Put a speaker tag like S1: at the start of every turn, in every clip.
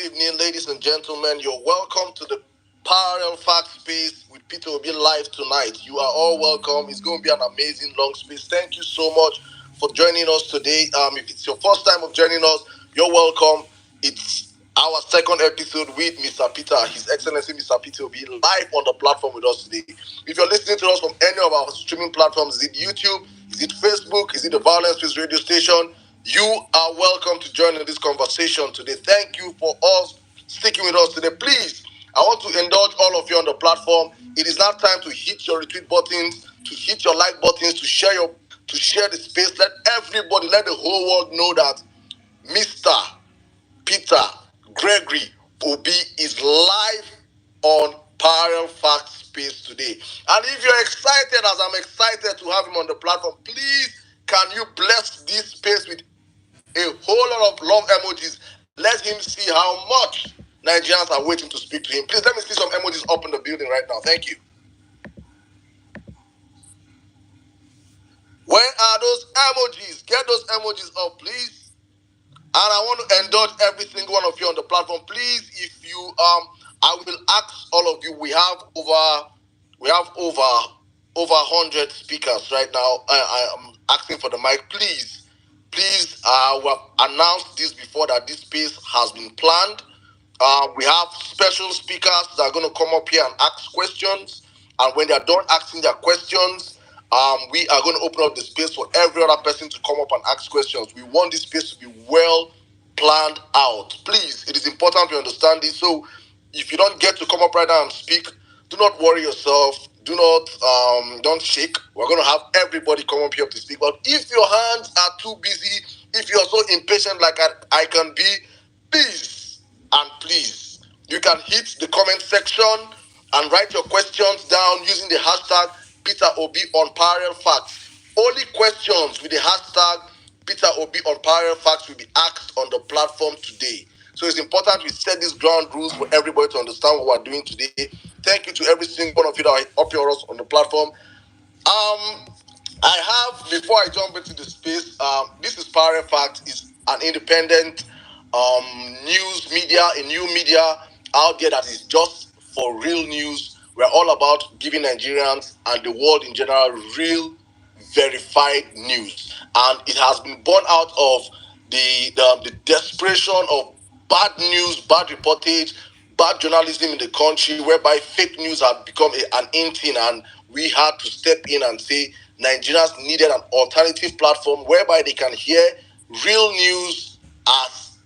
S1: evening, ladies and gentlemen. You're welcome to the Parallel Fact Space with Peter Obi live tonight. You are all welcome. It's going to be an amazing long space. Thank you so much for joining us today. If it's your first time of joining us, you're welcome. It's our second episode with Mr. Peter, His Excellency Mr. Peter Obi, live on the platform with us today. If you're listening to us from any of our streaming platforms, is it YouTube? Is it Facebook? Is it the Violence Peace radio station? You are welcome to join in this conversation today. Thank you for us sticking with us today. Please, I want to indulge all of you on the platform. It is now time to hit your retweet buttons, to hit your like buttons, to share the space. Let everybody, let the whole world know that Mr. Peter Gregory Obi is live on Parallel Fact Space today. And if you're excited, as I'm excited to have him on the platform, please can you bless this space with a whole lot of love emojis? Let him see how much Nigerians are waiting to speak to him. Please let me see some emojis up in the building right now. Thank you. Where are those emojis? Get those emojis up, please. And I want to indulge every single one of you on the platform. Please, if you I will ask all of you. We have over 100 speakers right now. I am asking for the mic. Please, we have announced this before that this space has been planned. We have special speakers that are going to come up here and ask questions. And when they are done asking their questions, we are going to open up the space for every other person to come up and ask questions. We want this space to be well planned out. Please, it is important to understand this. So if you don't get to come up right now and speak, do not worry yourself. Don't shake. We're going to have everybody come up here to speak. But if your hands are too busy, if you're so impatient like I can be, please, you can hit the comment section and write your questions down using the hashtag Peter Obi on Parallel Facts. Only questions with the hashtag Peter Obi on Parallel Facts will be asked on the platform today. So it's important we set these ground rules for everybody to understand what we're doing today. Thank you to every single one of you that are up here on the platform. I have, before I jump into the space, this is Parallel Fact. It's an independent news media, a new media out there that is just for real news. We're all about giving Nigerians and the world in general real, verified news. And it has been born out of the desperation of bad news, bad reportage, bad journalism in the country, whereby fake news had become an in thing, and we had to step in and say Nigerians needed an alternative platform whereby they can hear real news as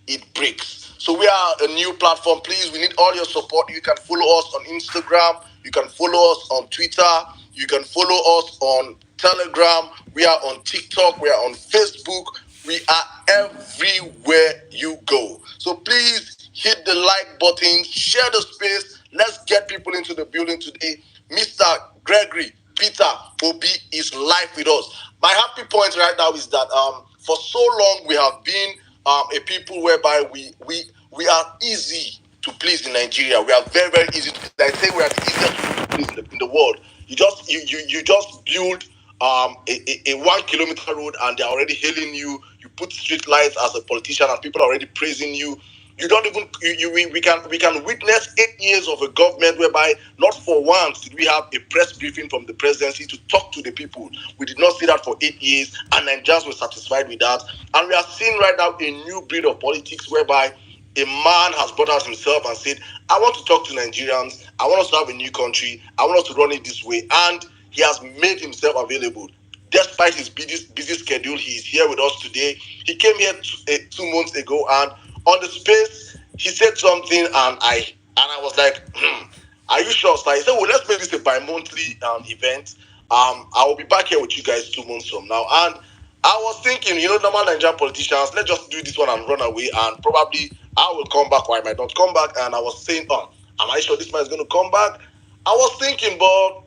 S1: it breaks. So we are a new platform. Please, we need all your support. You can follow us on Instagram. You can follow us on Twitter. You can follow us on Telegram. We are on TikTok. We are on Facebook. We are everywhere you go. So please hit the like button, share the space. Let's get people into the building today. Mr. Gregory Peter Obi is live with us. My happy point right now is that for so long we have been a people whereby we are easy to please in Nigeria. We are very, very easy to please. I say we are the easiest people to please in the world. You just build a 1 kilometer road and they're already hailing you. You put street lights as a politician and people are already praising you. You don't even we can witness 8 years of a government whereby not for once did we have a press briefing from the presidency to talk to the people. We did not see that for 8 years, and Nigerians were satisfied with that. And we are seeing right now a new breed of politics whereby a man has brought out himself and said, I want to talk to Nigerians, I want us to have a new country, I want us to run it this way. And he has made himself available. Despite his busy schedule, he is here with us today. He came here 2 months ago, and on the space, he said something, and I was like, are you sure, sir? He said, well, let's make this a bi-monthly event. I will be back here with you guys 2 months from now. And I was thinking, normal Nigerian politicians, let's just do this one and run away, and probably I will come back or I might not come back. And I was saying, am I sure this man is going to come back? I was thinking, but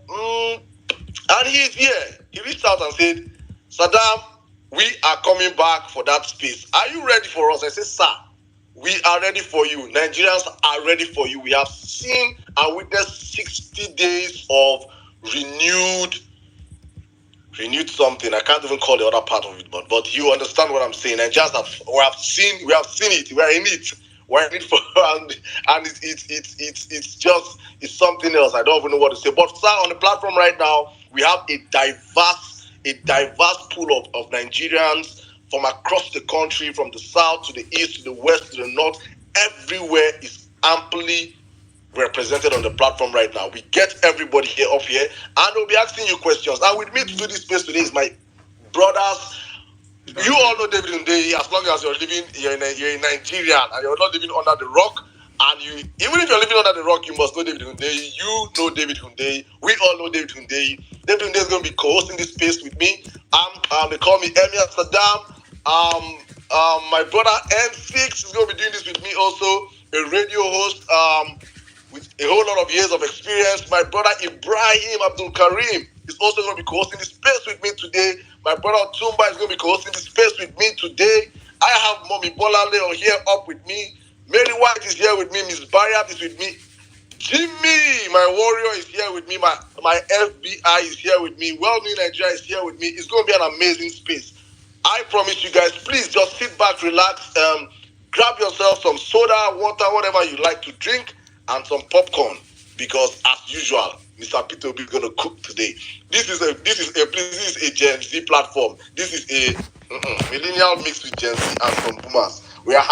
S1: and he's here. He reached out and said, Saddam, we are coming back for that space. Are you ready for us? I said, sir, we are ready for you. Nigerians are ready for you. We have seen and witnessed 60 days of renewed something. I can't even call the other part of it, but you understand what I'm saying. Nigerians we have seen it. We are in it. we're in it for and it's something else. I don't even know what to say. But sir, on the platform right now, we have a diverse pool of Nigerians from across the country, from the south to the east to the west to the north. Everywhere is amply represented on the platform right now. We get everybody here up here, and we'll be asking you questions. And with me to do this space today is my brothers. You all know David Hundeyi. As long as you're in Nigeria and you're not living under the rock, and even if you're living under the rock, you must know David Hundeyi. You know David Hundeyi. We all know David Hundeyi. David Hundeyi is going to be co-hosting this space with me. They call me Emir Saddam. My brother N6 is going to be doing this with me also, a radio host with a whole lot of years of experience. My brother Ibrahim Abdul Karim is also going to be co-hosting this space with me today. My brother Tumba is going to be co-hosting this space with me today. I have Mommy Bola Leo here up with me. Mary White is here with me. Miss Barriat is with me. Jimmy, my warrior, is here with me. My FBI is here with me. Well-known Nigeria is here with me. It's going to be an amazing space. I promise you guys, please just sit back, relax, grab yourself some soda, water, whatever you like to drink, and some popcorn, because as usual, Mr. Peter will be going to cook today. This is a Gen Z platform. This is a millennial mixed with Gen Z and some boomers. We have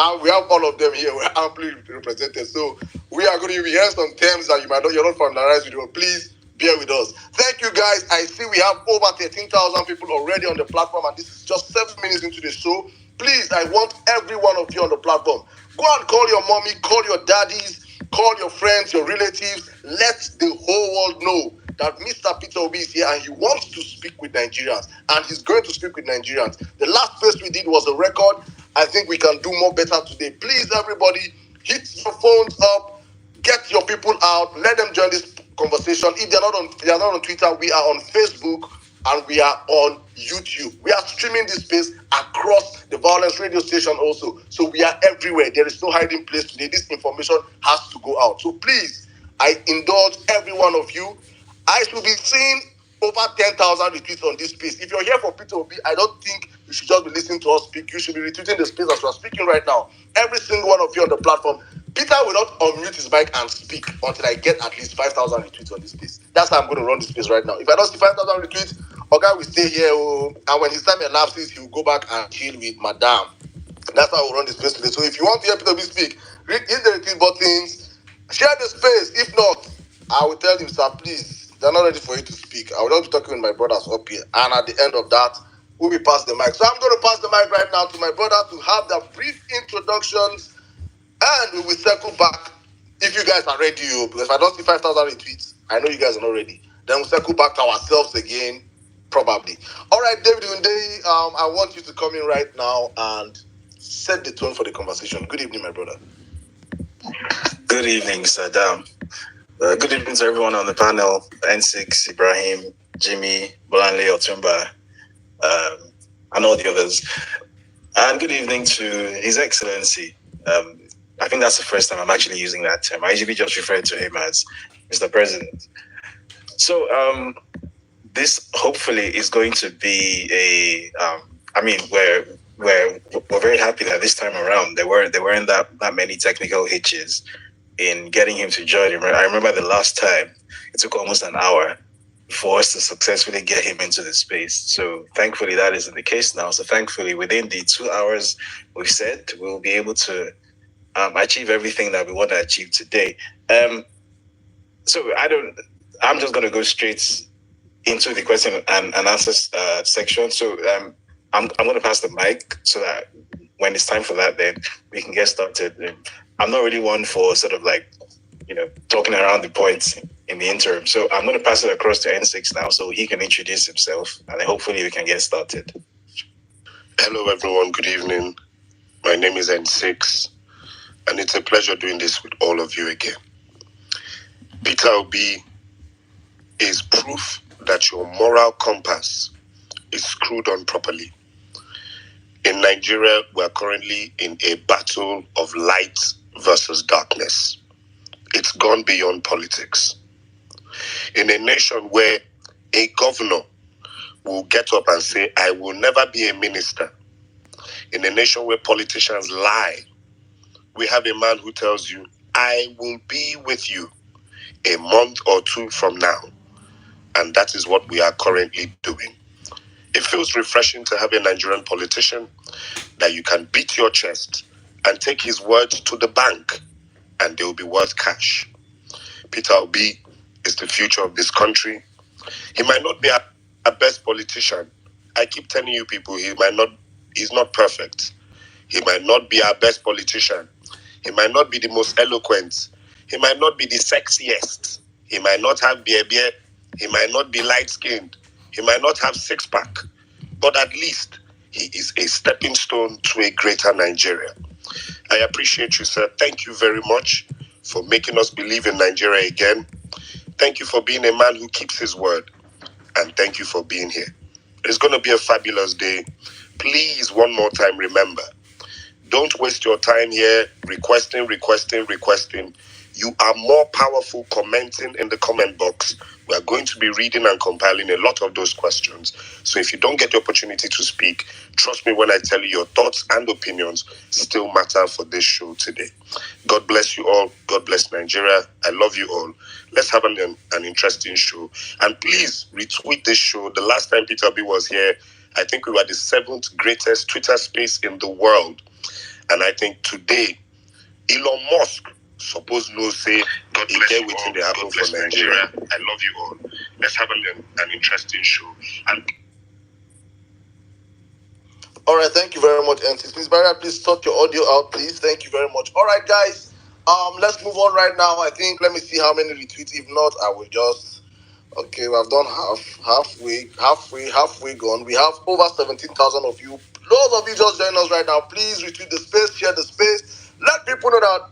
S1: all of them here. We're amply represented. So we are going to be hearing some terms that you're not familiarized with. But please bear with us. Thank you guys. I see we have over 13,000 people already on the platform, and this is just 7 minutes into the show. Please, I want every one of you on the platform. Go and call your mommy, call your daddies, call your friends, your relatives. Let the whole world know that Mr. Peter Obi is here and he wants to speak with Nigerians, and he's going to speak with Nigerians. The last space we did was a record. I think we can do more better today. Please, everybody, hit your phones up, get your people out, let them join this conversation. If they're not on Twitter, we are on Facebook and we are on YouTube. We are streaming this space across the Violence Radio station also. So we are everywhere. There is no hiding place today. This information has to go out. So please, I indulge every one of you. I should be seeing over 10,000 retweets on this space. If you're here for Peter Obi, I don't think you should just be listening to us speak. You should be retweeting the space as we're speaking right now. Every single one of you on the platform. Peter will not unmute his mic and speak until I get at least 5,000 retweets on this space. That's how I'm going to run this space right now. If I don't see 5,000 retweets, Oga will stay here. And when his time elapses, he will go back and chill with Madame. That's how we'll run this space today. So if you want to hear Peter Obi speak, hit the retweet buttons, share the space. If not, I will tell him, sir, please, they're not ready for you to speak. I will not be talking with my brothers up here. And at the end of that, we'll be past the mic. So I'm going to pass the mic right now to my brother to have the brief introductions, and we will circle back if you guys are ready. Because if I don't see 5,000 retweets, I know you guys are not ready. Then we'll circle back to ourselves again, probably. All right, David Hundeyi, I want you to come in right now and set the tone for the conversation. Good evening, my brother.
S2: Good evening, Saddam. Good evening to everyone on the panel. N6, Ibrahim, Jimmy, Bolanle, Otumba, and all the others. And good evening to His Excellency. I think that's the first time I'm actually using that term. I usually just refer to him as Mr. President. So this hopefully is going to be we're very happy that this time around there weren't that many technical hitches in getting him to join. I remember the last time it took almost an hour for us to successfully get him into the space. So thankfully that isn't the case now. So thankfully within the 2 hours we've said, we'll be able to achieve everything that we want to achieve today. So I'm just going to go straight into the question and answer section. So I'm going to pass the mic so that when it's time for that, then we can get started. I'm not really one for sort of talking around the points in the interim. So I'm going to pass it across to N6 now so he can introduce himself, and then hopefully we can get started.
S3: Hello, everyone. Good evening. My name is N6, and it's a pleasure doing this with all of you again. Peter Obi is proof that your moral compass is screwed on properly. In Nigeria, we are currently in a battle of light versus darkness. It's gone beyond politics. In a nation where a governor will get up and say, I will never be a minister. In a nation where politicians lie we have a man who tells you, I will be with you a month or two from now. And that is what we are currently doing. It feels refreshing to have a Nigerian politician that you can beat your chest and take his words to the bank and they will be worth cash. Peter Obi is the future of this country. He might not be our best politician. I keep telling you people, he's not perfect. He might not be our best politician. He might not be the most eloquent. He might not be the sexiest. He might not have beer. He might not be light-skinned. He might not have six-pack. But at least he is a stepping stone to a greater Nigeria. I appreciate you, sir. Thank you very much for making us believe in Nigeria again. Thank you for being a man who keeps his word. And thank you for being here. It's going to be a fabulous day. Please, one more time, remember, don't waste your time here requesting. You are more powerful commenting in the comment box. We are going to be reading and compiling a lot of those questions. So if you don't get the opportunity to speak, trust me when I tell you your thoughts and opinions still matter for this show today. God bless you all. God bless Nigeria. I love you all. Let's have an interesting show. And please retweet this show. The last time Peter B was here, I think we were the 7th greatest Twitter space in the world. And I think today, Elon Musk suppose no say God bless you all. God bless Nigeria. I love you all. Let's have an interesting show. And
S1: All right, thank you very much, NC. Please, Barry, please sort your audio out, please. Thank you very much. All right, guys. Let's move on right now. I think, let me see how many retweets. If not, I will just... Okay, we have done halfway gone. We have over 17,000 of you. Those of you just joining us right now, please retweet the space, share the space. Let people know that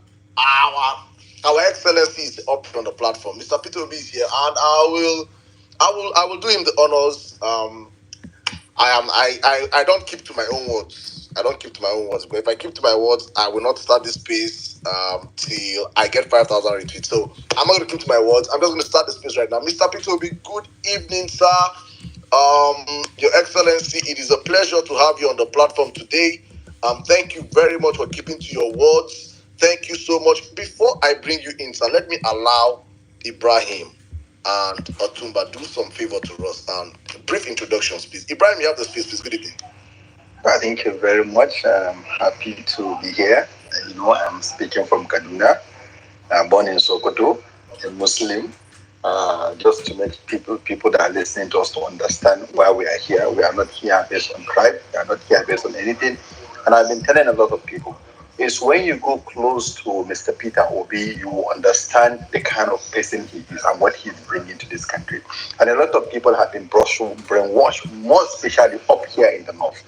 S1: our excellency is up on the platform. Mr. Peter Obi is here, and I will do him the honors. I don't keep to my own words. But if I keep to my words, I will not start this space till I get 5,000 retweets. So I'm not going to keep to my words. I'm just going to start the space right now. Mr. Peter Obi, good evening, sir. Your Excellency, it is a pleasure to have you on the platform today. Thank you very much for keeping to your words. Thank you so much. Before I bring you in, sir, let me allow Ibrahim and Otumba do some favor to us and brief introductions, please. Ibrahim, you have the space, please. Good evening.
S4: Thank you very much. I'm happy to be here. I'm speaking from Kaduna. I'm born in Sokoto, a Muslim. Just to make people that are listening to us to understand why we are here. We are not here based on tribe. We are not here based on anything. And I've been telling a lot of people, is when you go close to Mr. Peter Obi, you understand the kind of person he is and what he's bringing to this country. And a lot of people have been brainwashed, more especially up here in the north.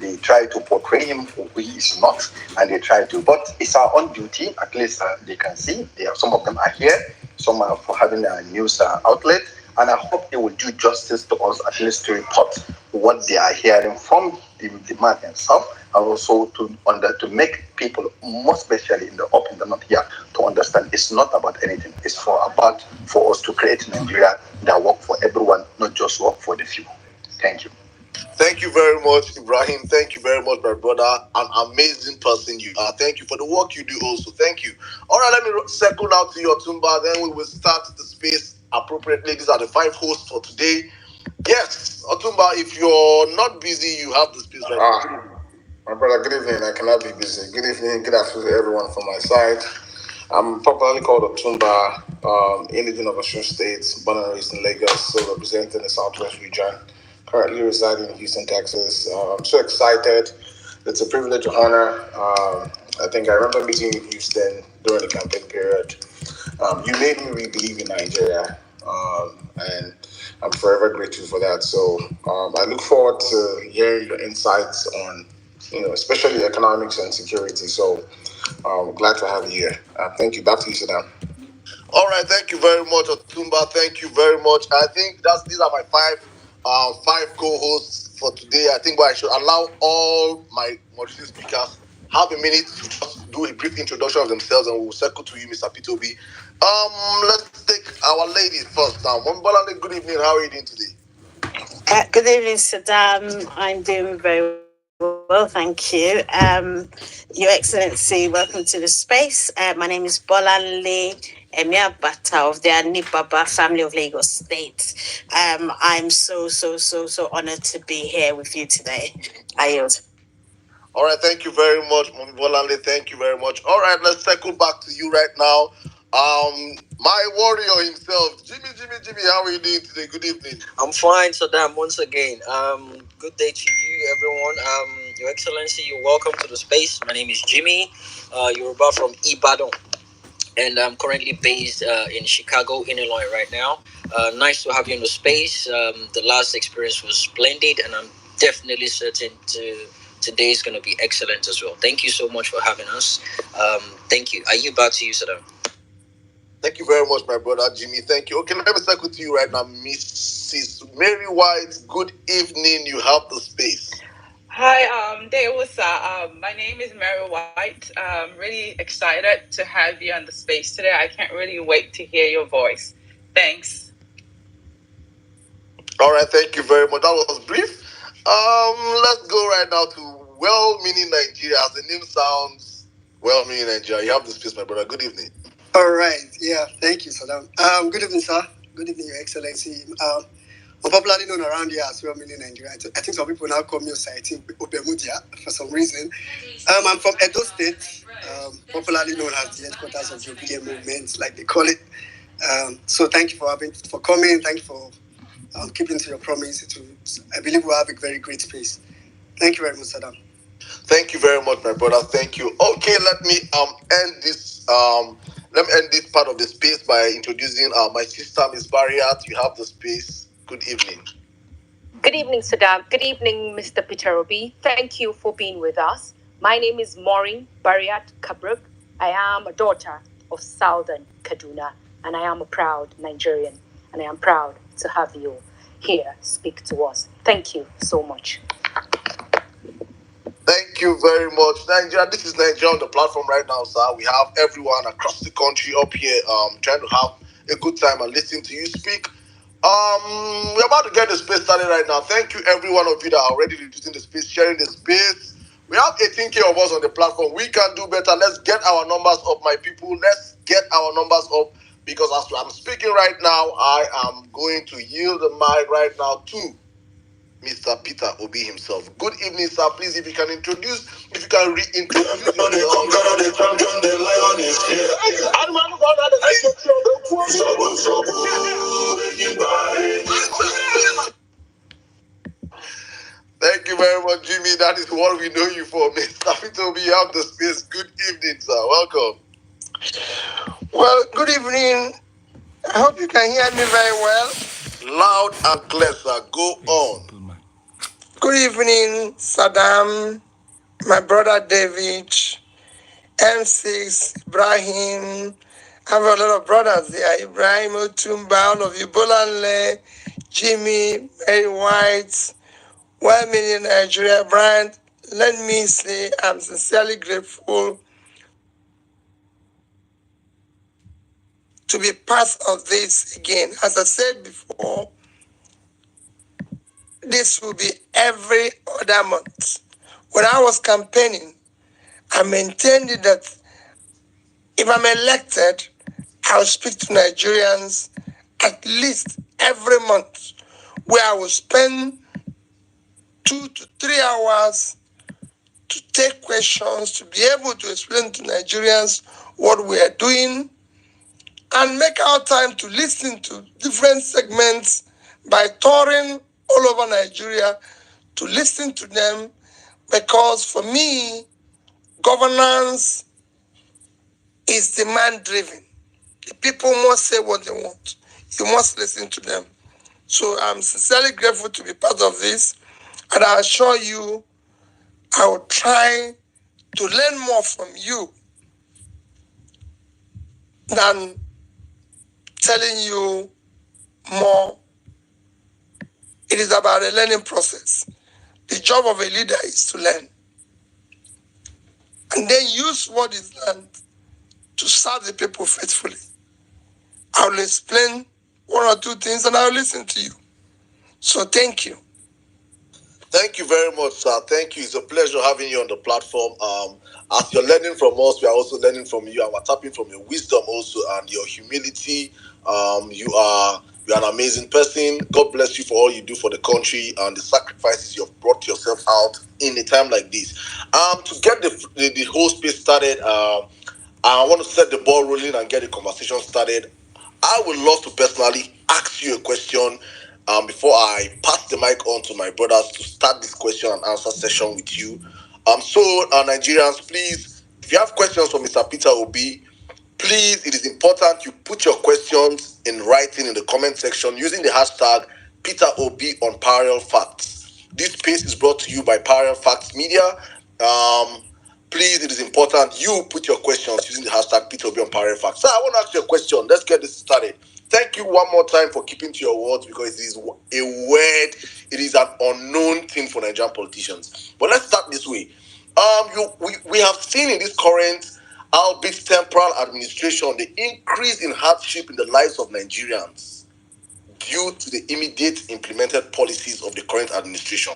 S4: They try to portray him who he is not, and they try to. But it's our own duty, at least they can see. Some of them are here, some are for having a news outlet, and I hope they will do justice to us, at least to report what they are hearing from the man himself, and also to make people, more especially in the north here, to understand it's not about anything. It's for us to create Nigeria that work for everyone, not just work for the few. Thank you.
S1: Thank you very much, Ibrahim. Thank you very much, my brother. An amazing person you are. Thank you for the work you do also. Thank you. All right, let me circle now to your Tumba. Then we will start the space appropriately. These are the 5 hosts for today. Yes, Otumba, if you're not busy, you have the space right now.
S5: My brother, good evening. I cannot be busy. Good evening, good afternoon to everyone from my side. I'm popularly called Otumba, indigenous of Osun State, born and raised in Lagos, so representing the Southwest region. Currently residing in Houston, Texas. I'm so excited. It's a privilege to honor. I think I remember meeting you in Houston during the campaign period. You made me really believe in Nigeria, and I'm forever grateful for that. So I look forward to hearing your insights on, especially economics and security. So glad to have you here. Thank you. Back to you, Saddam.
S1: All right, thank you very much, Otumba. Thank you very much. I think these are my 5 co-hosts for today. I think I should allow all my moderating speakers have a minute to just do a brief introduction of themselves, and we'll circle to you, Mr. Pitobi. Let's take our ladies first now. Mombolande, good evening. How are you doing today?
S6: Good evening, Saddam. I'm doing very well, thank you. Your Excellency, welcome to the space. My name is Bolanle Emia Bata of the Anibaba family of Lagos State. I'm so honored to be here with you today. I yield.
S1: All right, thank you very much, Mami Bolanle. Thank you very much. All right, let's circle back to you right now. My warrior himself, Jimmy, how are you doing today? Good evening.
S7: I'm fine, Saddam. Once again, good day to you, everyone. Your Excellency, you're welcome to the space. My name is Jimmy. Yoruba from Ibadan, and I'm currently based in Chicago, Illinois, right now. Nice to have you in the space. The last experience was splendid, and I'm definitely certain today is going to be excellent as well. Thank you so much for having us. Thank you. Are you back to you, Saddam?
S1: Thank you very much, my brother Jimmy. Thank you. Okay, let me circle to you right now, Mrs. Mary White. Good evening. You have the space.
S8: Hi, Dewusa. My name is Mary White. I'm really excited to have you on the space today. I can't really wait to hear your voice. Thanks.
S1: All right, thank you very much. That was brief. Let's go right now to well-meaning Nigeria. As the name sounds, well-meaning Nigeria. You have the space, my brother. Good evening.
S9: All right. Yeah. Thank you, Saddam. Good evening, sir. Good evening, Your Excellency. I'm popularly known around here as well-meaning Nigeria. I think some people now call me Osaiti Obemudia for some reason. I'm from Edo State, popularly known as the headquarters of the Obedient movement, like they call it. So thank you for coming. Thank you for keeping to your promise. I believe we'll have a very great space. Thank you very much, Saddam.
S1: Thank you very much, my brother. Thank you. Okay, let me end this part of the space by introducing my sister, Miss Barriat. You have the space. Good evening.
S10: Good evening, Saddam. Good evening, Mr. Peter Obi. Thank you for being with us. My name is Maureen Barriat Kabruk. I am a daughter of Southern Kaduna, and I am a proud Nigerian, and I am proud to have you here speak to us. Thank you so much.
S1: Thank you very much, Nigeria. This is Nigeria on the platform right now, sir. We have everyone across the country up here trying to have a good time and listening to you speak. We're about to get the space started right now. Thank you, every one of you that are already using the space, sharing the space. We have 18K of us on the platform. We can do better. Let's get our numbers up, my people. Let's get our numbers up, because as I'm speaking right now, I am going to yield the mic right now to Mr. Peter Obi himself. Good evening, sir. Please, if you can reintroduce yourself. Thank you very much, Jimmy. That is what we know you for, Mr. Peter Obi. You have the space. Good evening, sir. Welcome.
S11: Well, good evening. I hope you can hear me very well.
S1: Loud and clear, sir. Go on.
S11: Good evening, Saddam, my brother David, M6, Ibrahim. I have a lot of brothers there. Ibrahim Otumba, all of you, Bolanle, Jimmy, Mary White, well-meaning Nigeria brand. Let me say I'm sincerely grateful to be part of this again. As I said before, this will be every other month. When I was campaigning, I maintained that if I'm elected, I'll speak to Nigerians at least every month, where I will spend 2 to 3 hours to take questions, to be able to explain to Nigerians what we are doing, and make our time to listen to different segments by touring all over Nigeria to listen to them, because for me, governance is demand-driven. The people must say what they want. You must listen to them. So I'm sincerely grateful to be part of this, and I assure you, I will try to learn more from you than telling you more. It is about a learning process. The job of a leader is to learn, and then use what is learned to serve the people faithfully. I will explain 1 or 2 things and I will listen to you. So thank you.
S1: Thank you very much, sir. Thank you. It's a pleasure having you on the platform. As you're learning from us, we are also learning from you, and we're tapping from your wisdom also and your humility. You're an amazing person. God bless you for all you do for the country and the sacrifices you've brought yourself out in a time like this. To get the whole space started, I want to set the ball rolling and get the conversation started. I would love to personally ask you a question before I pass the mic on to my brothers to start this question and answer session with you. Nigerians, please, if you have questions for Mr. Peter Obi, please, it is important you put your questions in writing in the comment section using the hashtag Peter Obi on Parallel Facts. This space is brought to you by Parallel Facts Media. Please, it is important you put your questions using the hashtag Peter Obi on Parallel Facts. So I want to ask you a question. Let's get this started. Thank you one more time for keeping to your words, because it is a word, it is an unknown thing for Nigerian politicians. But let's start this way. We have seen in this current, albeit temporal administration, the increase in hardship in the lives of Nigerians due to the immediate implemented policies of the current administration.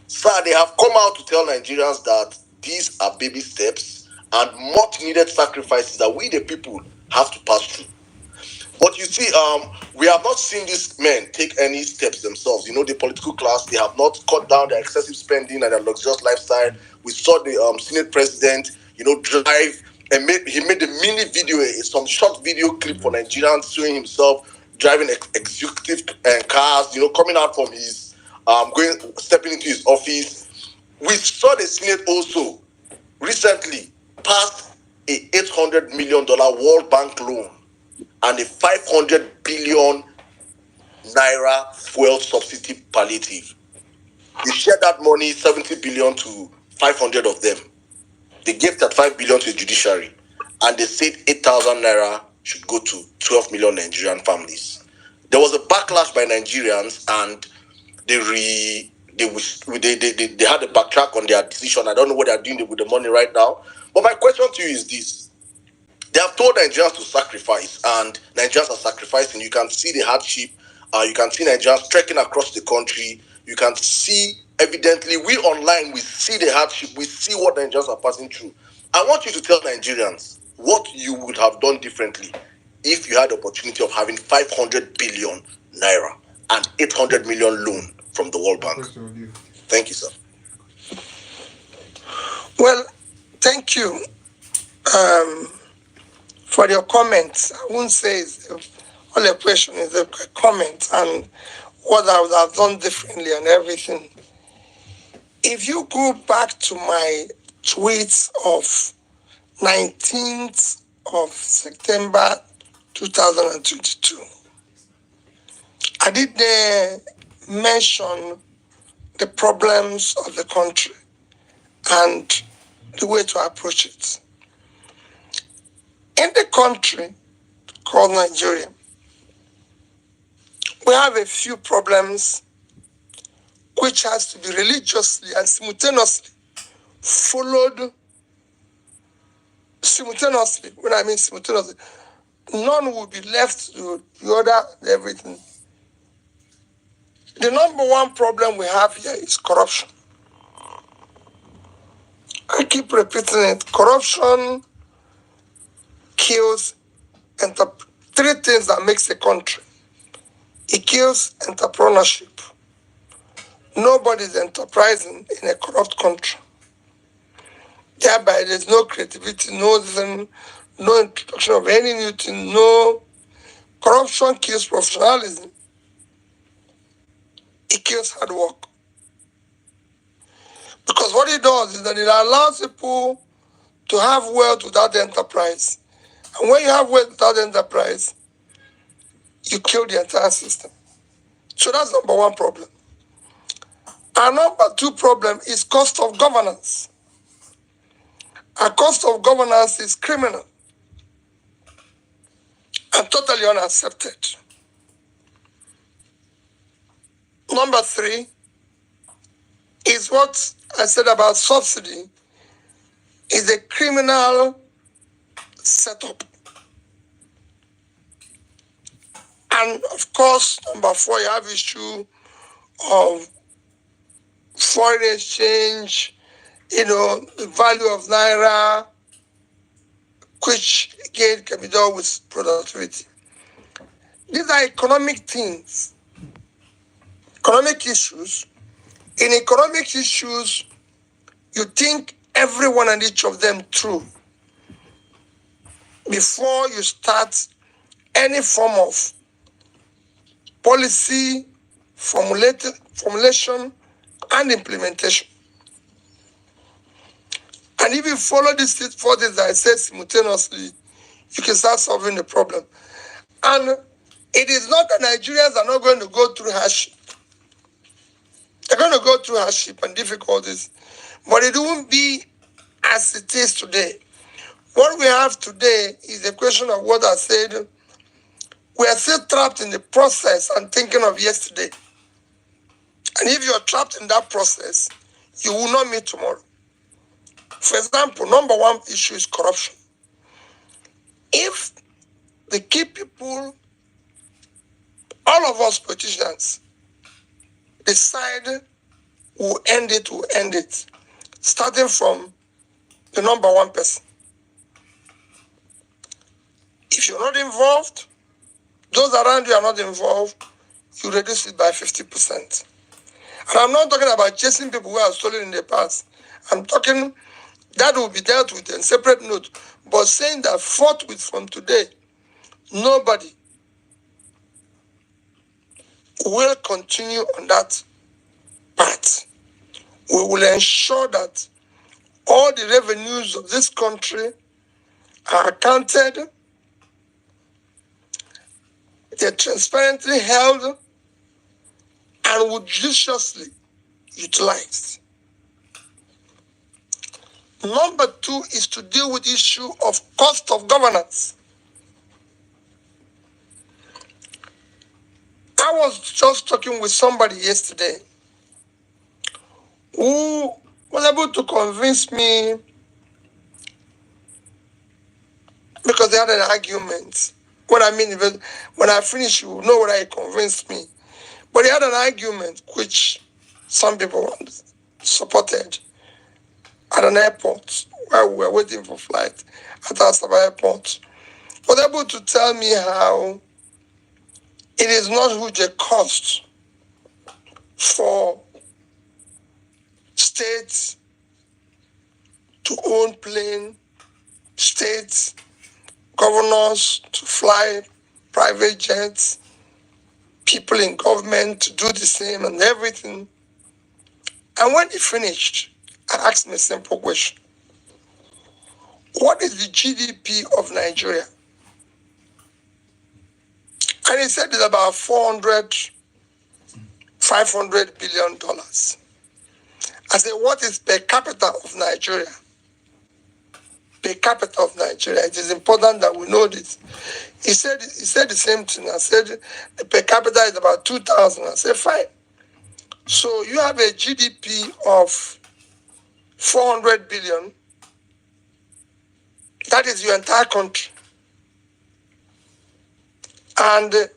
S1: Sir, they have come out to tell Nigerians that these are baby steps and much needed sacrifices that we the people have to pass through. But you see, we have not seen these men take any steps themselves. You know, the political class, they have not cut down their excessive spending and their luxurious lifestyle. We saw the Senate president, drive, and he made a mini video, some short video clip for Nigerians showing himself driving executive cars, coming out from his, stepping into his office. We saw the Senate also recently passed a $800 million World Bank loan and a 500 billion naira fuel subsidy palliative. They shared that money, 70 billion to 500 of them. They gave that 5 billion to the judiciary, and they said 8,000 naira should go to 12 million Nigerian families. There was a backlash by Nigerians, and they had a backtrack on their decision. I don't know what they're doing with the money right now. But my question to you is this. They have told Nigerians to sacrifice, and Nigerians are sacrificing. You can see the hardship. You can see Nigerians trekking across the country. You can see, evidently, we online, we see the hardship. We see what Nigerians are passing through. I want you to tell Nigerians what you would have done differently if you had the opportunity of having 500 billion naira and 800 million loan from the World Bank. Thank you, sir.
S11: Well, thank you for your comments. I won't say it's all a question, is a comment and what I would have done differently and everything. If you go back to my tweets of 19th of September 2022, I did mention the problems of the country and the way to approach it. In the country called Nigeria, we have a few problems which has to be religiously and simultaneously followed. Simultaneously, when I mean simultaneously, none will be left to the other, everything. The number one problem we have here is corruption. I keep repeating it. Corruption kills three things that makes a country. It kills entrepreneurship. Nobody's enterprising in a corrupt country. Thereby, there's no creativity, no introduction of any new thing, no. Corruption kills professionalism. It kills hard work. Because what it does is that it allows people to have wealth without enterprise. And when you have wealth without enterprise, you kill the entire system. So that's number one problem. Our number two problem is cost of governance. Our cost of governance is criminal and totally unaccepted. Number three is what I said about subsidy, is a criminal setup. And of course, number four, you have issue of foreign exchange, the value of Naira, which again can be done with productivity. These are economic things, economic issues. In economic issues, you think every one and each of them through before you start any form of policy formulation and implementation. And if you follow these 4 things that I said simultaneously, you can start solving the problem. And it is not that Nigerians are not going to go through hardship. They're going to go through hardship and difficulties, but it won't be as it is today. What we have today is a question of what I said. We are still trapped in the process and thinking of yesterday. And if you're trapped in that process, you will not meet tomorrow. For example, number one issue is corruption. If the key people, all of us politicians, decide we'll end it, starting from the number one person. If you're not involved, those around you are not involved, you reduce it by 50%. And I'm not talking about chasing people who have stolen in the past. I'm talking that will be dealt with in separate note. But saying that forthwith from today, nobody will continue on that path. We will ensure that all the revenues of this country are accounted, they're transparently held, and would judiciously utilized. Number two is to deal with the issue of cost of governance. I was just talking with somebody yesterday who was able to convince me, because they had an argument. When I finish, you know what I convinced me. But they had an argument which some people supported at an airport where we were waiting for flight at Asaba Airport. Was able to tell me how it is not huge a cost for states to own plane, states, governors to fly private jets, people in government to do the same and everything. And when he finished, I asked him a simple question. What is the GDP of Nigeria? And he said it's about $500 billion. I said, what is per capita of Nigeria? Per capita of Nigeria. It is important that we know this. He said the same thing. I said the per capita is about 2,000. I said, fine. So you have a GDP of 400 billion. That is your entire country. And a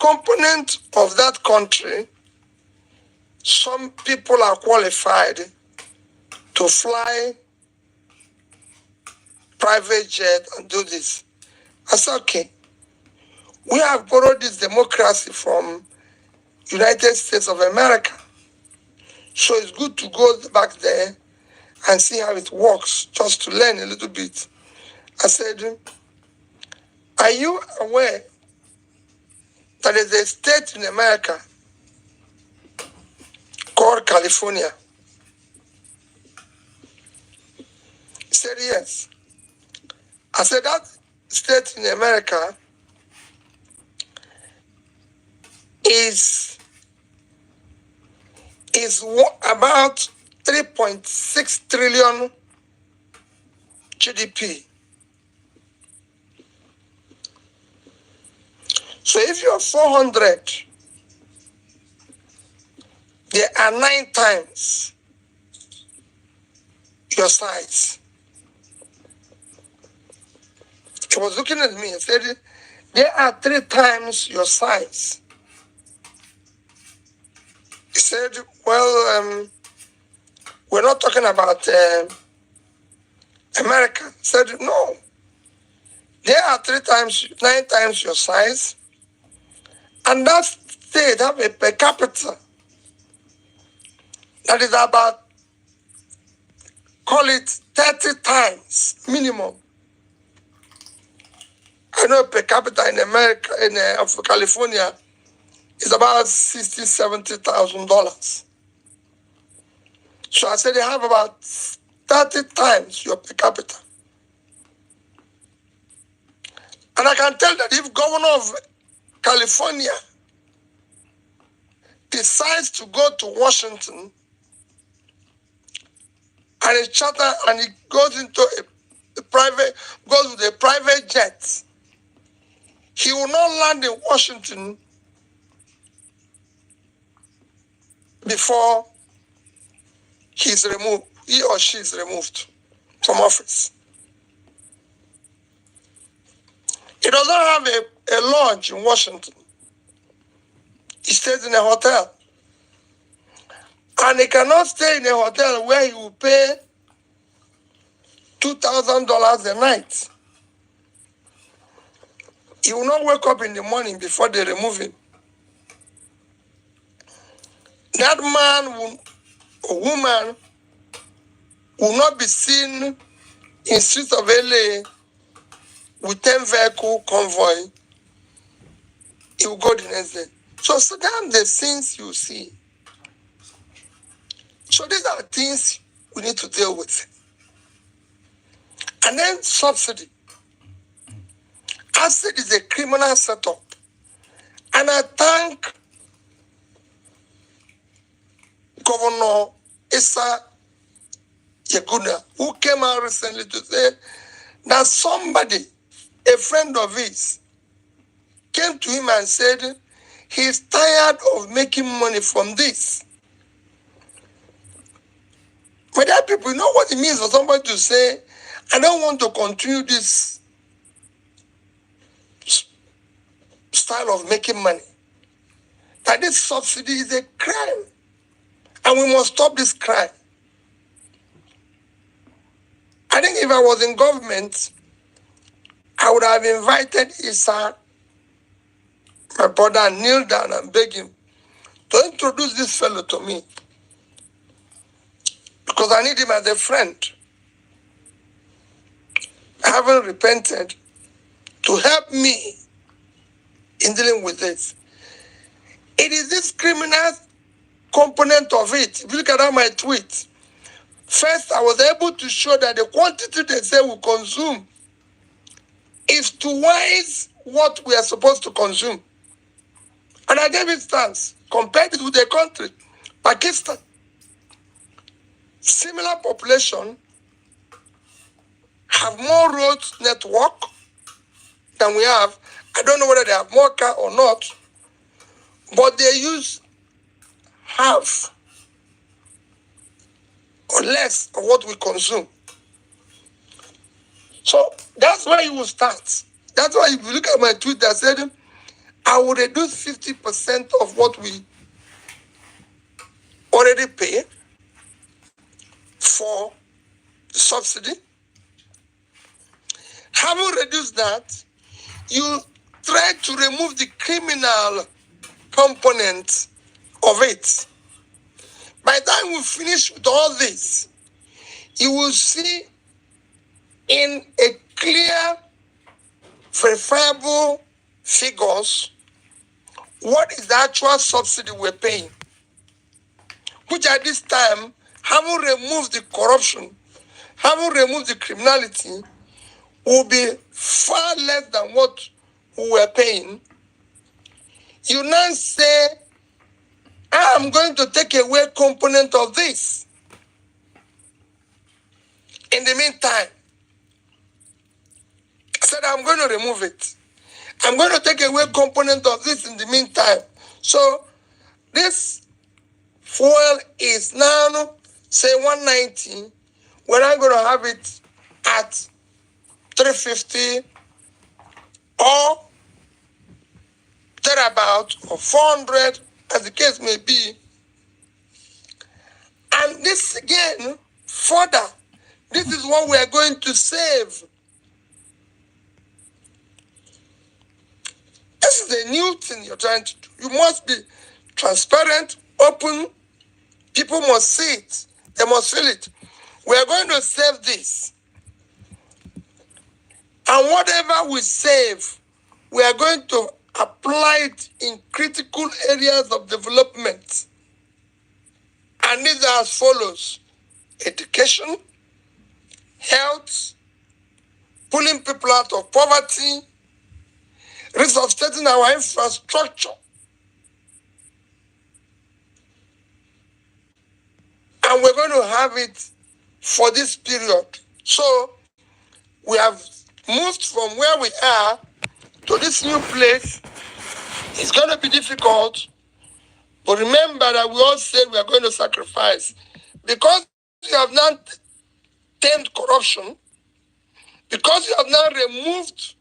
S11: component of that country, some people are qualified to fly private jet and do this. I said, okay, we have borrowed this democracy from United States of America. So it's good to go back there and see how it works, just to learn a little bit. I said, are you aware that there's a state in America called California? He said, yes. I said, that state in America is about 3.6 trillion GDP. So if you're 400, there are 9 times your size. He was looking at me and said, there are 3 times your size. He said, well, we're not talking about America. I said, no. They are 9 times your size. And that state have a per capita that is about, call it 30 times minimum. I know per capita in America, of California, is about $60,000-$70,000. So I said they have about 30 times your per capita. And I can tell that if governor of California decides to go to Washington and he charter and he goes into goes with a private jet, he will not land in Washington before he or she is removed from office. He does not have a lodge in Washington. He stays in a hotel. And he cannot stay in a hotel where he will pay $2,000 a night. He will not wake up in the morning before they remove him. That man or woman will not be seen in streets of LA with 10 vehicle convoy. He will go the next day. So that's the things you see. So these are things we need to deal with. And then subsidy. Acid is a criminal setup. And I thank Governor Issa Yaguna, who came out recently to say that somebody, a friend of his, came to him and said he's tired of making money from this. But that people know what it means for somebody to say, I don't want to continue this style of making money. That this subsidy is a crime. And we must stop this crime. I think if I was in government, I would have invited Issa, my brother, and kneel down and beg him to introduce this fellow to me. Because I need him as a friend. I haven't repented to help me in dealing with this. It is this criminal component of it. If you look at my tweet, first I was able to show that the quantity they say we consume is twice what we are supposed to consume. And I gave it stats, compared it with a country, Pakistan. Similar population have more road network than we have. I don't know whether they have more car or not, but they use half or less of what we consume. So that's where you will start. That's why if you look at my tweet that said, I will reduce 50% of what we already pay for the subsidy. Having reduced that, you try to remove the criminal component of it. By the time we finish with all this, you will see in a clear, verifiable figures what is the actual subsidy we're paying, which at this time, having removed the corruption, having removed the criminality, will be far less than what we were paying. You now say, I'm going to take away a component of this. In the meantime, I said, I'm going to remove it. I'm going to take away a component of this in the meantime. So this fuel is now, say, 190. We're not going to have it at 350 or thereabout, or 400, as the case may be, And this again, further, this is what we are going to save. This is a new thing you're trying to do. You must be transparent, open. People must see it. They must feel it. We are going to save this. And whatever we save, we are going to apply it in critical areas of development. And these are as follows: education, health, pulling people out of poverty, resuscitating our infrastructure. And we're going to have it for this period. So we have moved from where we are to this new place. It's going to be difficult, but remember that we all said we are going to sacrifice. Because you have now tamed corruption, because you have now removed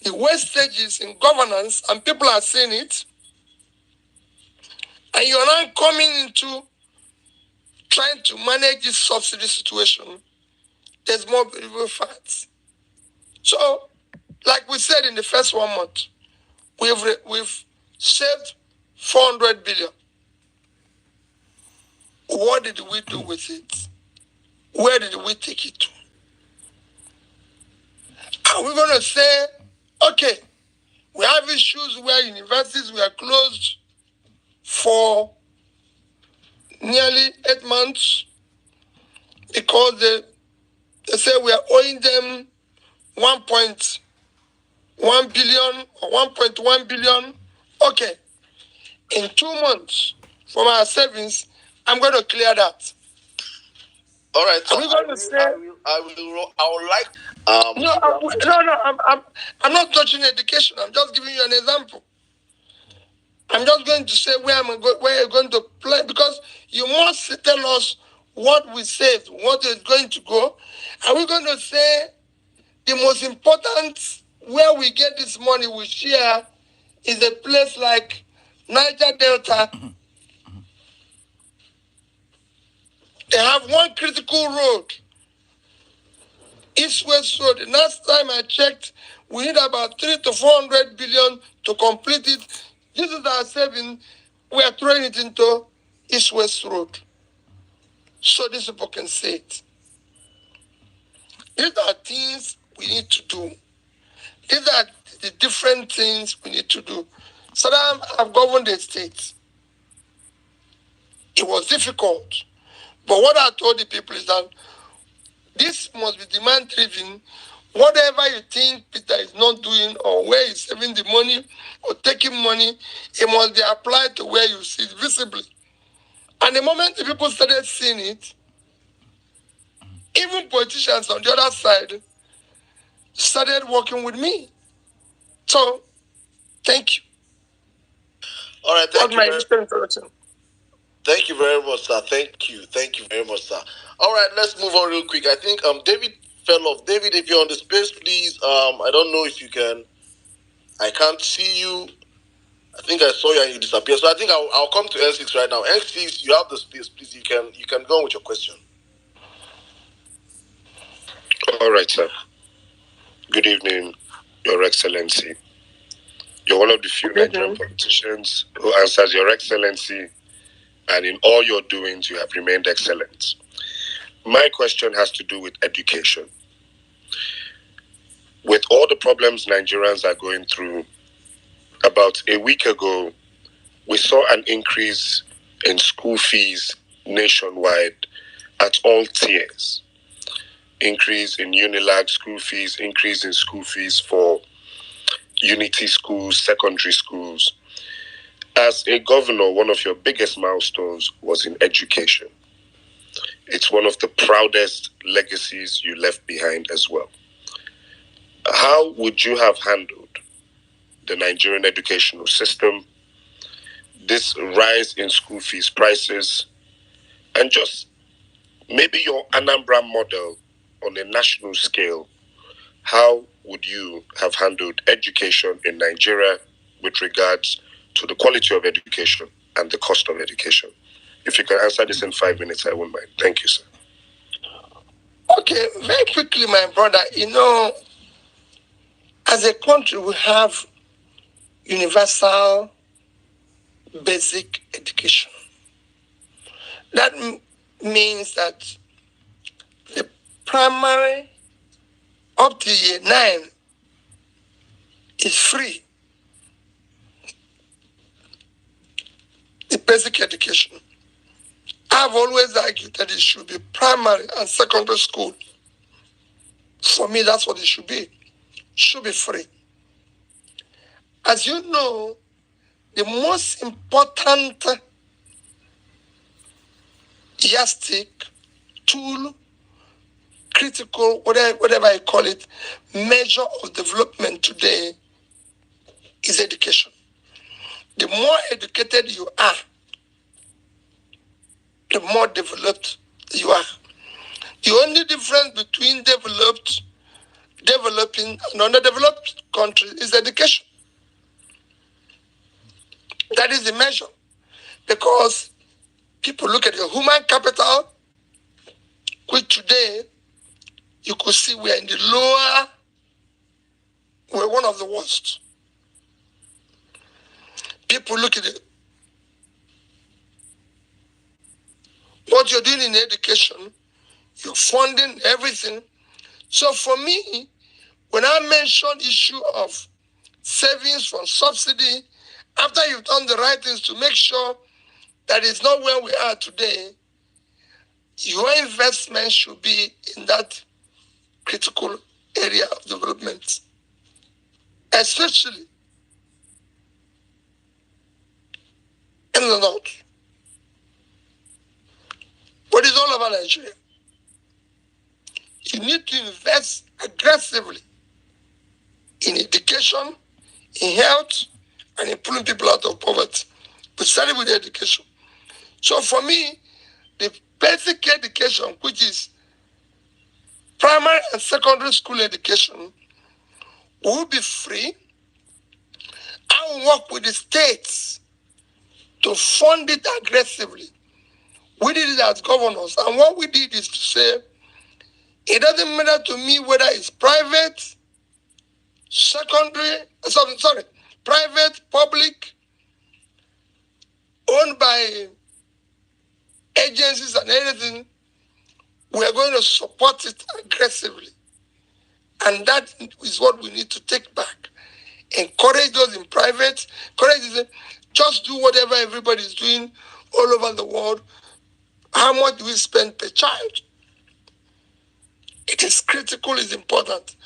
S11: the wastages in governance and people are seeing it, and you're now coming into trying to manage this subsidy situation, there's more beautiful facts. So, like we said in the first 1 month, we've saved 400 billion. What did we do with it? Where did we take it to? Are we going to say, okay, we have issues where universities were closed for nearly 8 months because they say we are owing them 1.1 billion or 1.1 billion. Okay, in 2 months from our savings, I'm going to clear that.
S1: All right. So
S11: are we going to say?
S1: I would like.
S11: No, I'm not touching education. I'm just giving you an example. I'm just going to say where you're going to play, because you must tell us what we saved, what is going to go. Are we going to say the most important where we get this money we share is a place like Niger Delta? They have one critical road, East-West Road. The last time I checked, we need about 300 to 400 billion to complete it. This is our saving. We are throwing it into East-West Road, so these people can see it. These are things we need to do. These are the different things we need to do. Saddam have governed the state. It was difficult. But what I told the people is that this must be demand-driven. Whatever you think Peter is not doing, or where he's saving the money or taking money, it must be applied to where you see it visibly. And the moment the people started seeing it, even politicians on the other side started working with me. So, thank you.
S1: All right, thank you.
S11: Thank
S1: you very much, sir. Thank you very much, sir. All right, let's move on real quick. I think David fell off. David, if you're on the space, please. I don't know if you can. I can't see you. I think I saw you and you disappeared. So I think I'll come to N6 right now. N6, you have the space, please. You can go on with your question.
S3: All right, sir. Good evening, Your Excellency. You're one of the few Nigerian politicians who answers Your Excellency, and in all your doings, you have remained excellent. My question has to do with education. With all the problems Nigerians are going through, about a week ago, we saw an increase in school fees nationwide at all tiers. Increase in Unilag school fees, increase in school fees for Unity schools, secondary schools. As a governor, one of your biggest milestones was in education. It's one of the proudest legacies you left behind as well. How would you have handled the Nigerian educational system, this rise in school fees prices, and just maybe your Anambra model on a national scale? How would you have handled education in Nigeria with regards to the quality of education and the cost of education? If you can answer this in 5 minutes, I won't mind. Thank you, sir.
S11: Okay, very quickly, my brother. As a country, we have universal basic education. That means that the primary up to year 9 is free. The basic education. I've always argued that it should be primary and secondary school. For me, that's what it should be. It should be free. As you know, the most important yardstick, tool, critical, whatever I call it, measure of development today is education. The more educated you are, the more developed you are. The only difference between developing, and underdeveloped countries is education. That is the measure. Because people look at your human capital, which today you could see we're in the lower, we're one of the worst. People look at it. What you're doing in education, you're funding everything. So for me, when I mention issue of savings from subsidy, after you've done the right things to make sure that it's not where we are today, your investment should be in that critical area of development, especially in the north. But it's all about Nigeria. You need to invest aggressively in education, in health, and in pulling people out of poverty. We started with education. So for me, the basic education, which is primary and secondary school education, will be free. I will work with the states to fund it aggressively. We did it as governors, and what we did is to say, it doesn't matter to me whether it's private, private, public, owned by agencies and everything, we are going to support it aggressively. And that is what we need to take back. Encourage those in private, encourage them, just do whatever everybody is doing all over the world. How much do we spend per child? It is critical, it's important.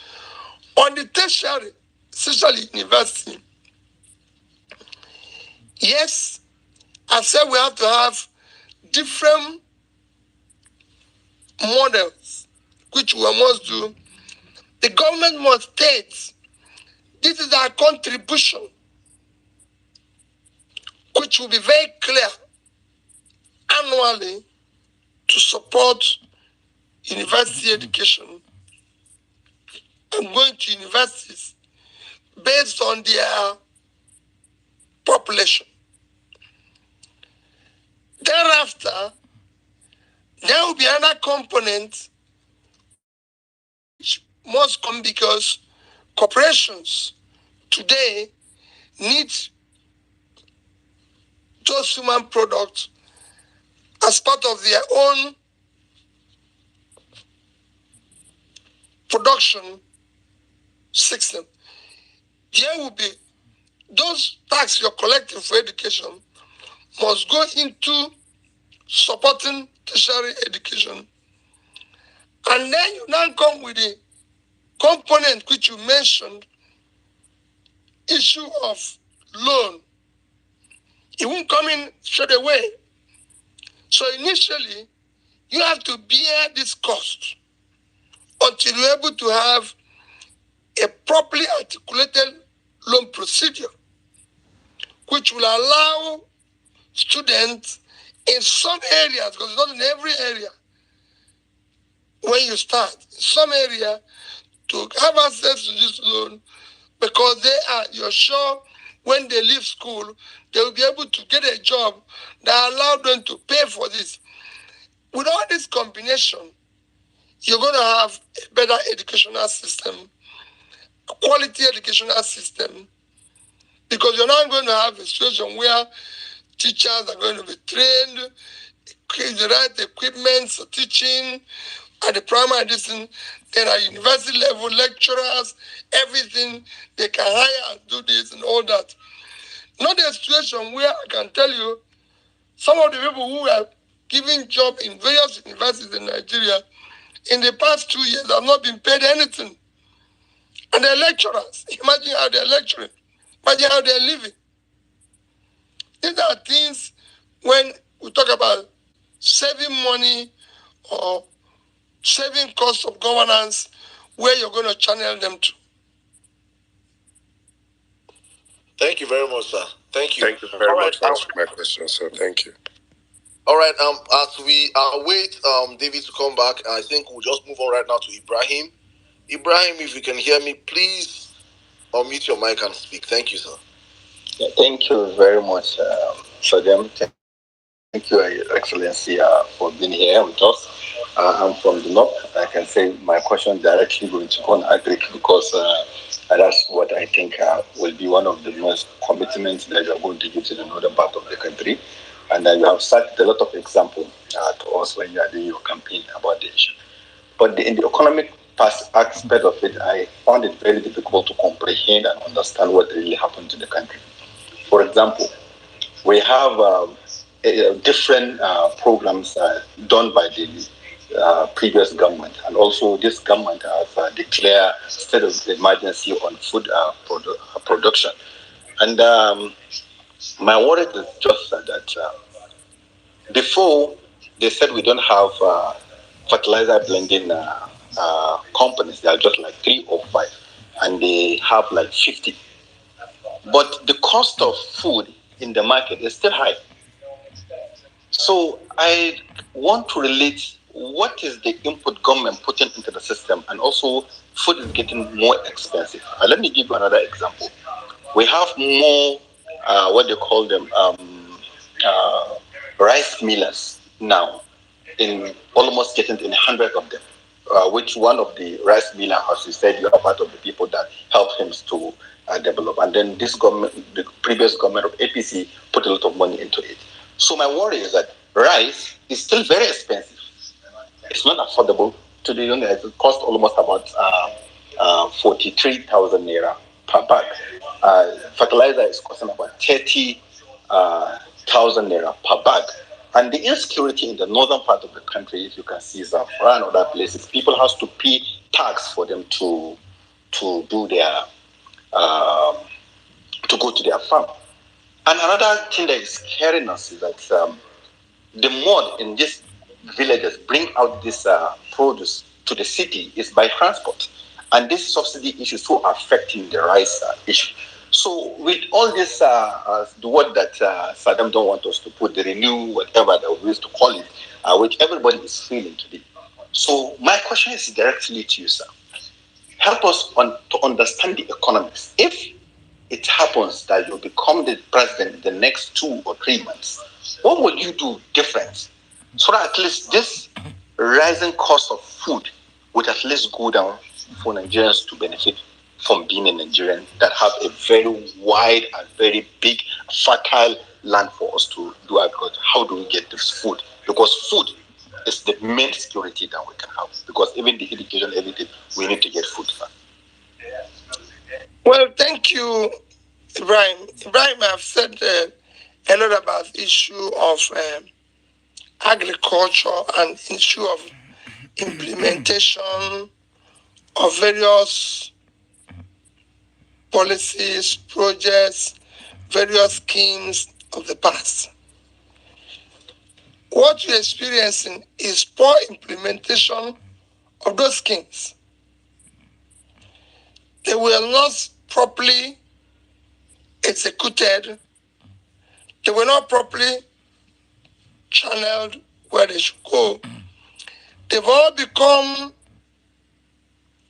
S11: On the tertiary, especially university, yes, I said we have to have different models, which we must do. The government must state, this is our contribution, which will be very clear annually to support university education and going to universities based on their population. Thereafter, there will be another component which must come because corporations today need those human products as part of their own production system. There will be those taxes you're collecting for education must go into supporting tertiary education. And then you now come with the component which you mentioned, issue of loan. It won't come in straight away. So initially, you have to bear this cost until you're able to have a properly articulated loan procedure, which will allow students in some areas, because it's not in every area when you start, in some area to have access to this loan because you're sure when they leave school, they will be able to get a job that allow them to pay for this. With all this combination, you're going to have a better educational system, a quality educational system, because you're not going to have a situation where teachers are going to be trained, the right equipment for teaching at the primary distance, then at university level, lecturers, everything, they can hire and do this and all that. Not a situation where I can tell you some of the people who are giving job in various universities in Nigeria in the past 2 years have not been paid anything. And they're lecturers. Imagine how they're lecturing. Imagine how they're living. These are things when we talk about saving money or saving costs of governance, where you're going to channel them to.
S1: Thank you very much, sir. Thank you.
S3: Thank you very much for answering my question, sir. Thank you.
S1: All right. As we wait, David to come back, I think we'll just move on right now to Ibrahim. Ibrahim, if you can hear me, please unmute your mic and speak. Thank you, sir.
S4: Yeah, thank you very much, Sadam. Thank you, Your Excellency, for being here with us. I'm from the north. I can say my question directly going to go on agric because that's what I think will be one of the most commitments that you're going to give to the northern part of the country. And you have cited a lot of examples to us when you are doing your campaign about the issue. But in the economic aspect of it, I found it very difficult to comprehend and understand what really happened to the country. For example, we have different programs done by the previous government, and also this government has declared state of emergency on food production. And my worry is just that before they said we don't have fertilizer blending companies, they are just like 3 or 5, and they have like 50. But the cost of food in the market is still high. So I want to relate what is the input government putting into the system, and also food is getting more expensive. Let me give you another example. We have more, what they call them, rice millers now, in almost getting in hundreds of them. Which one of the rice miller, as you said, you are part of the people that helped him to develop. And then this government, the previous government of APC, put a lot of money into it. So my worry is that rice is still very expensive. It's not affordable to the unit. It costs almost about 43,000 naira per bag. Fertilizer is costing about 30,000 naira per bag. And the insecurity in the northern part of the country, if you can see Zafra and other places, people have to pay tax for them to do their to go to their farm. And another thing that is scaring us is that the mud in these villages bring out this produce to the city is by transport. And this subsidy issue is so affecting the rice issue. So with all this, the word that Saddam don't want us to put, the renew, whatever that we used to call it, which everybody is feeling today. So my question is directly to you, sir. Help us to understand the economics. If it happens that you become the president in the next 2 or 3 months, what will you do different? So that at least this rising cost of food would at least go down for Nigerians to benefit from being a Nigerian that have a very wide and very big, fertile land for us to do agriculture. How do we get this food? Because food is the main security that we can have. Because even the education, everything, we need to get food.
S11: Well, thank you, Ibrahim. Ibrahim, I've said a lot about the issue of agriculture and issue of implementation of various policies, projects, various schemes of the past. What you're experiencing is poor implementation of those schemes. They were not properly executed. They were not properly channeled where they should go. They've all become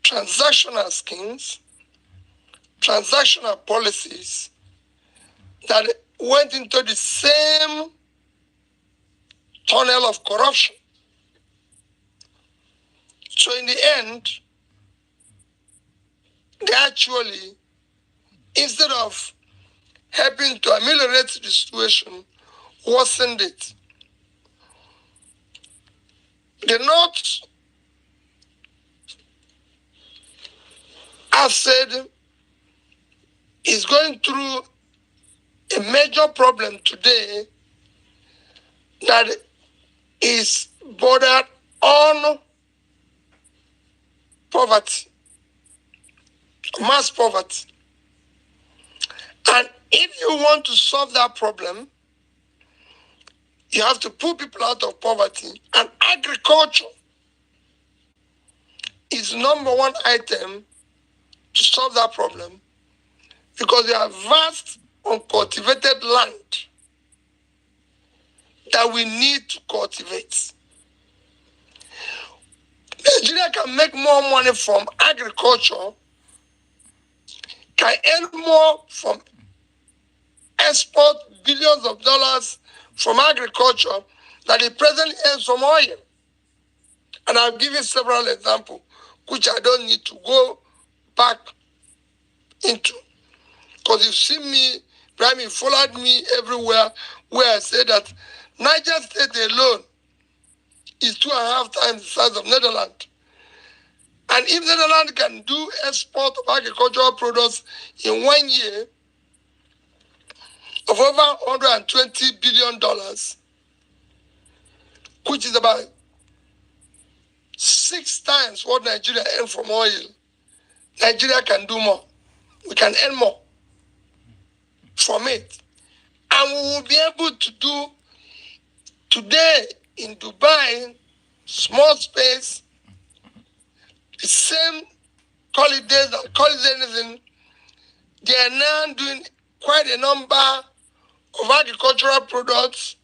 S11: transactional schemes, transactional policies that went into the same tunnel of corruption. So in the end, they actually, instead of helping to ameliorate the situation, worsened it. The North, as said, is going through a major problem today that is bordered on poverty, mass poverty. And if you want to solve that problem, you have to pull people out of poverty. And agriculture is #1 item to solve that problem, because there are vast uncultivated land that we need to cultivate. Nigeria can make more money from agriculture, can earn more from export billions of dollars from agriculture that it presently earns from oil. And I've given several examples, which I don't need to go back into. Because you've seen me, Brian, you followed me everywhere where I say that Niger State alone is 2.5 times the size of Netherlands. And if Netherlands can do export of agricultural products in 1 year of over $120 billion, which is about 6 times what Nigeria earned from oil, Nigeria can do more. We can earn more from it. And we will be able to do today in Dubai, small space, the same holidays that call it anything. They are now doing quite a number of agricultural products.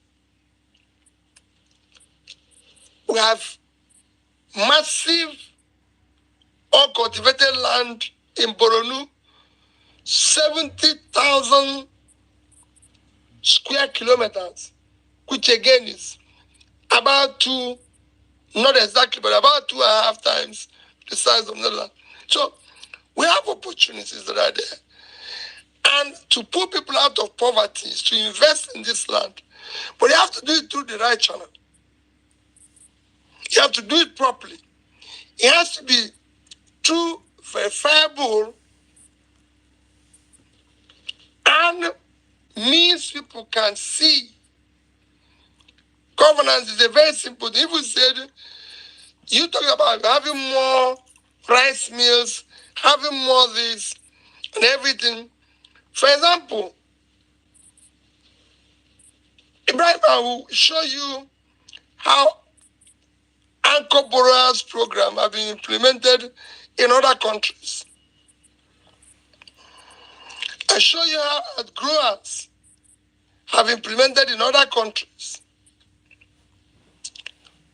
S11: We have massive uncultivated land in Boronu, 70,000 square kilometers, which again is about not exactly, but about 2.5 times the size of Netherlands. So we have opportunities that are there. And to pull people out of poverty is to invest in this land. But you have to do it through the right channel. You have to do it properly. It has to be true, verifiable, and means people can see. Governance is a very simple thing. If we said, you talk about having more rice mills, having more this and everything. For example, Ibrahim, I will show you how anchor borrowers program have been implemented in other countries. I show you how earth growers have implemented in other countries.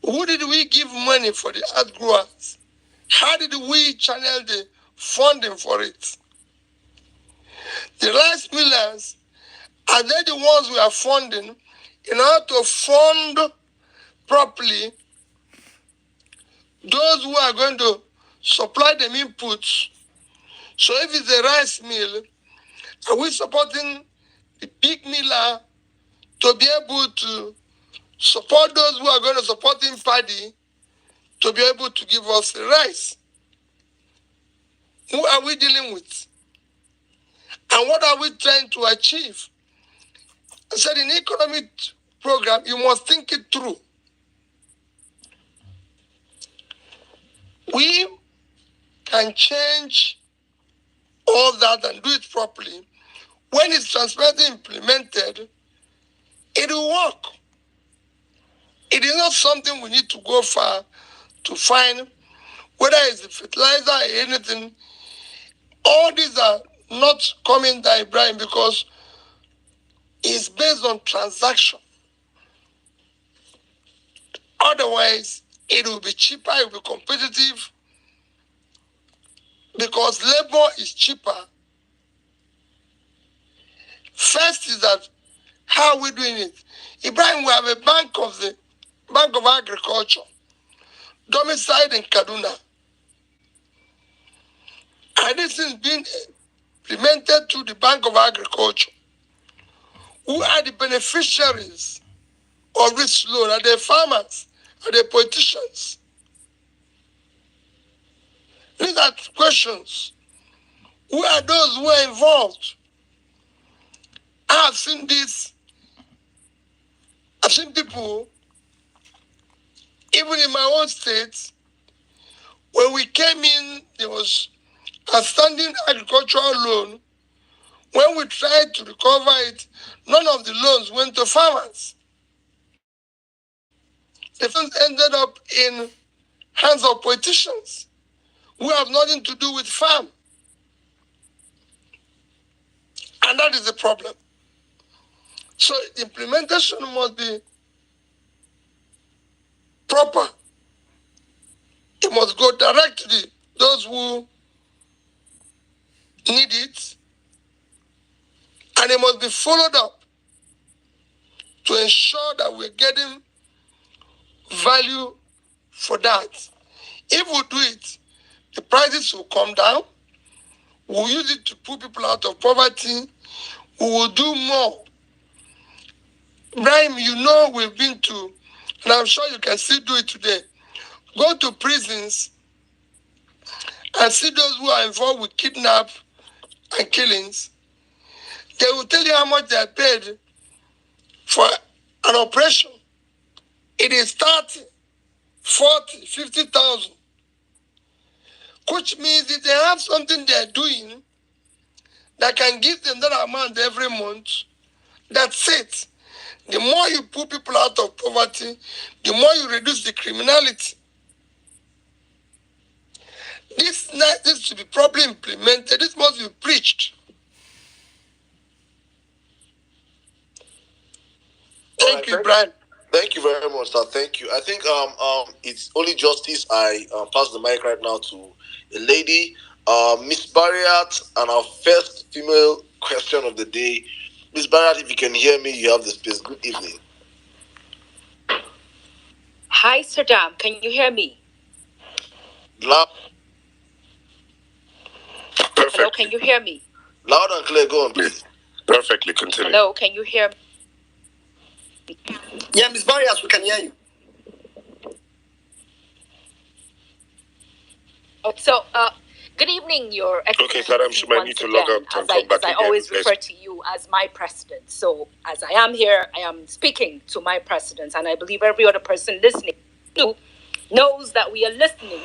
S11: Who did we give money for the earth growers? How did we channel the funding for it? The rice millers, are they the ones we are funding in order to fund properly those who are going to supply them inputs? So if it's a rice mill, are we supporting the big miller to be able to support those who are going to support him paddy to be able to give us the rice? Who are we dealing with? And what are we trying to achieve? I said in economic program, you must think it through. We can change all that and do it properly. When it's transparently implemented, it will work. It is not something we need to go far to find, whether it's a fertilizer or anything. All these are not coming by Ibrahim because it's based on transaction. Otherwise, it will be cheaper, it will be competitive, because labor is cheaper. First next is that how are we doing it? Ibrahim, we have a Bank of Agriculture, domiciled in Kaduna. And this is being implemented through the Bank of Agriculture. Who are the beneficiaries of this loan? Are they farmers? Are they politicians? These are questions. Who are those who are involved? I have seen this. I've seen people, even in my own state, when we came in, there was a standing agricultural loan. When we tried to recover it, none of the loans went to farmers. The funds ended up in hands of politicians who have nothing to do with farm. And that is the problem. So the implementation must be proper. It must go direct to those who need it, and it must be followed up to ensure that we're getting value for that. If we do it, the prices will come down. We'll use it to put people out of poverty. We will do more. Brian, you know we've been to, and I'm sure you can still do it today, go to prisons and see those who are involved with kidnap and killings. They will tell you how much they are paid for an operation. It is 30, 40, 50,000. Which means if they have something they're doing that can give them that amount every month, that's it. The more you put people out of poverty, the more you reduce the criminality. This needs to be properly implemented. This must be preached. Thank you, Brian.
S1: Thank you very much, sir. Thank you. I think it's only justice I pass the mic right now to a lady, Miss Barriat, and our first female question of the day. Miss Barriat, if you can hear me, you have the space. Good evening.
S10: Hi, Saddam. Can you hear me?
S1: Loud.
S3: Perfect.
S10: Hello, can you hear me?
S1: Loud and clear. Go on, please.
S3: Perfectly. Continue.
S10: Hello, can you hear me?
S9: Yeah, Ms. Barrias, we can hear you.
S10: So, good evening, Your Excellency.
S3: Okay, Saddam, she might need to log out and come back again.
S10: I always refer to you as my president. So, as I am here, I am speaking to my president, and I believe every other person listening knows that we are listening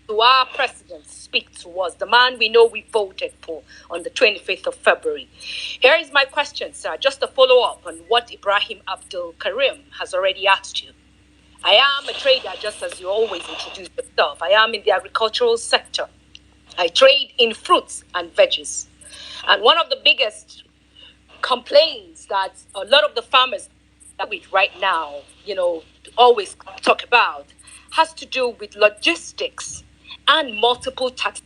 S10: to our president speak to us, the man we know we voted for on the 25th of February. Here is my question, sir, just to follow up on what Ibrahim Abdul Karim has already asked you. I am a trader, just as you always introduce yourself. I am in the agricultural sector. I trade in fruits and veggies. And one of the biggest complaints that a lot of the farmers that we right now, always talk about has to do with logistics and multiple taxes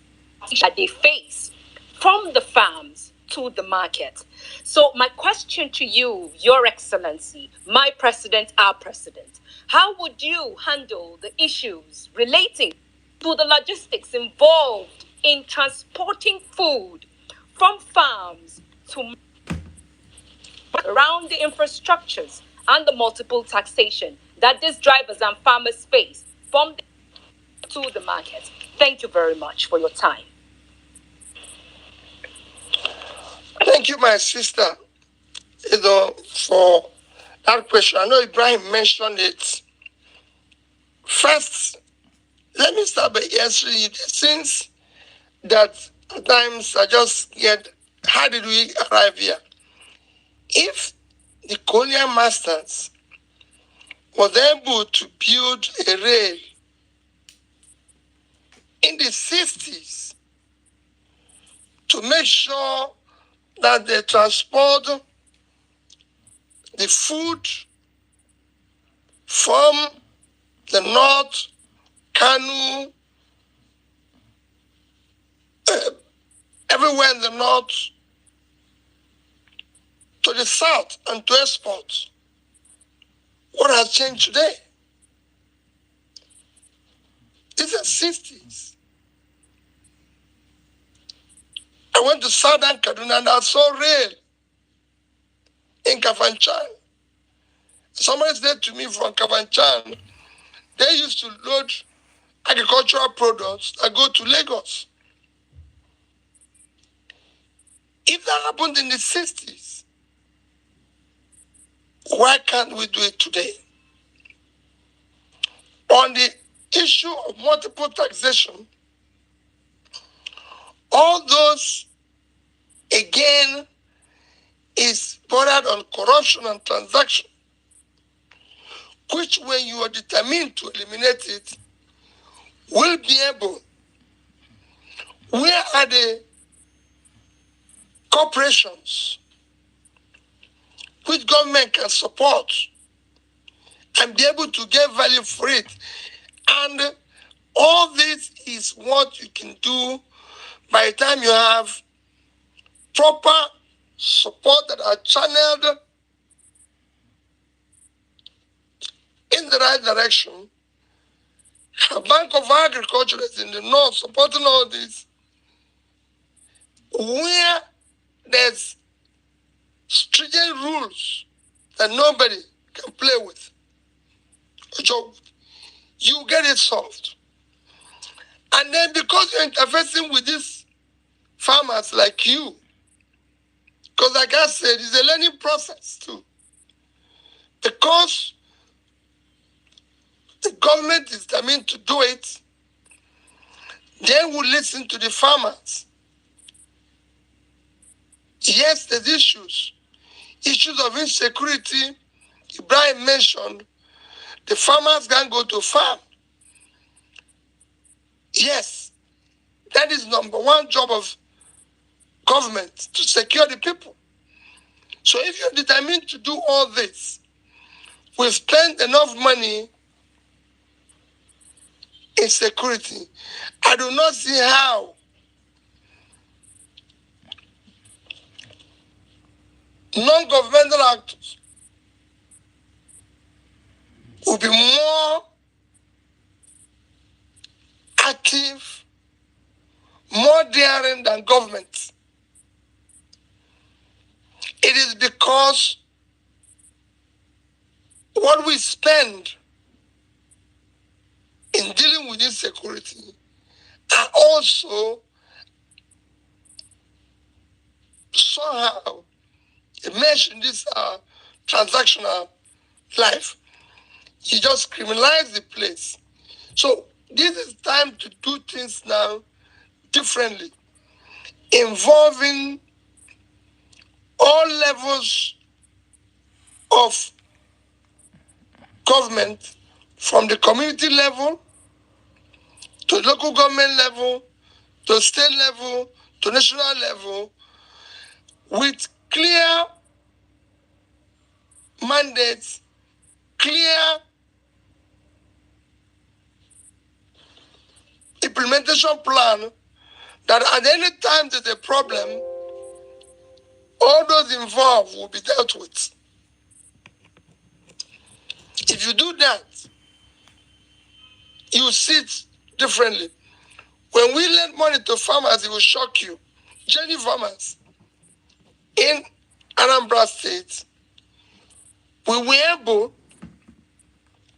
S10: that they face from the farms to the market. So my question to you, Your Excellency, my president, our president, how would you handle the issues relating to the logistics involved in transporting food from farms to around the infrastructures and the multiple taxation that these drivers and farmers face from to the market? Thank you very much for your time.
S11: Thank you, my sister, for that question. I know Ibrahim mentioned it. First, let me start by answering it. Since that at times I just get, how did we arrive here? If the colonial masters was able to build a rail in the 60s to make sure that they transport the food from the north, Kanu, everywhere in the north, to the south and to export. What has changed today? These are 60s. I went to southern Kaduna and I saw rail in Kafanchan. Somebody said to me from Kafanchan, they used to load agricultural products that go to Lagos. If that happened in the 60s, why can't we do it today? On the issue of multiple taxation, all those, again, is bordered on corruption and transaction, which when you are determined to eliminate it, will be able. Where are the corporations which government can support and be able to get value for it? And all this is what you can do by the time you have proper support that are channeled in the right direction. A Bank of Agriculture is in the north supporting all this. Where there's stringent rules that nobody can play with, so you get it solved. And then because you're interfacing with these farmers like you, because like I said, it's a learning process too. Because the government is determined to do it, they will listen to the farmers. Yes, there's issues of insecurity. Ibrahim mentioned the farmers can't go to farm. Yes, that is number one job of government, to secure the people. So if you're determined to do all this, we've spent enough money in security. I do not see how non-governmental actors will be more active, more daring than government. It is because what we spend in dealing with insecurity are also somehow immersed in this transactional life. You just criminalize the place. So this is time to do things now differently, involving all levels of government, from the community level to local government level to state level to national level, with clear mandates, clear implementation plan, that at any time there's a problem, all those involved will be dealt with. If you do that, you see it differently. When we lend money to farmers, it will shock you. Jenny farmers in Anambra State, we were able,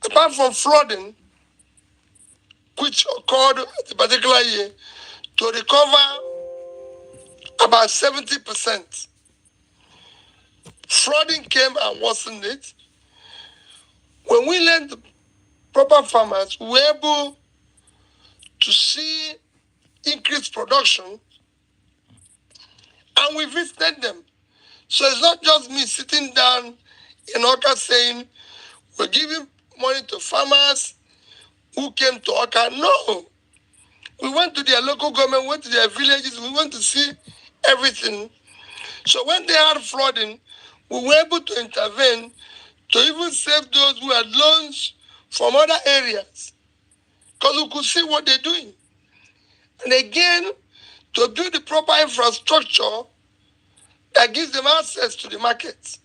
S11: apart from flooding, which occurred at a particular year, to recover about 70%. Flooding came and worsened it. When we lent the proper farmers, we were able to see increased production, and we visited them. So it's not just me sitting down in Oka saying, we're giving money to farmers who came to Oka. No. We went to their local government, went to their villages, we went to see everything. So when they had flooding, we were able to intervene to even save those who had loans from other areas, because we could see what they're doing. And again, to build the proper infrastructure that gives them access to the market.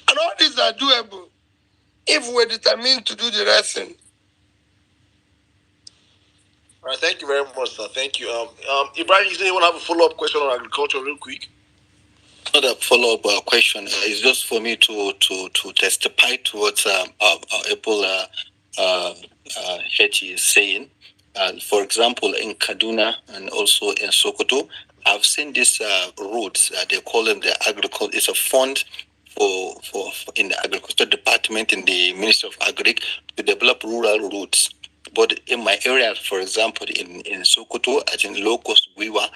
S11: And all these are doable if we're determined to do the right thing.
S1: All right, thank you very much, sir. Thank you. Ibrahim, you say you want to have a follow-up question on agriculture real quick?
S12: Not a follow-up question. It's just for me to testify to what our Apple Hetty is saying. For example, in Kaduna and also in Sokoto, I've seen these roads. They call them the agriculture. It's a fund for in the agriculture department in the Ministry of Agric to develop rural roads. But in my area, for example, in Sokoto, as in Locust, Wiwa,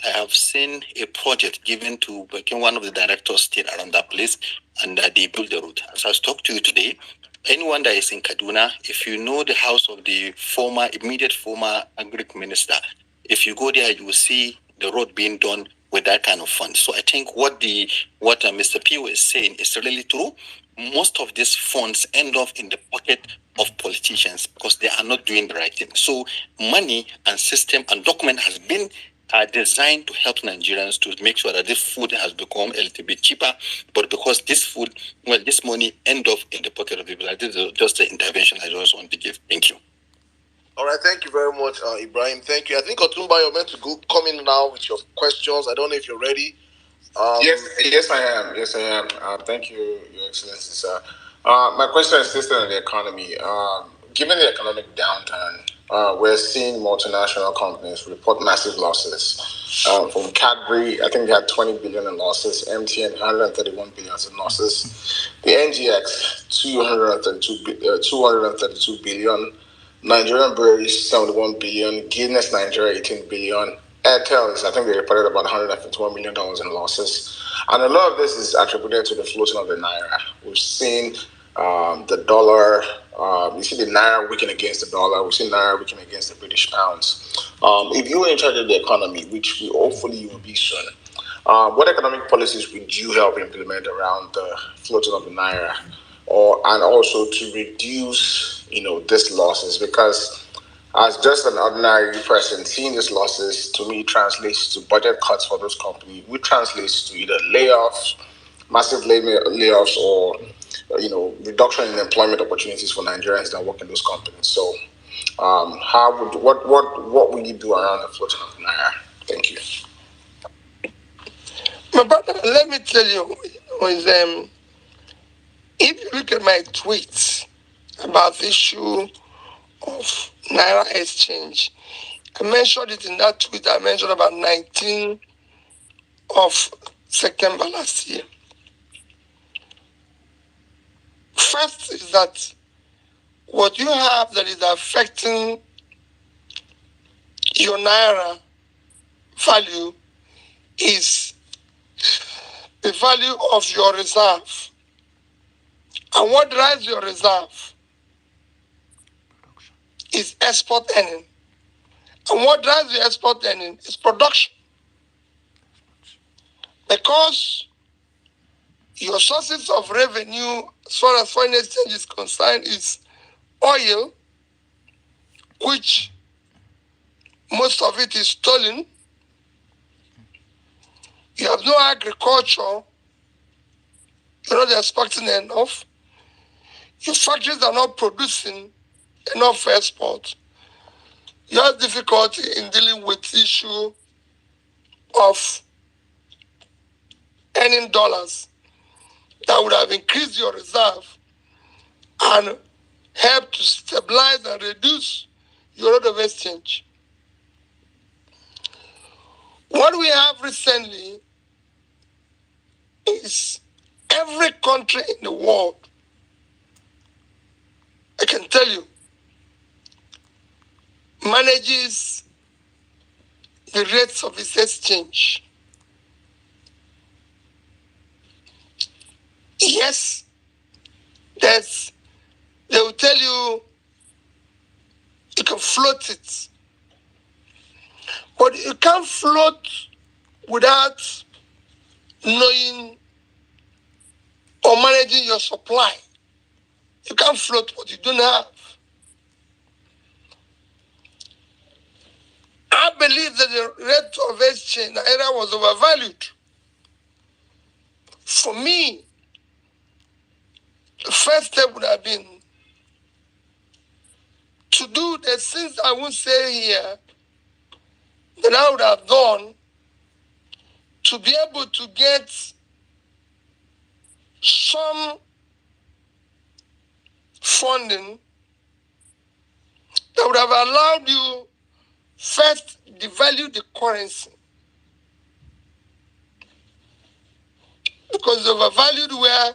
S12: I have seen a project given to one of the directors stayed around that place, and they built the road. As I talked to you today, anyone that is in Kaduna, if you know the house of the immediate former agric minister, if you go there, you will see the road being done with that kind of fund. So I think what Mr. Pio is saying is really true. Most of these funds end up in the pocket of politicians because they are not doing the right thing. So money and system and document has been designed to help Nigerians to make sure that this food has become a little bit cheaper, but because this money end up in the pocket of people. This is just the intervention I just want to give. Thank you.
S1: All right, thank you very much, Ibrahim. Thank you. I think Otumba, you're meant to come in now with your questions. I don't know if you're ready.
S5: Yes, I am. Yes, I am. Thank you, Your Excellency, sir. My question is still on the economy. Given the economic downturn, we're seeing multinational companies report massive losses. From Cadbury, I think they had 20 billion in losses. MTN, 131 billion in losses. The NGX, 232 billion. Nigerian Breweries, 71 billion. Guinness Nigeria, 18 billion. Airtel I think they reported about $151 million in losses. And a lot of this is attributed to the floating of the Naira. We've seen the dollar, we see the Naira weaken against the dollar. We've seen Naira weaken against the British pounds. If you were in charge of the economy, which hopefully you will be soon, what economic policies would you help implement around the floating of the Naira? And also to reduce, these losses? Because as just an ordinary person, seeing these losses to me translates to budget cuts for those companies, which translates to either layoffs, massive layoffs, or reduction in employment opportunities for Nigerians that work in those companies. So, what will you do around the floating of Naira? Thank you.
S11: My brother, let me tell you, if you look at my tweets about the issue of Naira exchange, I mentioned it in that tweet. I mentioned about 19th of September last year. First is that what you have that is affecting your Naira value is the value of your reserve. And what drives your reserve is export earning. And what drives the export earning is production. Because your sources of revenue, as far as foreign exchange is concerned, is oil, which most of it is stolen. You have no agriculture. You're not exporting enough. Your factories are not producing enough for export. You have difficulty in dealing with the issue of earning dollars that would have increased your reserve and helped to stabilize and reduce your rate of exchange. What we have recently is every country in the world, I can tell you, manages the rates of its exchange. Yes, they will tell you you can float it, but you can't float without knowing or managing your supply. You can't float what you don't have. I believe that the rate of exchange Naira was overvalued. For me, the first step would have been to do the things I won't say here that I would have done to be able to get some funding that would have allowed you first devalue the currency, because it's overvalued where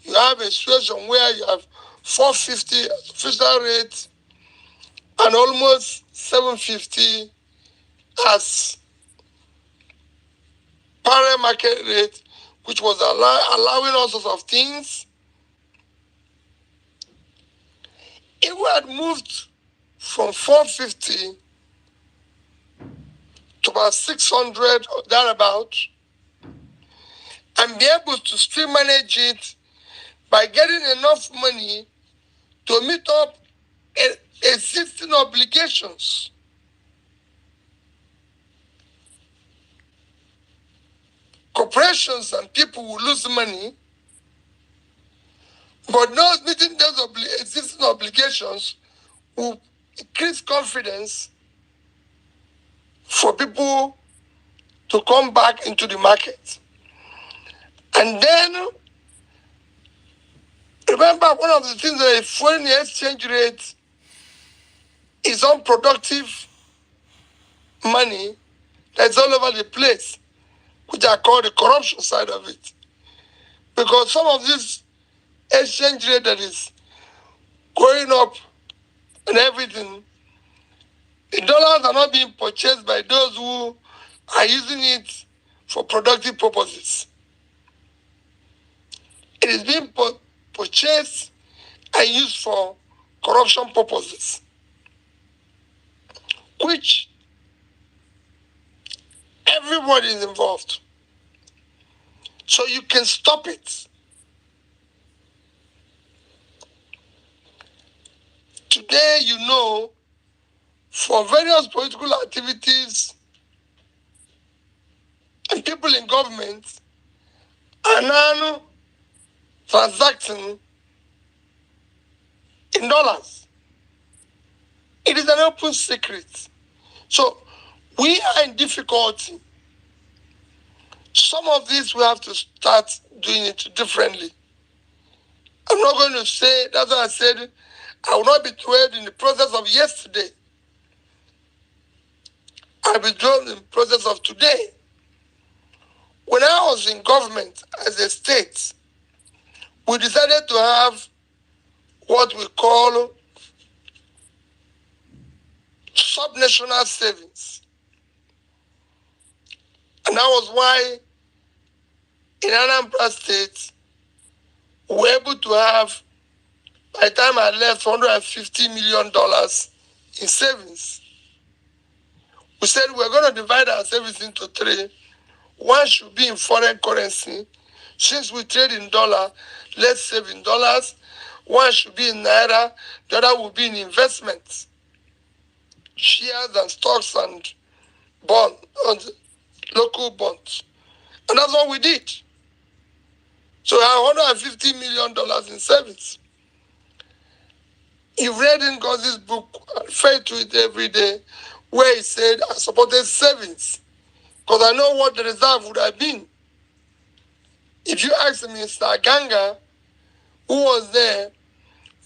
S11: you have a situation where you have 450 as official rate and almost 750 as parallel market rate, which was allowing all sorts of things. If we had moved from 450 to about 600 or thereabout, and be able to still manage it by getting enough money to meet up existing obligations. Corporations and people will lose money, but not meeting those existing obligations will increase confidence for people to come back into the market. And then, remember, one of the things that a foreign exchange rate is unproductive money that's all over the place, which I call the corruption side of it. Because some of this exchange rate that is going up and everything, the dollars are not being purchased by those who are using it for productive purposes. It is being purchased and used for corruption purposes, which everybody is involved. So you can stop it. Today, you know, for various political activities, and people in government are now transacting in dollars. It is an open secret. So we are in difficulty. Some of this we have to start doing it differently. I'm not going to say, that's why I said I will not be trained in the process of yesterday. I'll be trained in the process of today. When I was in government as a state, we decided to have what we call subnational savings. And that was why in Anambra State, we were able to have, by the time I left, $150 million in savings. We said we're going to divide our savings into three. One should be in foreign currency. Since we trade in dollar, let's save in dollars. One should be in Naira. The other will be in investments, shares and stocks and bonds, and local bonds. And that's what we did. So I have $150 million in savings. You've read in God's book, I refer to it every day, where he said, I supported savings, because I know what the reserve would have been. If you ask Mr. Ganga, who was there,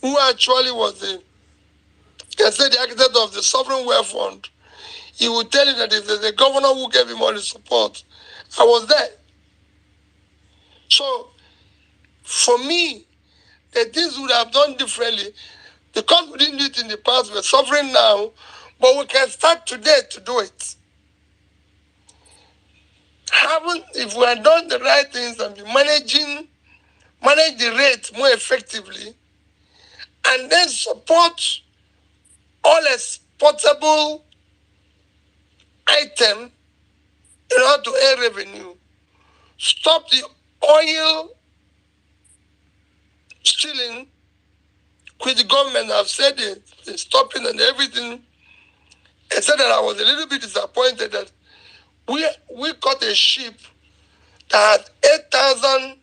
S11: who actually was the architect of the Sovereign Wealth Fund, he would tell you that if there's a governor who gave him all the support, I was there. So, for me, the things we would have done differently, because we didn't do it in the past, we're suffering now, but we can start today to do it. If we had done the right things and be manage the rate more effectively, and then support all exportable items in order to earn revenue, stop the oil stealing, which the government have said they're stopping and everything, I said that I was a little bit disappointed that we caught a ship that had 8,000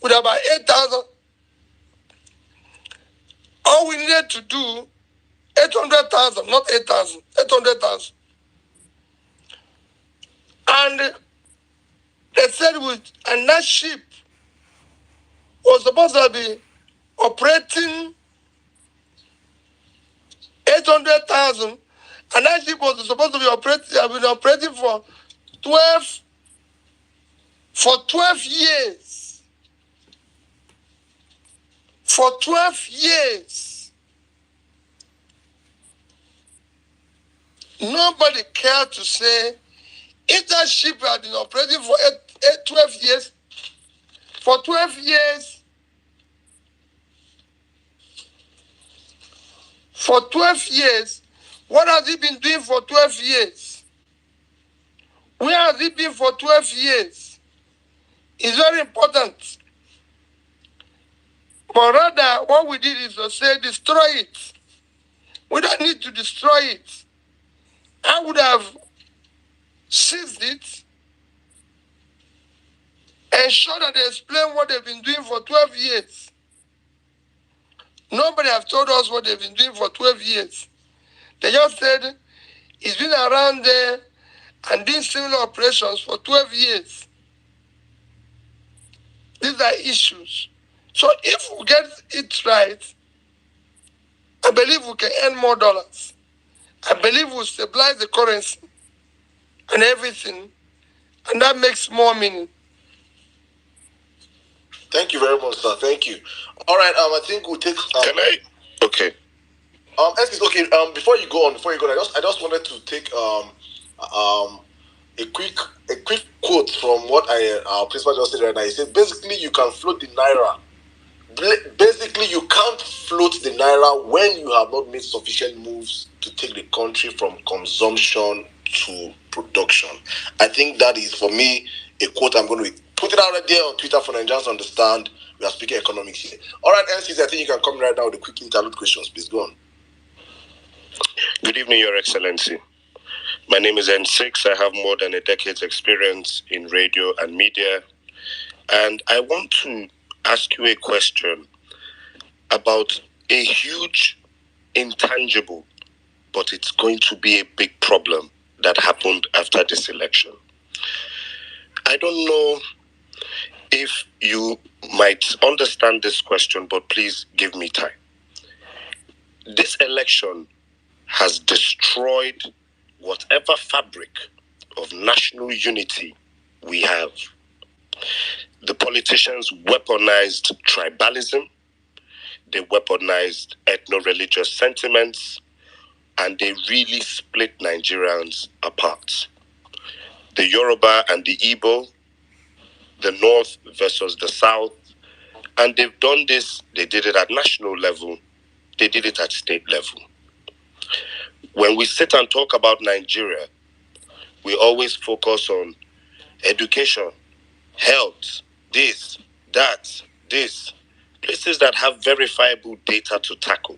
S11: with about 8,000. All we needed to do, 800,000, not 8,000, 800,000. And they said and that ship was supposed to be operating 800,000, and that ship was supposed to be operating for 12 years. For 12 years. Nobody cared to say if that ship had been operating for 12 years. For 12 years. For 12 years. What has he been doing for 12 years? Where has he been for 12 years? It's very important. But rather, what we did is to say, destroy it. We don't need to destroy it. I would have seized it, ensure that they explain what they've been doing for 12 years. Nobody have told us what they've been doing for 12 years. They just said, it's been around there and doing similar operations for 12 years. These are issues. So if we get it right, I believe we can earn more dollars. I believe we'll stabilize the currency and everything, and that makes more meaning.
S1: Thank you very much, sir. Thank you. All right. I think we'll take.
S3: Can I? Okay.
S1: Okay. Before you go on, I just wanted to take a quick quote from what our principal just said right now. He said, basically, you can float the naira. Basically, you can't float the naira when you have not made sufficient moves to take the country from consumption to production. I think that is, for me, a quote I'm going to put it out right there on Twitter for Nigerians to understand. We are speaking economics here. All right, NCs, I think you can come right now with the quick interlude questions. Please go on.
S3: Good evening, Your Excellency. My name is N6. I have more than a decade's experience in radio and media. And I want to ask you a question about a huge, intangible, but it's going to be a big problem that happened after this election. I don't know if you might understand this question, but please give me time. This election has destroyed whatever fabric of national unity we have. The politicians weaponized tribalism, they weaponized ethno-religious sentiments, and they really split Nigerians apart. The Yoruba and the Igbo, the North versus the South, and they've done this, they did it at national level, they did it at state level. When we sit and talk about Nigeria, we always focus on education, health, this, that, this, places that have verifiable data to tackle.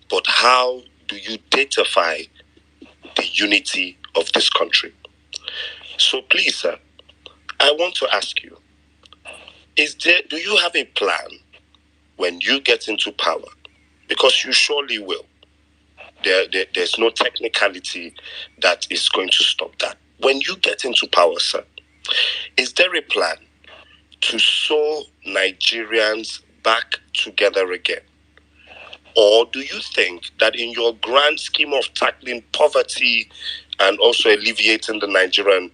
S3: But how do you datafy the unity of this country? So please, sir, I want to ask you, do you have a plan when you get into power? Because you surely will. There's no technicality that is going to stop that. When you get into power, sir, is there a plan to sew Nigerians back together again? Or do you think that in your grand scheme of tackling poverty and also alleviating the Nigerian,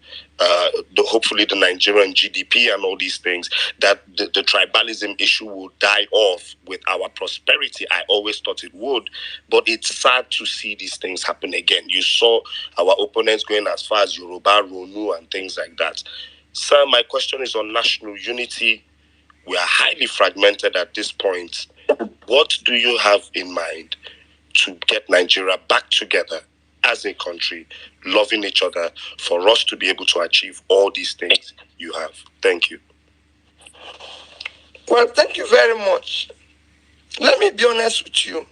S3: hopefully the Nigerian GDP and all these things, that the tribalism issue will die off with our prosperity? I always thought it would, but it's sad to see these things happen again. You saw our opponents going as far as Yoruba, Ronu, and things like that. Sir, my question is on national unity. We are highly fragmented at this point. What do you have in mind to get Nigeria back together as a country, loving each other, for us to be able to achieve all these things you have? Thank you.
S11: Well, thank you very much. Let me be honest with you.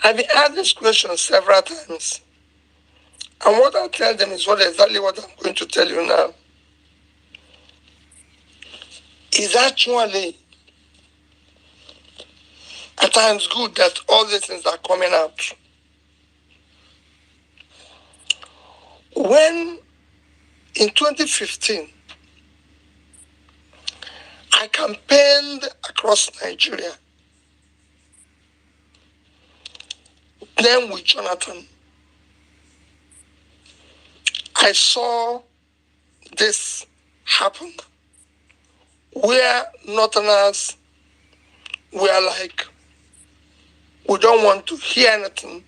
S11: I've been asked this question several times. And what I'll tell them is exactly what I'm going to tell you now. It's actually at times good that all these things are coming out. When in 2015, I campaigned across Nigeria, then with Jonathan, I saw this happen, where Northerners were like, we don't want to hear anything.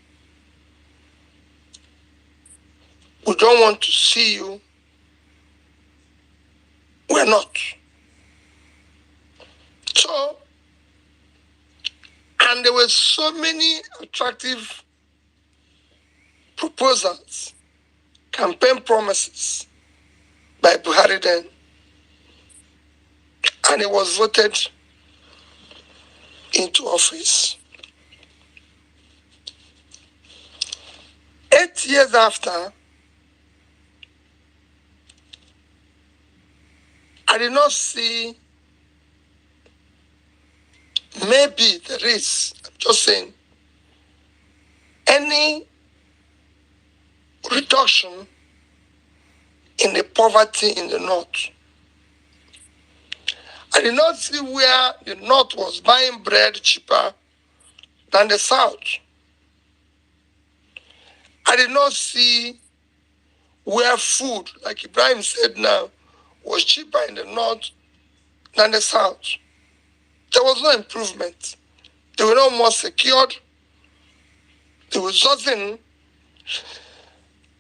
S11: We don't want to see you. We're not. So, and there were so many attractive proposals, campaign promises by Buhari then, and it was voted into office. 8 years after, I did not see, maybe there is, I'm just saying, any reduction in the poverty in the North. I did not see where the North was buying bread cheaper than the South. I did not see where food, like Ibrahim said now, was cheaper in the North than the South. There was no improvement. They were no more secured. There was nothing.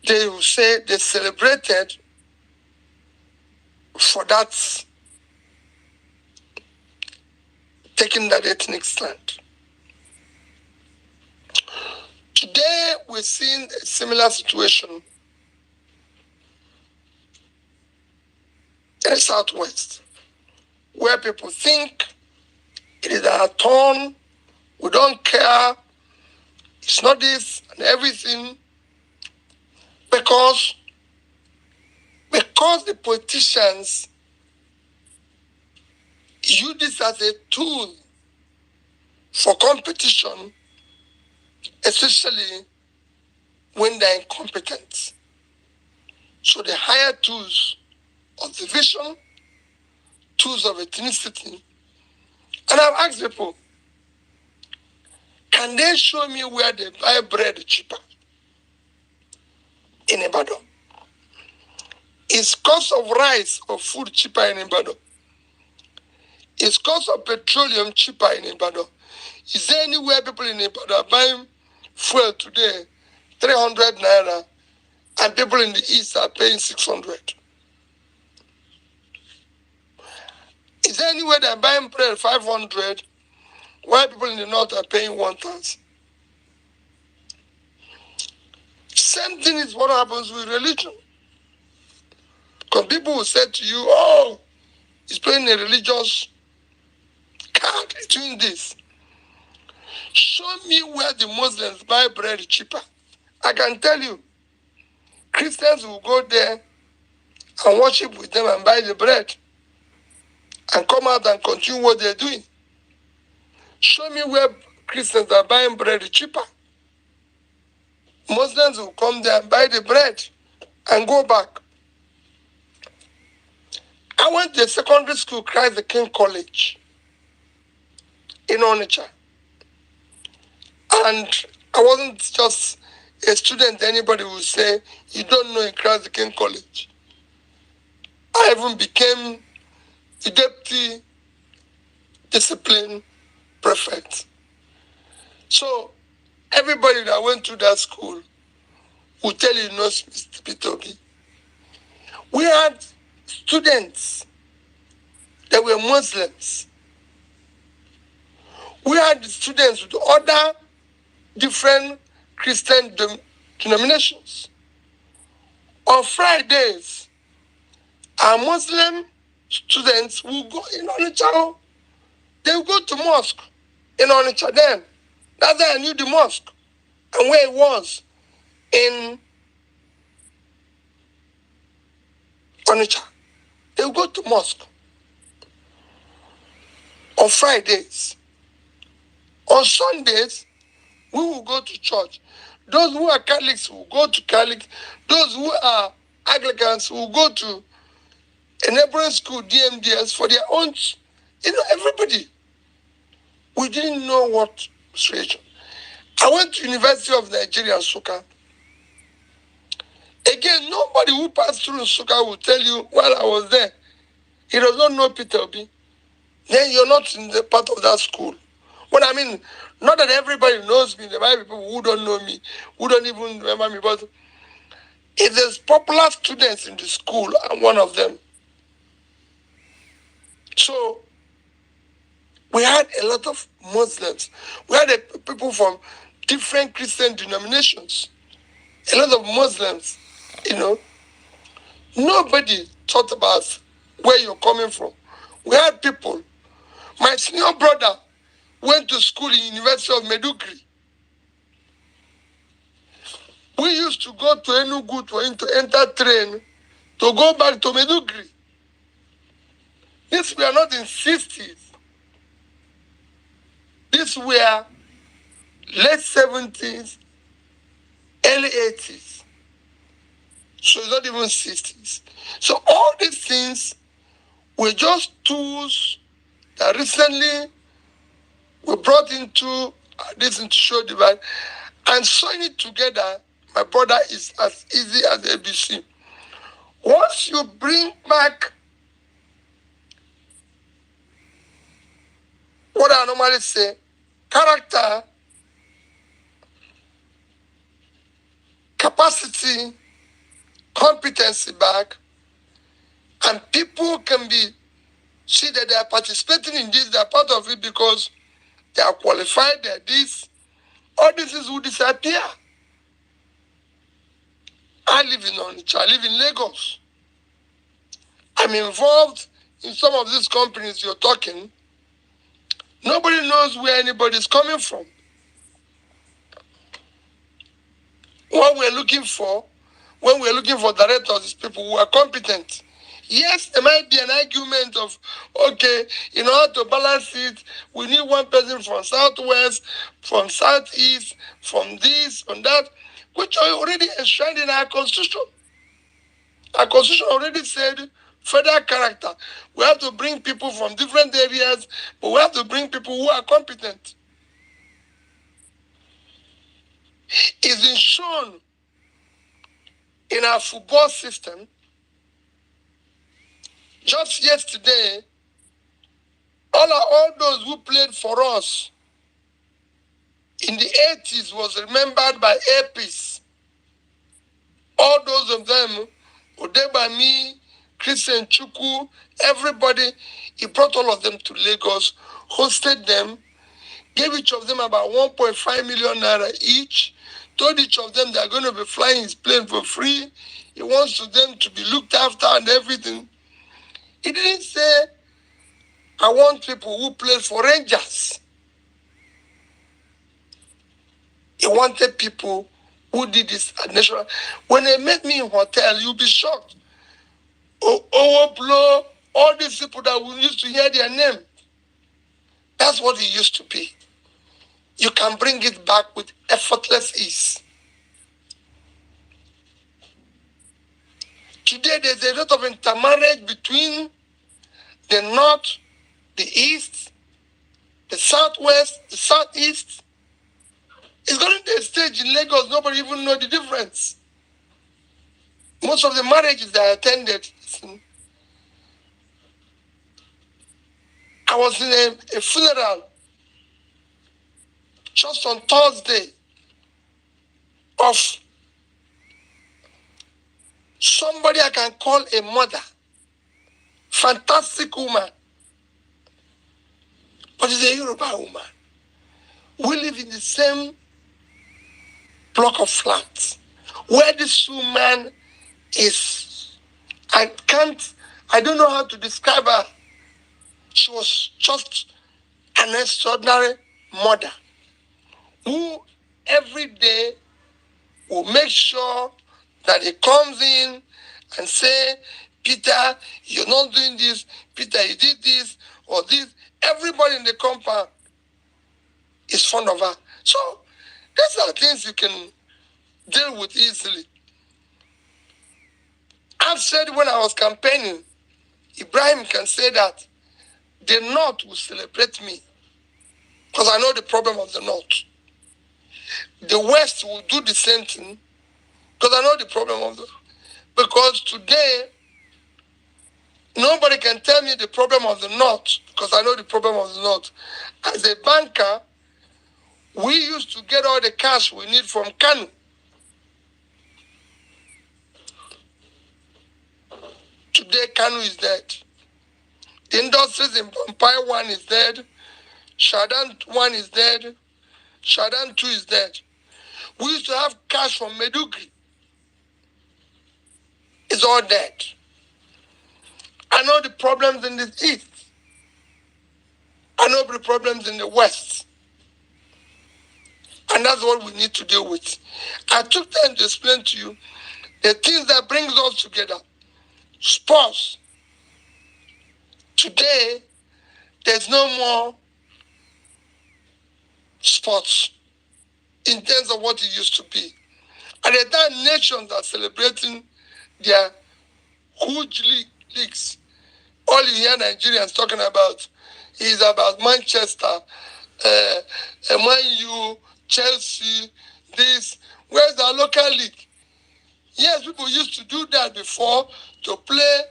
S11: They would say they celebrated for that, taking that ethnic stand. Today, we're seeing a similar situation in the Southwest, where people think it is our turn, we don't care, it's not this and everything, because the politicians use this as a tool for competition, especially when they're incompetent. So they hire tools of division, tools of ethnicity. And I've asked people, can they show me where they buy bread cheaper in Ibadan? Is cost of rice or food cheaper in Ibadan? Is cost of petroleum cheaper in Ibadan? Is there anywhere people in Ibadan are buying fuel today 300 naira and people in the east are paying 600? Is there anywhere they're buying bread 500 while people in the north are paying 1,000? Same thing is what happens with religion. Because people will say to you, oh, he's playing a religious card, he's doing this. Show me where the Muslims buy bread cheaper. I can tell you, Christians will go there and worship with them and buy the bread and come out and continue what they're doing. Show me where Christians are buying bread cheaper. Muslims will come there and buy the bread and go back. I went to a secondary school, Christ the King College in Onitsha. And I wasn't just a student anybody would say, you don't know in Christ the King College. I even became the deputy discipline prefect. So everybody that went to that school would tell you, no, Mr. Pitobi. We had students that were Muslims. We had students with other different Christian denominations. On Fridays, our Muslim students will go in Onitsha. They will go to mosque in Onitsha then. That's how I knew the mosque and where it was in Onitsha. They will go to mosque on Fridays. On Sundays, we will go to church. Those who are Catholics will go to Catholic. Those who are Anglicans will go to a neighboring school, DMDS, for their own, everybody. We didn't know what situation. I went to University of Nigeria, Nsukka. Again, nobody who passed through Nsukka will tell you while I was there, he does not know Peter Obi. Then you're not in the part of that school. When I mean, not that everybody knows me, there might be people who don't know me, who don't even remember me, but if there's popular students in the school, I'm one of them. So, we had a lot of Muslims. We had people from different Christian denominations. A lot of Muslims, Nobody thought about where you're coming from. We had people. My senior brother went to school in University of Maiduguri. We used to go to Enugu to enter train to go back to Maiduguri. This were not in 60s. These were late 70s, early 80s. So it's not even 60s. So all these things were just tools that recently were brought into this into show divide, and sewing it together, my brother, is as easy as ABC. Once you bring back what I normally say, character, capacity, competency back, and people can see that they are participating in this, they are part of it because they are qualified, they are this, all this will disappear. I live in Onitsha, I live in Lagos. I'm involved in some of these companies you're talking. Nobody knows where anybody is coming from. What we're looking for, when we're looking for directors, is people who are competent. Yes, there might be an argument of, okay, in order to balance it, we need one person from Southwest, from Southeast, from this, from that, which are already enshrined in our Constitution. Our Constitution already said federal character. We have to bring people from different areas, but we have to bring people who are competent. It's been shown in our football system. Just yesterday, all those who played for us in the 80s was remembered by APIS. All those of them, Odebami, Christian Chukwu, everybody, he brought all of them to Lagos, hosted them, gave each of them about 1.5 million naira each, told each of them they're going to be flying his plane for free. He wants them to be looked after and everything. He didn't say, I want people who play for Rangers. He wanted people who did this at national. When they met me in hotel, you'll be shocked. Owoblo, all these people that we used to hear their name. That's what it used to be. You can bring it back with effortless ease. Today, there's a lot of intermarriage between the North, the East, the Southwest, the Southeast. It's going to a stage in Lagos, nobody even knows the difference. Most of the marriages that I attended, I was in a funeral just on Thursday of somebody I can call a mother. Fantastic woman. But she's a Yoruba woman. We live in the same block of flats where this woman is. I I don't know how to describe her. She was just an extraordinary mother who every day will make sure that he comes in and say, Peter, you're not doing this. Peter, you did this or this. Everybody in the compound is fond of her. So these are things you can deal with easily. I've said when I was campaigning, Ibrahim can say that the North will celebrate me because I know the problem of the North. The West will do the same thing because I know the problem of the... Because today, nobody can tell me the problem of the North because I know the problem of the North. As a banker, we used to get all the cash we need from Kanu. Today, Kanu is dead. The industries in Bompai 1 is dead. Shadan 1 is dead. Shadan 2 is dead. We used to have cash from Medugri. It's all dead. I know the problems in the East. I know the problems in the West. And that's what we need to deal with. I took time to explain to you the things that brings us together. Sports. Today, there's no more sports in terms of what it used to be. At the time, nations are celebrating their huge leagues. All you hear Nigerians talking about is about Manchester, Man U, Chelsea, this. Where's our local league? Yes, people used to do that before to play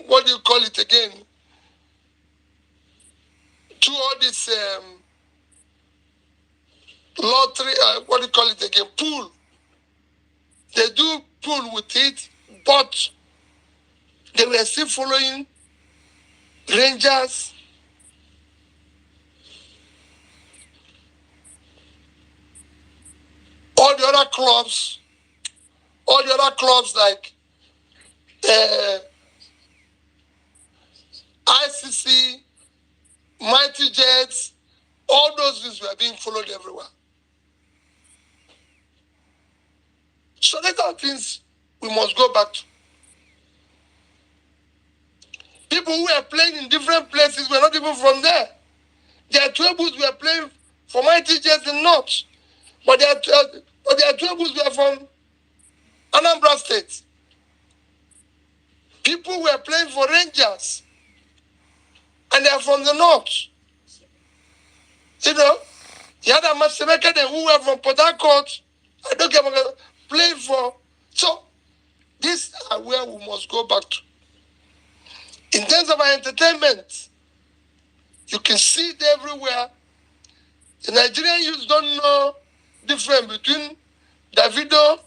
S11: what do you call it again? To all this lottery, what do you call it again? Pool. They do pool with it, but they were still following Rangers, all the other clubs like ICC, Mighty Jets, all those things were being followed everywhere. So these are things we must go back to. People who were playing in different places were not even from there. Their Troubles were playing for Mighty Jets in North, but their Troubles were from Anambra State. People were playing for Rangers, and they are from the North. You know, the other Masemeka, who were from Port Harcourt, I don't care about playing for. So, these are where we must go back to. In terms of our entertainment, you can see it everywhere. The Nigerian youth don't know the difference between Davido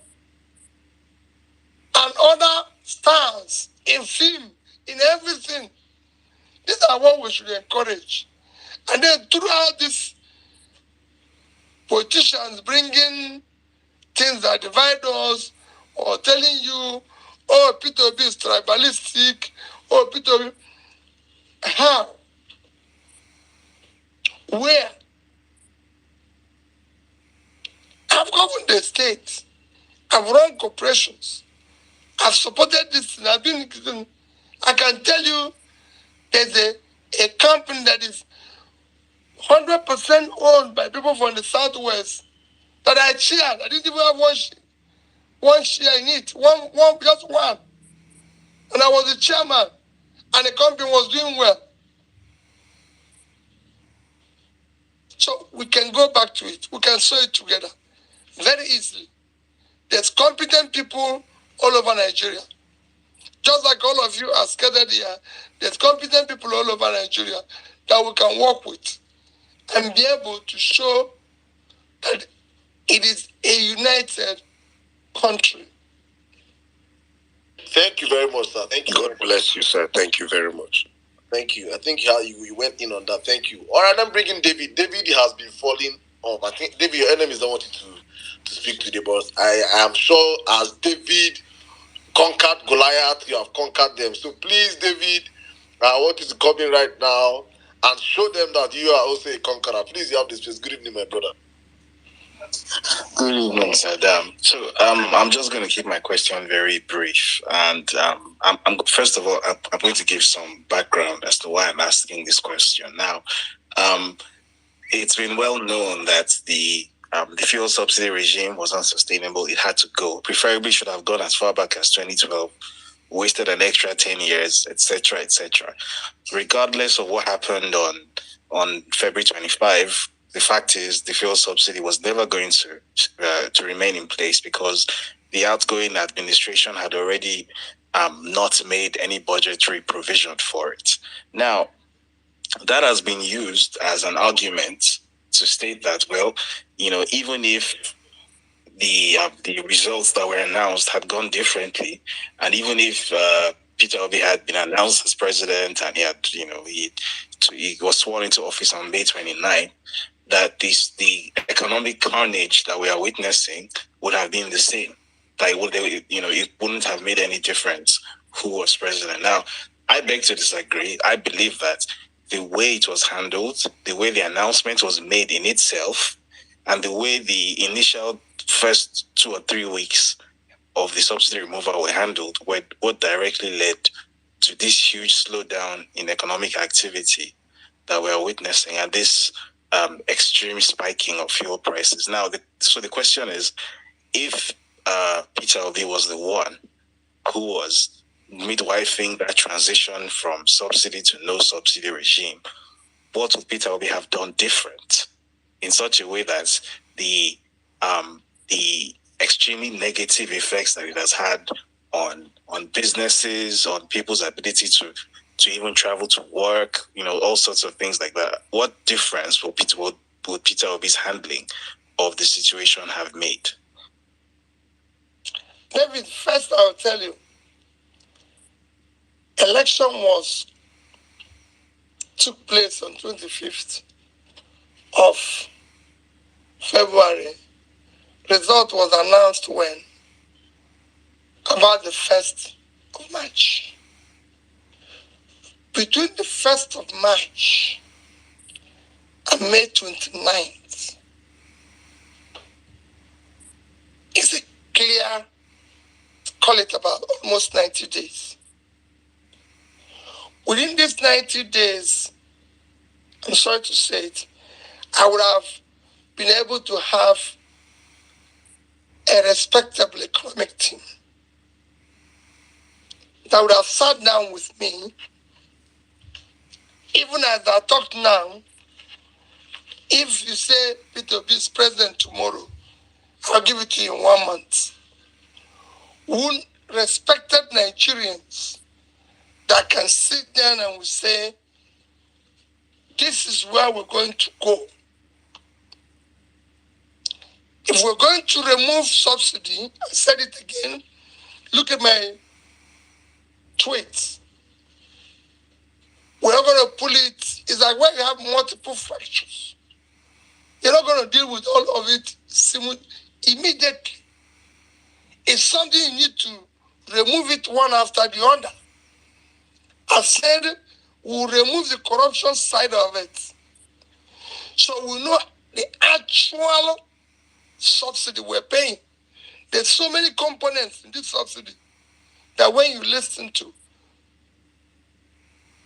S11: and other stars in film, in everything. These are what we should encourage. And then throughout this, politicians bringing things that divide us or telling you, oh, Peter Obi is tribalistic, oh, Peter Obi. How? Where? I've governed the state. I've run corporations. I've supported this thing. I can tell you there's a company that is 100% owned by people from the Southwest that I chaired. I didn't even have one share in it. Just one. And I was the chairman. And the company was doing well. So we can go back to it. We can sew it together very easily. There's competent people all over Nigeria. Just like all of you are scattered here, there's competent people all over Nigeria that we can work with and be able to show that it is a united country.
S1: Thank you very much, sir. Thank you.
S3: God bless you, sir. Thank you very much.
S1: Thank you. I think how you went in on that. Thank you. All right, I'm bringing David. David has been falling off. I think, David, your enemies don't want you to speak today, but I am sure as David conquered Goliath, you have conquered them. So please, David, I want you to come in right now and show them that you are also a conqueror. Please, you have this place. Good evening, my brother.
S2: Good evening, Saddam. So I'm just going to keep my question very brief. And first of all, I'm going to give some background as to why I'm asking this question. Now, it's been well known that the fuel subsidy regime was unsustainable. It had to go. Preferably should have gone as far back as 2012, wasted an extra 10 years, etc., etc. Regardless of what happened on February 25, the fact is the fuel subsidy was never going to remain in place because the outgoing administration had already not made any budgetary provision for it. Now, that has been used as an argument to state that, well, even if the results that were announced had gone differently, and even if Peter Obi had been announced as president and he had, he was sworn into office on May 29, that the economic carnage that we are witnessing would have been the same. That it wouldn't have made any difference who was president. Now, I beg to disagree. I believe that the way it was handled, the way the announcement was made in itself, and the way the initial first 2 or 3 weeks of the subsidy removal were handled were what directly led to this huge slowdown in economic activity that we are witnessing, and this extreme spiking of fuel prices. Now, so the question is, if Peter Obi was the one who was midwifing that transition from subsidy to no subsidy regime, what would Peter Obi have done different in such a way that the extremely negative effects that it has had on businesses, on people's ability to even travel to work, all sorts of things like that? What difference would Peter Obi's handling of the situation have made?
S11: David, first I'll tell you, election took place on 25th of February. Result was announced when? About the 1st of March. Between the 1st of March and May 29th is a clear, call it about almost 90 days. Within these 90 days, I'm sorry to say it, I would have been able to have a respectable economic team that would have sat down with me. Even as I talk now, if you say Peter Obi is president tomorrow, I'll give it to you in 1 month. Respected Nigerians that can sit down and will say, this is where we're going to go. If we're going to remove subsidy, I said it again, look at my tweets. We're not going to pull it. It's like when you have multiple fractures. You're not going to deal with all of it immediately. It's something you need to remove it one after the other. I said we'll remove the corruption side of it. So we know the actual subsidy we're paying. There's so many components in this subsidy that when you listen to,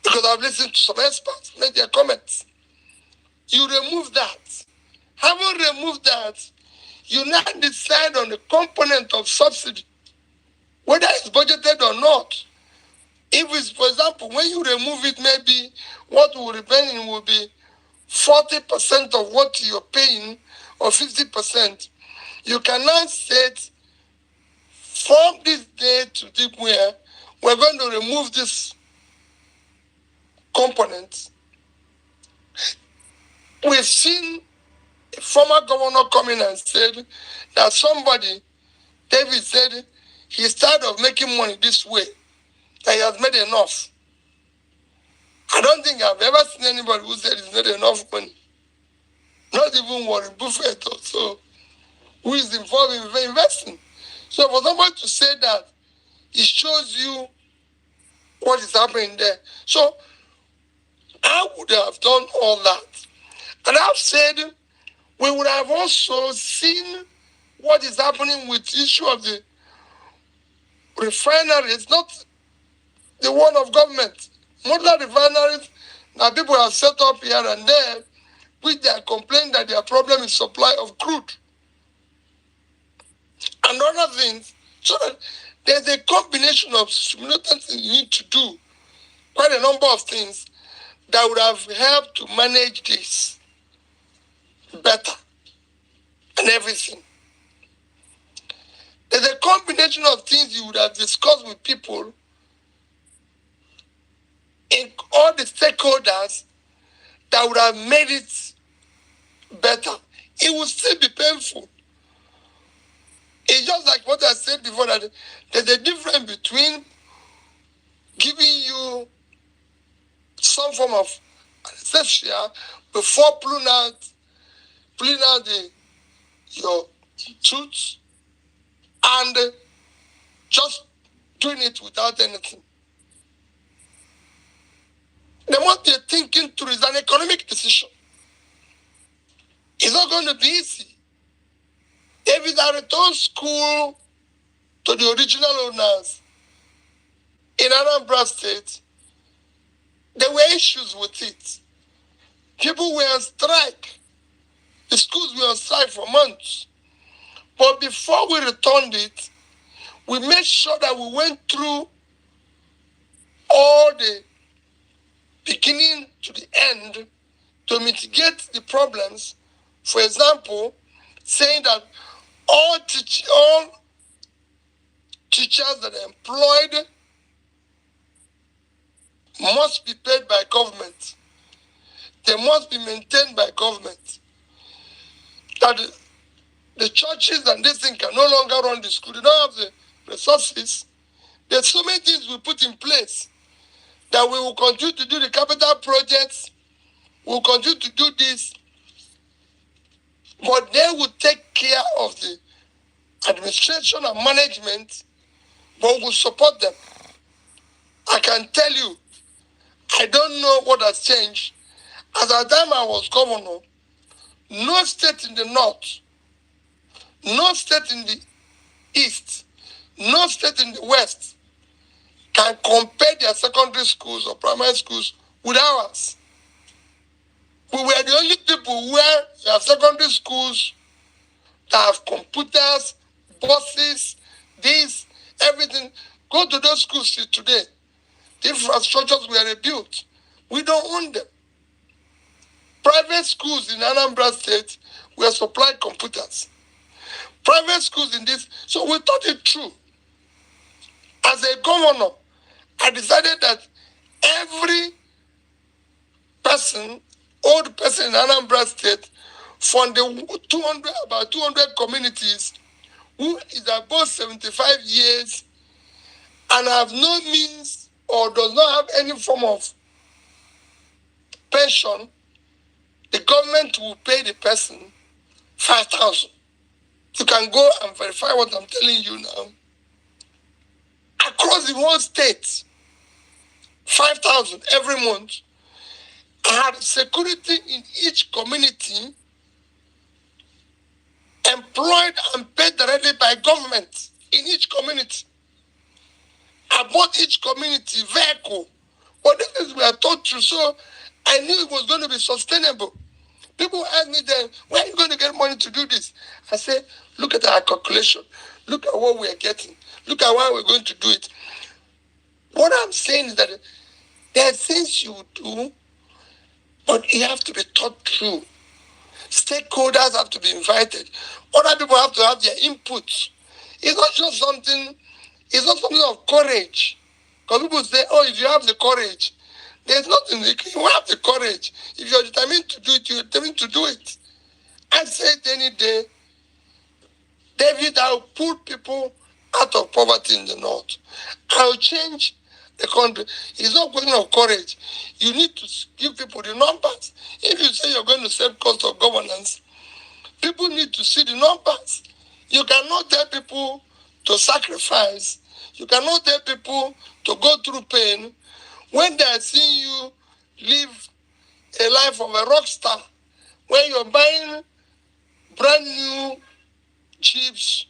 S11: because I've listened to some experts make their comments, you remove that. Having removed that, you now decide on the component of subsidy, whether it's budgeted or not. If it's, for example, when you remove it, maybe what will remain will be 40% of what you're paying or 50%. You can now set from this day to this where we're going to remove this component. We've seen a former governor come in and said that somebody, David said, he's tired of making money this way, that he has made enough. I don't think I've ever seen anybody who said he's made enough money. Not even Warren Buffett also. who is involved in investing. So for somebody to say that, it shows you what is happening there. So I would have done all that. And I've said we would have also seen what is happening with the issue of the refineries, not the one of government. Modern refineries that people have set up here and there, which they are complaining that their problem is supply of crude and other things. So that there's a combination of simultaneous you need to do, quite a number of things that would have helped to manage this better and everything. There's a combination of things you would have discussed with people, in all the stakeholders, that would have made it better. It would still be painful. It's just like what I said before, that there's a difference between giving you some form of anesthesia before pulling out your tooth and just doing it without anything. There must be a thinking through. It's an economic decision. It's not going to be easy. If it's a return school to the original owners in Anambra State, there were issues with it. People were on strike. The schools were on strike for months. But before we returned it, we made sure that we went through all the beginning to the end to mitigate the problems. For example, saying that all teachers that are employed must be paid by government. They must be maintained by government. That the churches and this thing can no longer run the school. They don't have the resources. There's so many things we put in place that we will continue to do the capital projects. We will continue to do this. But they will take care of the administration and management, but we will support them. I can tell you, I don't know what has changed. At the time I was governor, no state in the north, no state in the east, no state in the west can compare their secondary schools or primary schools with ours. We were the only people where you have secondary schools that have computers, buses, this, everything. Go to those schools today. The infrastructures were rebuilt. We don't own them. Private schools in Anambra State were supplied computers. Private schools in this. So we thought it through. As a governor, I decided that every person, old person in Anambra State, from the about 200 communities who is above 75 years and have no means or does not have any form of pension, the government will pay the person 5,000. You can go and verify what I'm telling you now. Across the whole state, 5,000 every month. I had security in each community employed and paid directly by government in each community. I bought each community vehicle. But this is where I thought through, so I knew it was going to be sustainable. People ask me then, where are you going to get money to do this? I said, look at our calculation. Look at what we are getting. Look at why we're going to do it. What I'm saying is that there are things you do, but you have to be thought through. Stakeholders have to be invited. Other people have to have their input. It's not just something, it's not something of courage. Because people say, oh, if you have the courage, there's nothing, you have the courage. If you're determined to do it, you're determined to do it. I said any day, David, I'll pull people out of poverty in the north. I'll change the country. It's not a question of courage. You need to give people the numbers. If you say you're going to save cost of governance, people need to see the numbers. You cannot tell people to sacrifice. You cannot tell people to go through pain when they are seeing you live a life of a rock star, when you're buying brand new chips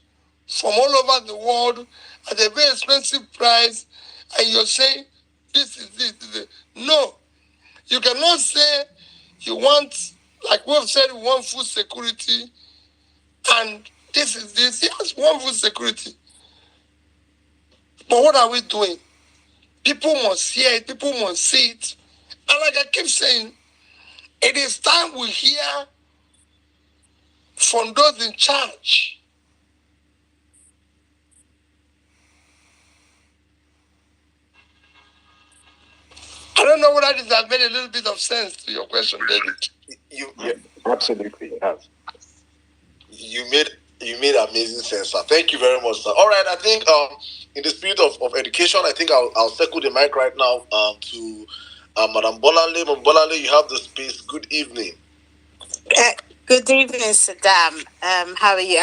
S11: from all over the world at a very expensive price, and you're saying, this is it. No, you cannot say you want, like we've said, we want food security, and this is this. Yes, we want food security. But what are we doing? People must hear it, people must see it. And like I keep saying, it is time we hear from those in charge. I don't know whether this has made a little bit of sense to your question, David.
S2: Absolutely, it has.
S1: You made amazing sense, sir. Thank you very much, sir. All right, I think in the spirit of education, I think I'll circle the mic right now to Madam Bolale. Madam Bolale, you have the space. Good evening.
S6: Good evening, Saddam. How are you?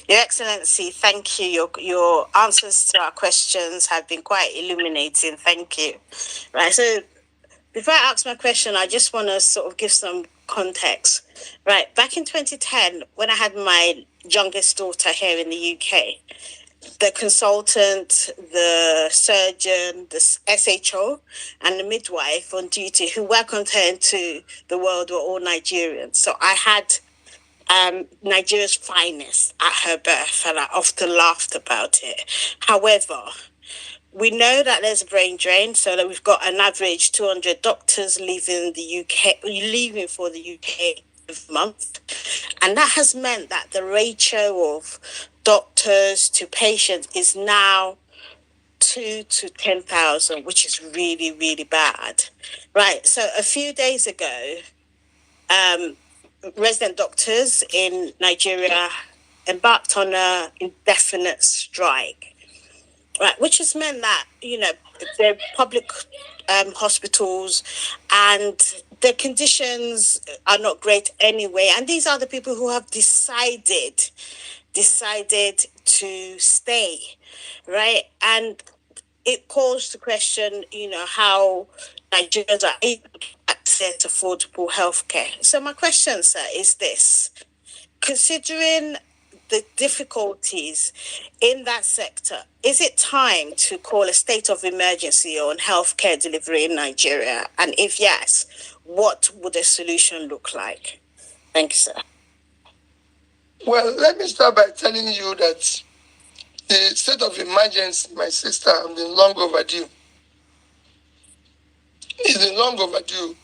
S6: Your Excellency, thank you. Your answers to our questions have been quite illuminating. Thank you. Right, so before I ask my question, I just want to sort of give some context. Right, back in 2010, when I had my youngest daughter here in the UK, the consultant, the surgeon, the SHO, and the midwife on duty who welcomed her into the world were all Nigerians. So I had Nigeria's finest at her birth, and I often laughed about it. However, we know that there's a brain drain, so that we've got an average 200 doctors leaving for the UK every month. And that has meant that the ratio of doctors to patients is now 2 to 10,000, which is really, really bad. Right, so a few days ago, resident doctors in Nigeria embarked on an indefinite strike. Right, which has meant that, the public hospitals and the conditions are not great anyway. And these are the people who have decided to stay, right? And it calls to question, how Nigerians are able to access affordable healthcare. So my question, sir, is this. Considering the difficulties in that sector, is it time to call a state of emergency on healthcare delivery in Nigeria? And if yes, what would a solution look like? Thank you, sir.
S11: Well, let me start by telling you that the state of emergency, my sister, has been long overdue. It's been long overdue.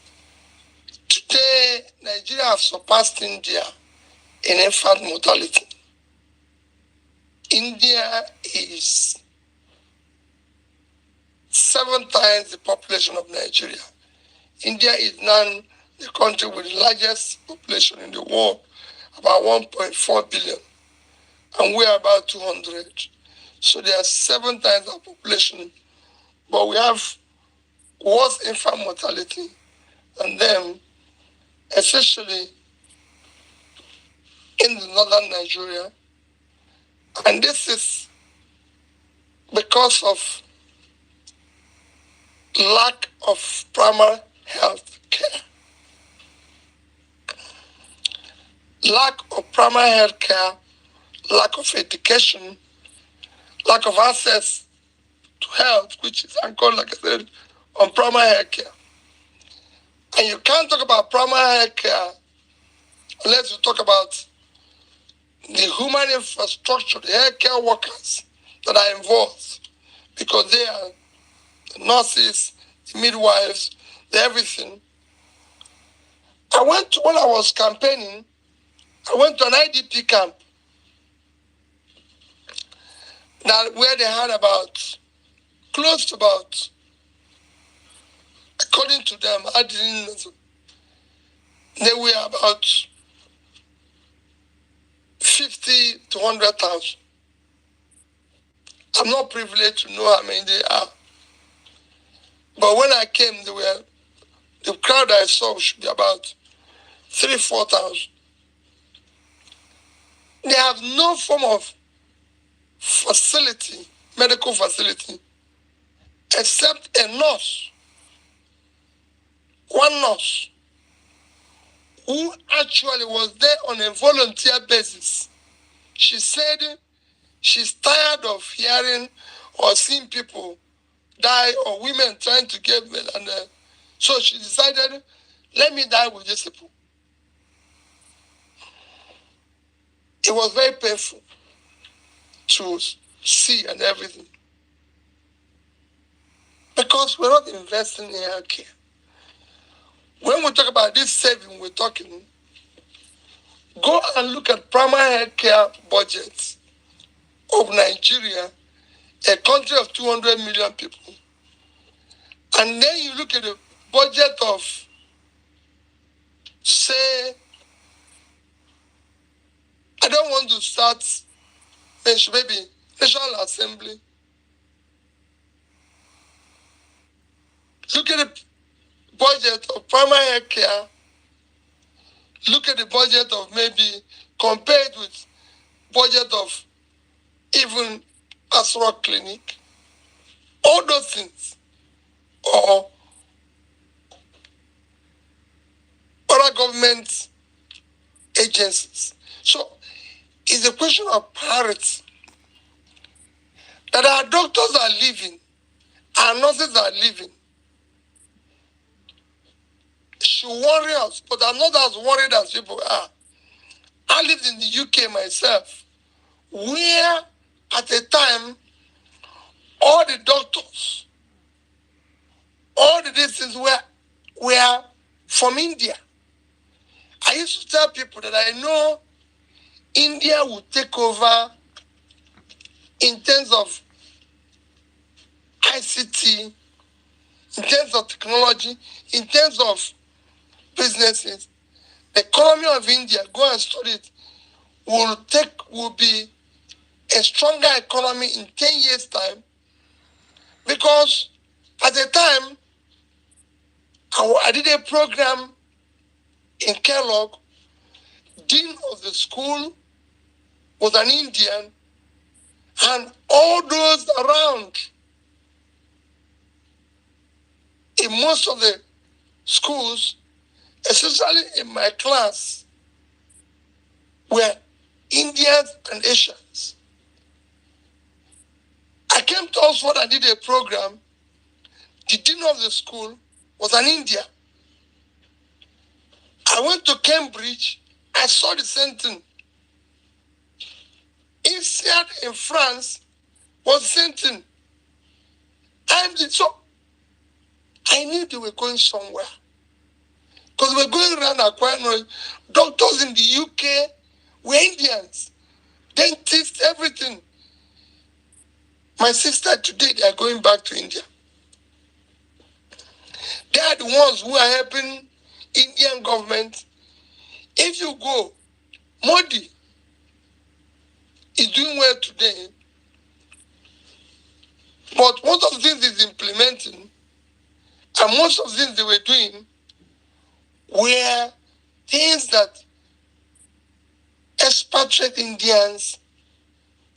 S11: Today, Nigeria has surpassed India in infant mortality. India is 7 times the population of Nigeria. India is now the country with the largest population in the world, about 1.4 billion, and we are about 200. So they are 7 times our population, but we have worse infant mortality than them, especially in the northern Nigeria. And this is because of lack of primary health care. Lack of primary health care, lack of education, lack of access to health, which is anchored, like I said, on primary health care. And you can't talk about primary health care unless you talk about the human infrastructure, the healthcare workers that are involved, because they are the nurses, the midwives, the everything. When I was campaigning, I went to an IDP camp where they had close to according to them, they were about 50 to 100,000. I'm not privileged to know how many they are. But when I came, the crowd I saw should be about 3,000 to 4,000. They have no form of facility, medical facility, except a nurse, one nurse, who actually was there on a volunteer basis. She said she's tired of hearing or seeing people die or women trying to get men. And so she decided, let me die with these people. It was very painful to see and everything. Because we're not investing in healthcare. When we talk about this saving, we're talking, go and look at primary healthcare budgets of Nigeria, a country of 200 million people. And then you look at the budget of, say, I don't want to start, maybe National Assembly. Look at the budget of primary health care. Look at the budget of maybe, compared with budget of even Asra Clinic. All those things. Or other government agencies. So it's a question of parity. That our doctors are leaving, our nurses are leaving. Should worry us, but I'm not as worried as people are. I lived in the UK myself, where at a time, all the doctors, all the distance were from India. I used to tell people that I know India will take over in terms of ICT, in terms of technology, in terms of businesses. The economy of India, go and study it, will be a stronger economy in 10 years' time, because at the time, I did a program in Kellogg. Dean of the school was an Indian, and all those around in most of the schools, especially in my class, were Indians and Asians. I came to Oxford and did a program. The dean of the school was an Indian. I went to Cambridge. I saw the same thing. INSEAD in France was the same thing. So I knew they were going somewhere. Because we're going around acquiring doctors in the UK were Indians, dentists, everything. My sister today, they are going back to India. They are the ones who are helping Indian government. If you go, Modi is doing well today, but most of the things he's implementing, and most of the things they were doing, were things that expatriate Indians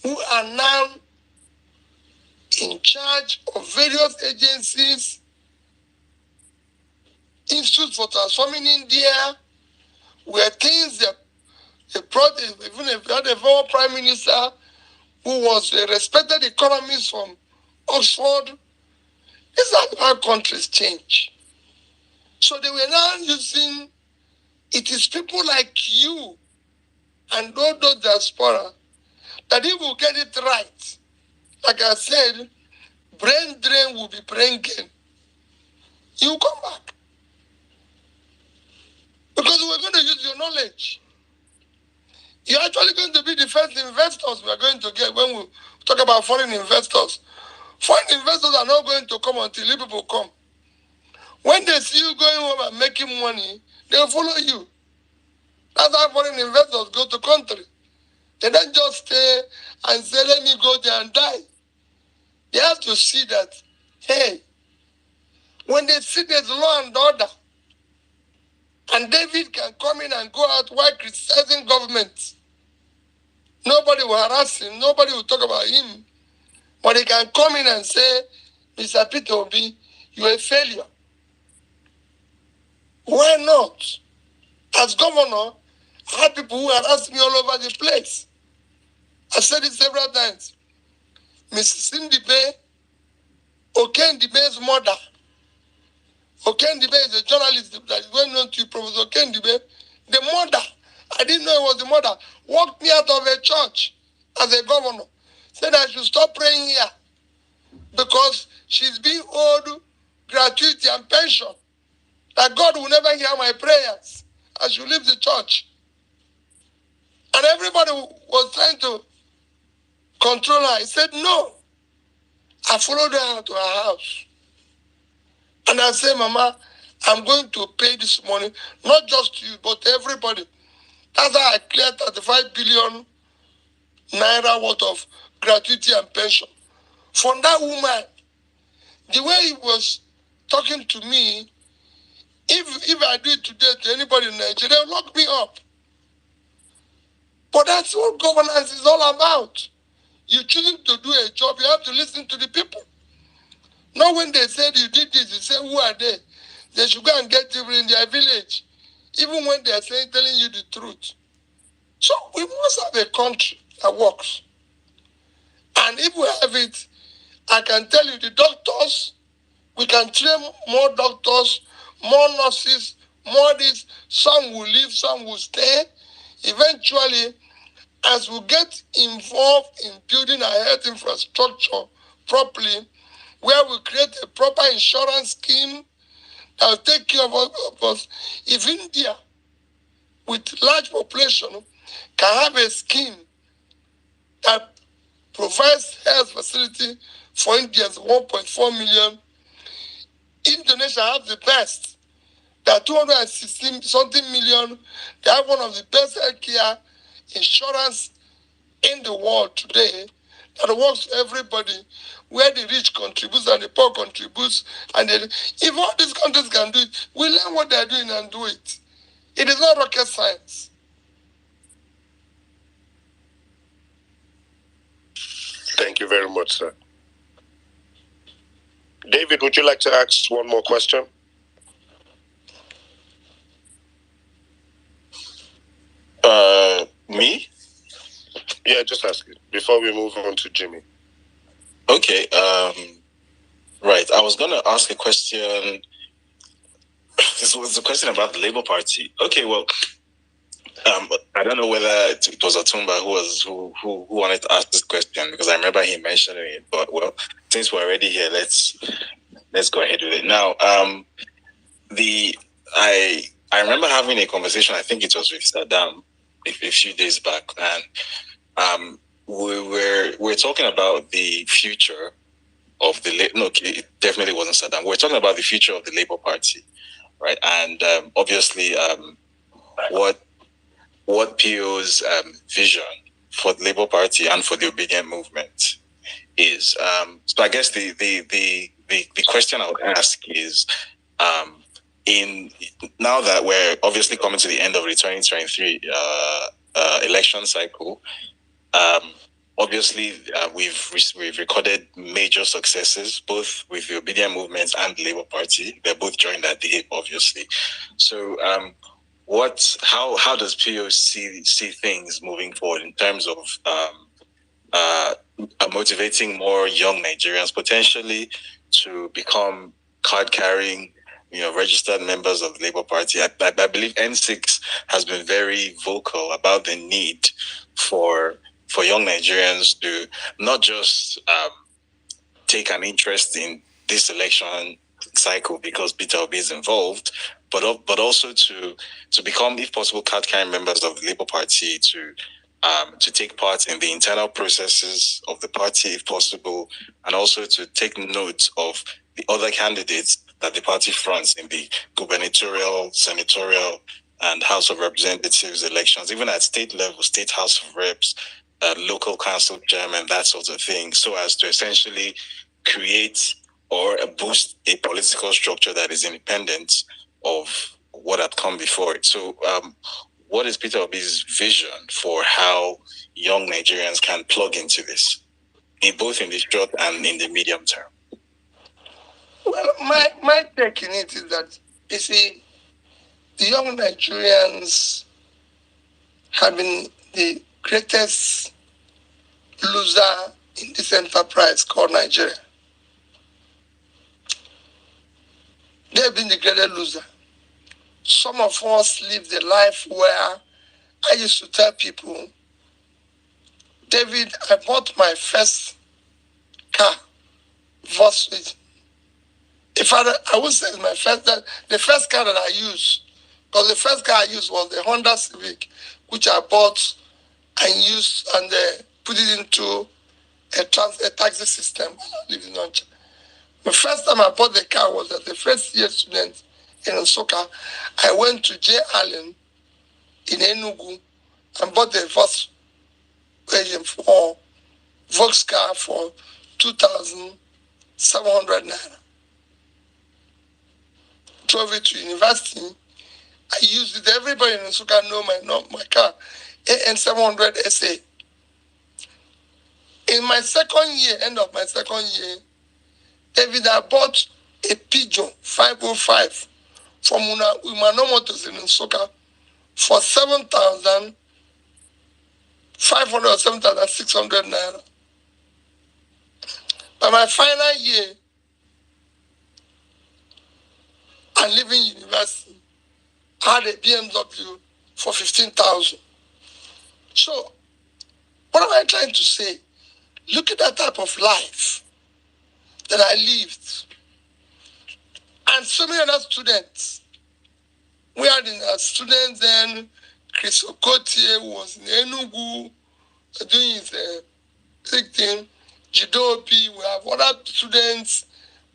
S11: who are now in charge of various agencies, Institute for Transforming India, were things that they brought, even if we had a former prime minister who was a respected economist from Oxford. These are how countries change. So they were now using, it is people like you and those diaspora that if we get it right, like I said, brain drain will be brain gain. You come back. Because we're going to use your knowledge. You're actually going to be the first investors we're going to get when we talk about foreign investors. Foreign investors are not going to come until you people come. When they see you going home and making money, they'll follow you. That's how foreign investors go to country. They don't just stay and say, let me go there and die. They have to see that, hey, when they see there's law and order, and David can come in and go out while criticizing government, Nobody will harass him. Nobody will talk about him. But he can come in and say, Mr. Peter Obi, you're a failure. Why not? As governor, I had people who harassed me all over the place. I've said it several times. Mrs. Cindy Bay, Oken Dibe's mother. Oken Dibe is a journalist that is well known to you, Professor Oken Dibe. The mother, I didn't know it was the mother, walked me out of a church as a governor. Said I should stop praying here because she's being owed gratuity and pension. That God will never hear my prayers. I should leave the church. And everybody was trying to control her. He said, no. I followed her to her house. And I said, Mama, I'm going to pay this money, not just to you, but to everybody. That's how I cleared 35 billion naira worth of gratuity and pension. From that woman, the way he was talking to me, if I do it today to anybody in Nigeria, they'll lock me up. But that's what governance is all about. You're choosing to do a job, you have to listen to the people. Not when they said you did this, you say, who are they? They should go and get people in their village, even when they are telling you the truth. So we must have a country that works. And if we have it, I can tell you the doctors, we can train more doctors, more nurses, more this. Some will leave, some will stay. Eventually, as we get involved in building our health infrastructure properly, where we create a proper insurance scheme that will take care of us. If India, with large population, can have a scheme that provides health facility for Indians, 1.4 million, Indonesia has the best. There are 216 something million. They have one of the best healthcare insurance in the world today that works for everybody, where the rich contributes and the poor contributes. And if all these countries can do it, we learn what they're doing and do it. It is not rocket science.
S3: Thank you very much, sir. David, would you like to ask one more question?
S2: Me?
S3: Yeah, just ask it before we move on to Jimmy.
S2: Okay. Right. I was gonna ask a question. This was a question about the Labour Party. Okay. Well, I don't know whether it was Otumba who wanted to ask this question, because I remember him mentioning it. But well, since we're already here, let's go ahead with it now. I remember having a conversation. I think it was with Saddam a few days back, and we're talking about the future of the it definitely wasn't Saddam. We're talking about the future of the Labour Party, right? And obviously, what PO's vision for the Labour Party and for the Obedient Movement is. So I guess the question I would ask is, in now that we're obviously coming to the end of the 2023 election cycle, obviously we've recorded major successes both with the Obedient Movement and the Labour Party. They're both joined that day, obviously. So how does PO see things moving forward in terms of motivating more young Nigerians potentially to become card-carrying, registered members of the Labour Party? I believe N6 has been very vocal about the need for young Nigerians to not just take an interest in this election cycle because Peter Obi is involved, but also to become, if possible, card-carrying members of the Labour Party, to take part in the internal processes of the party, if possible, and also to take note of the other candidates that the party fronts in the gubernatorial, senatorial, and House of Representatives elections, even at state level, state House of Reps, local council chairman, that sort of thing, so as to essentially create or boost a political structure that is independent of what had come before it. So what is Peter Obi's vision for how young Nigerians can plug into this, both in the short and in the medium term?
S11: Well, my take in it is that, you see, the young Nigerians have been the greatest loser in this enterprise called Nigeria. They've been the greatest loser. Some of us live the life where I used to tell people, David, I bought my first car, Volkswagen. I would say my first, the first car that I used, because the first car I used was the Honda Civic, which I bought and used and put it into a taxi system. I lived in Onitsha. The first time I bought the car was as a first year student in Nsukka. I went to J. Allen in Enugu and bought the Volkswagen for Volks car for 2,700 naira. Drove it to university. I used it. Everybody in Nsukka know my car, AN700 SA. In my second year, end of my second year, David, I bought a Pigeon 505 from Umano Motors in Nsukka for 7,500 or 7,600 naira. By my final year, and leaving university, I had a BMW for 15,000. So, what am I trying to say? Look at that type of life that I lived. And so many other students. We had students then, Chris Okotie, who was in Enugu, doing his big thing, Jidopi. We have other students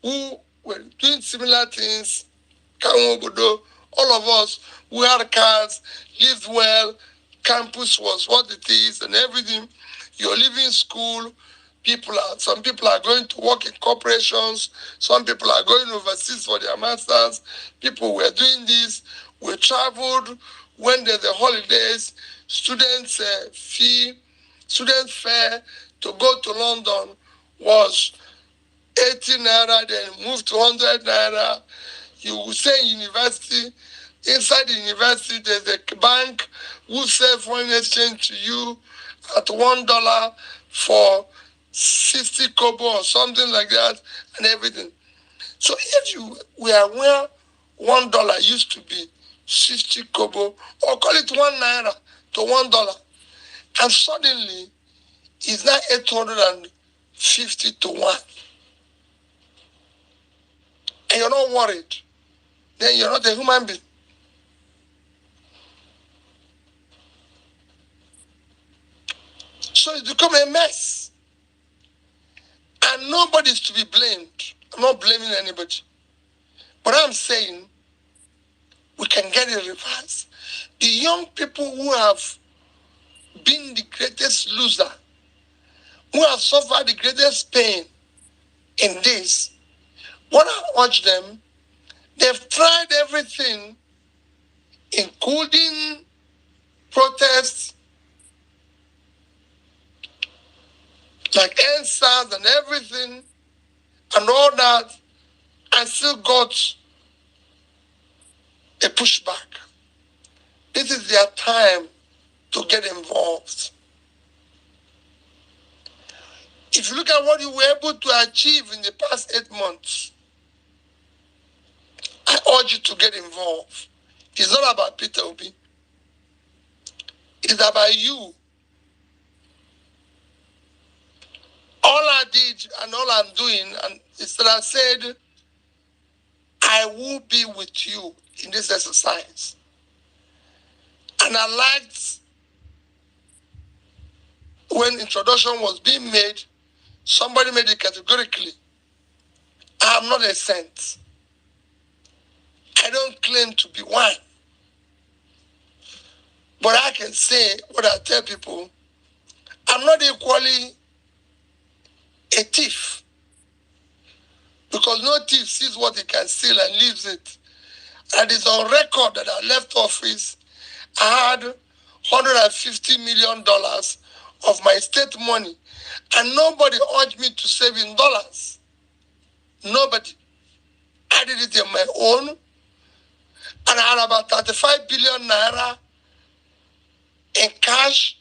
S11: who were doing similar things. Kamogodo, all of us, we had cars, lived well, campus was what it is and everything. You're leaving school, some people are going to work in corporations, some people are going overseas for their masters, people were doing this, we traveled, when there's the holidays, students' fare to go to London was 80 naira, then moved to 100 naira. You will say university, inside the university, there's a bank who sell foreign exchange to you at $1 for 60 kobo or something like that, and everything. So if you were where $1 used to be 60 kobo, or call it 1 naira to $1, and suddenly it's now 850 to 1. And you're not worried. Then you're not a human being. So it's become a mess. And nobody's to be blamed. I'm not blaming anybody. But I'm saying we can get it reversed. The young people who have been the greatest loser, who have suffered the greatest pain in this, when I watch them, they've tried everything, including protests, like NSAS and everything, and all that, and still got a pushback. This is their time to get involved. If you look at what you were able to achieve in the past 8 months, I urge you to get involved. It's not about Peter Obi. It's about you. All I did and all I'm doing is that I said, I will be with you in this exercise. And I liked when introduction was being made, somebody made it categorically. I am not a saint. I don't claim to be one. But I can say what I tell people, I'm not equally a thief. Because no thief sees what he can steal and leaves it. And it's on record that I left office I had $150 million of my state money, and nobody urged me to save in dollars. Nobody. I did it on my own, and I had about 35 billion naira in cash,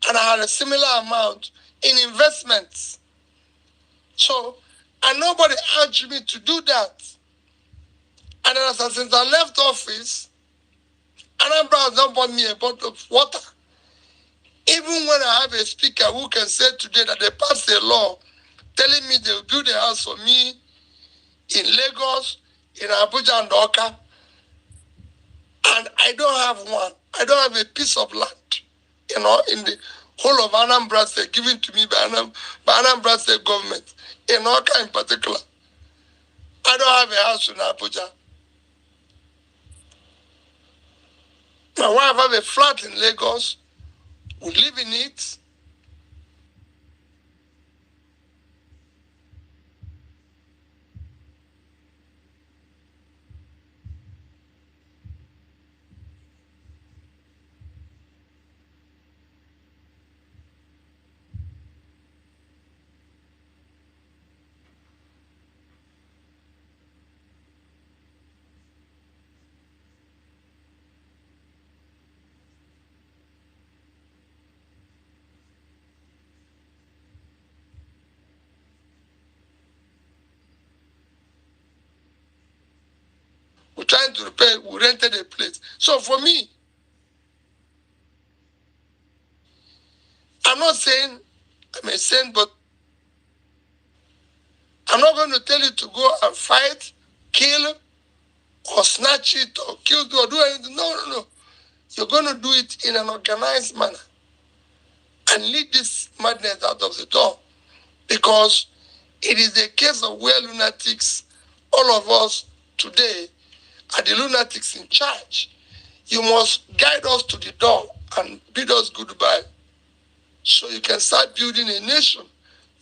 S11: and I had a similar amount in investments. So, and nobody urged me to do that. And then since I left office, Anambra has not bought me a bottle of water. Even when I have a speaker who can say today that they passed a law telling me they will build a house for me in Lagos, in Abuja and Oka, and I don't have one. I don't have a piece of land, in the whole of Anambra State given to me by Anambra State government, in Oka in particular. I don't have a house in Abuja. My wife has a flat in Lagos. We live in it. We're trying to repair. We rented a place. So for me, I'm not saying I'm a saint, but I'm not going to tell you to go and fight, kill, or snatch it, or kill, or do anything. No. You're going to do it in an organized manner and lead this madness out of the door, because it is a case of where lunatics, all of us today, are the lunatics in charge. You must guide us to the door and bid us goodbye, so you can start building a nation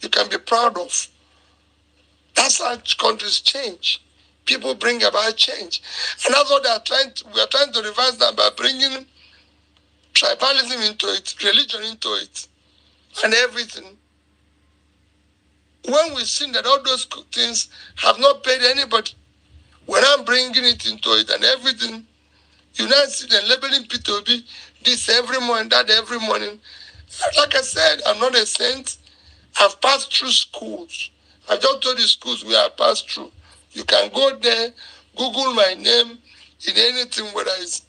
S11: you can be proud of. That's how countries change. People bring about change. And that's what we are trying to reverse that by bringing tribalism into it, religion into it, and everything. When we see that all those things have not paid anybody, when I'm bringing it into it and everything, you now see them labeling P2B this every morning, that every morning. Like I said, I'm not a saint. I've passed through schools. I just told you schools where I passed through. You can go there, Google my name in anything, whether it's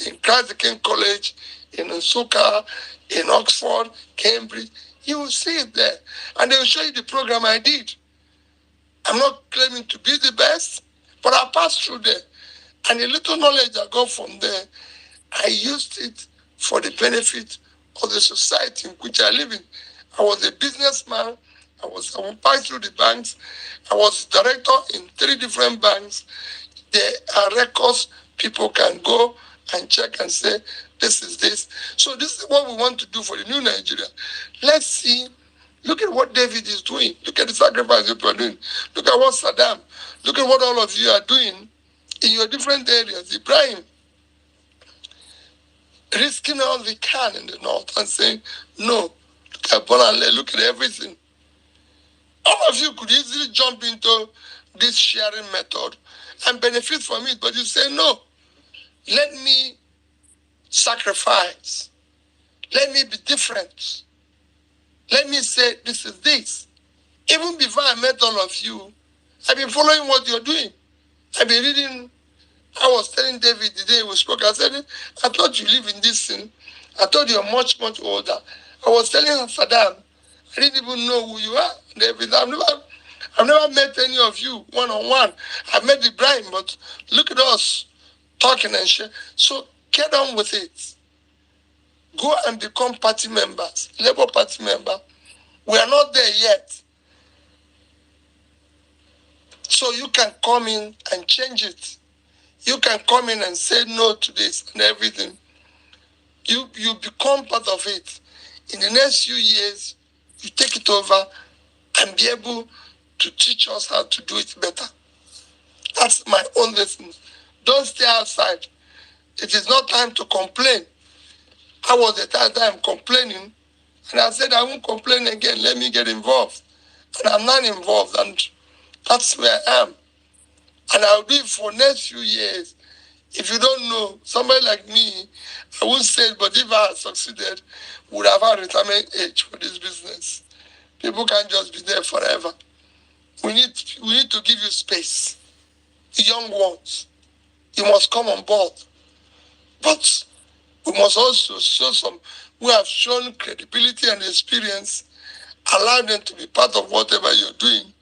S11: in Christ the King College, in Nsukka, in Oxford, Cambridge. You will see it there. And they will show you the program I did. I'm not claiming to be the best, but I passed through there. And the little knowledge I got from there, I used it for the benefit of the society in which I live in. I was a businessman. I passed through the banks. I was director in 3 different banks. There are records people can go and check and say, this is this. So this is what we want to do for the new Nigeria. Let's see. Look at what David is doing. Look at the sacrifice people are doing. Look at what Saddam. Look at what all of you are doing in your different areas. Ibrahim, risking all we can in the north and saying, no, look at Bolanle, look at everything. All of you could easily jump into this sharing method and benefit from it, but you say, no, let me sacrifice. Let me be different. Let me say, this is this. Even before I met all of you, I've been following what you're doing. I've been reading. I was telling David the day we spoke, I said, I thought you live in this thing. I thought you're much, much older. I was telling Saddam, I didn't even know who you are. David, I've never met any of you one-on-one. I've met Ibrahim, but look at us talking and share. So get on with it. Go and become party members, Labour Party member. We are not there yet. So you can come in and change it. You can come in and say no to this and everything. You become part of it. In the next few years, you take it over and be able to teach us how to do it better. That's my own lesson. Don't stay outside. It is not time to complain. I was at that time complaining, and I said, I won't complain again, let me get involved. And I'm not involved, and that's where I am. And I'll do it for next few years. If you don't know, somebody like me, I won't say it, but if I had succeeded, would have had retirement age for this business. People can't just be there forever. We need to give you space. The young ones, you must come on board. But we must also show some who have shown credibility and experience, allow them to be part of whatever you're doing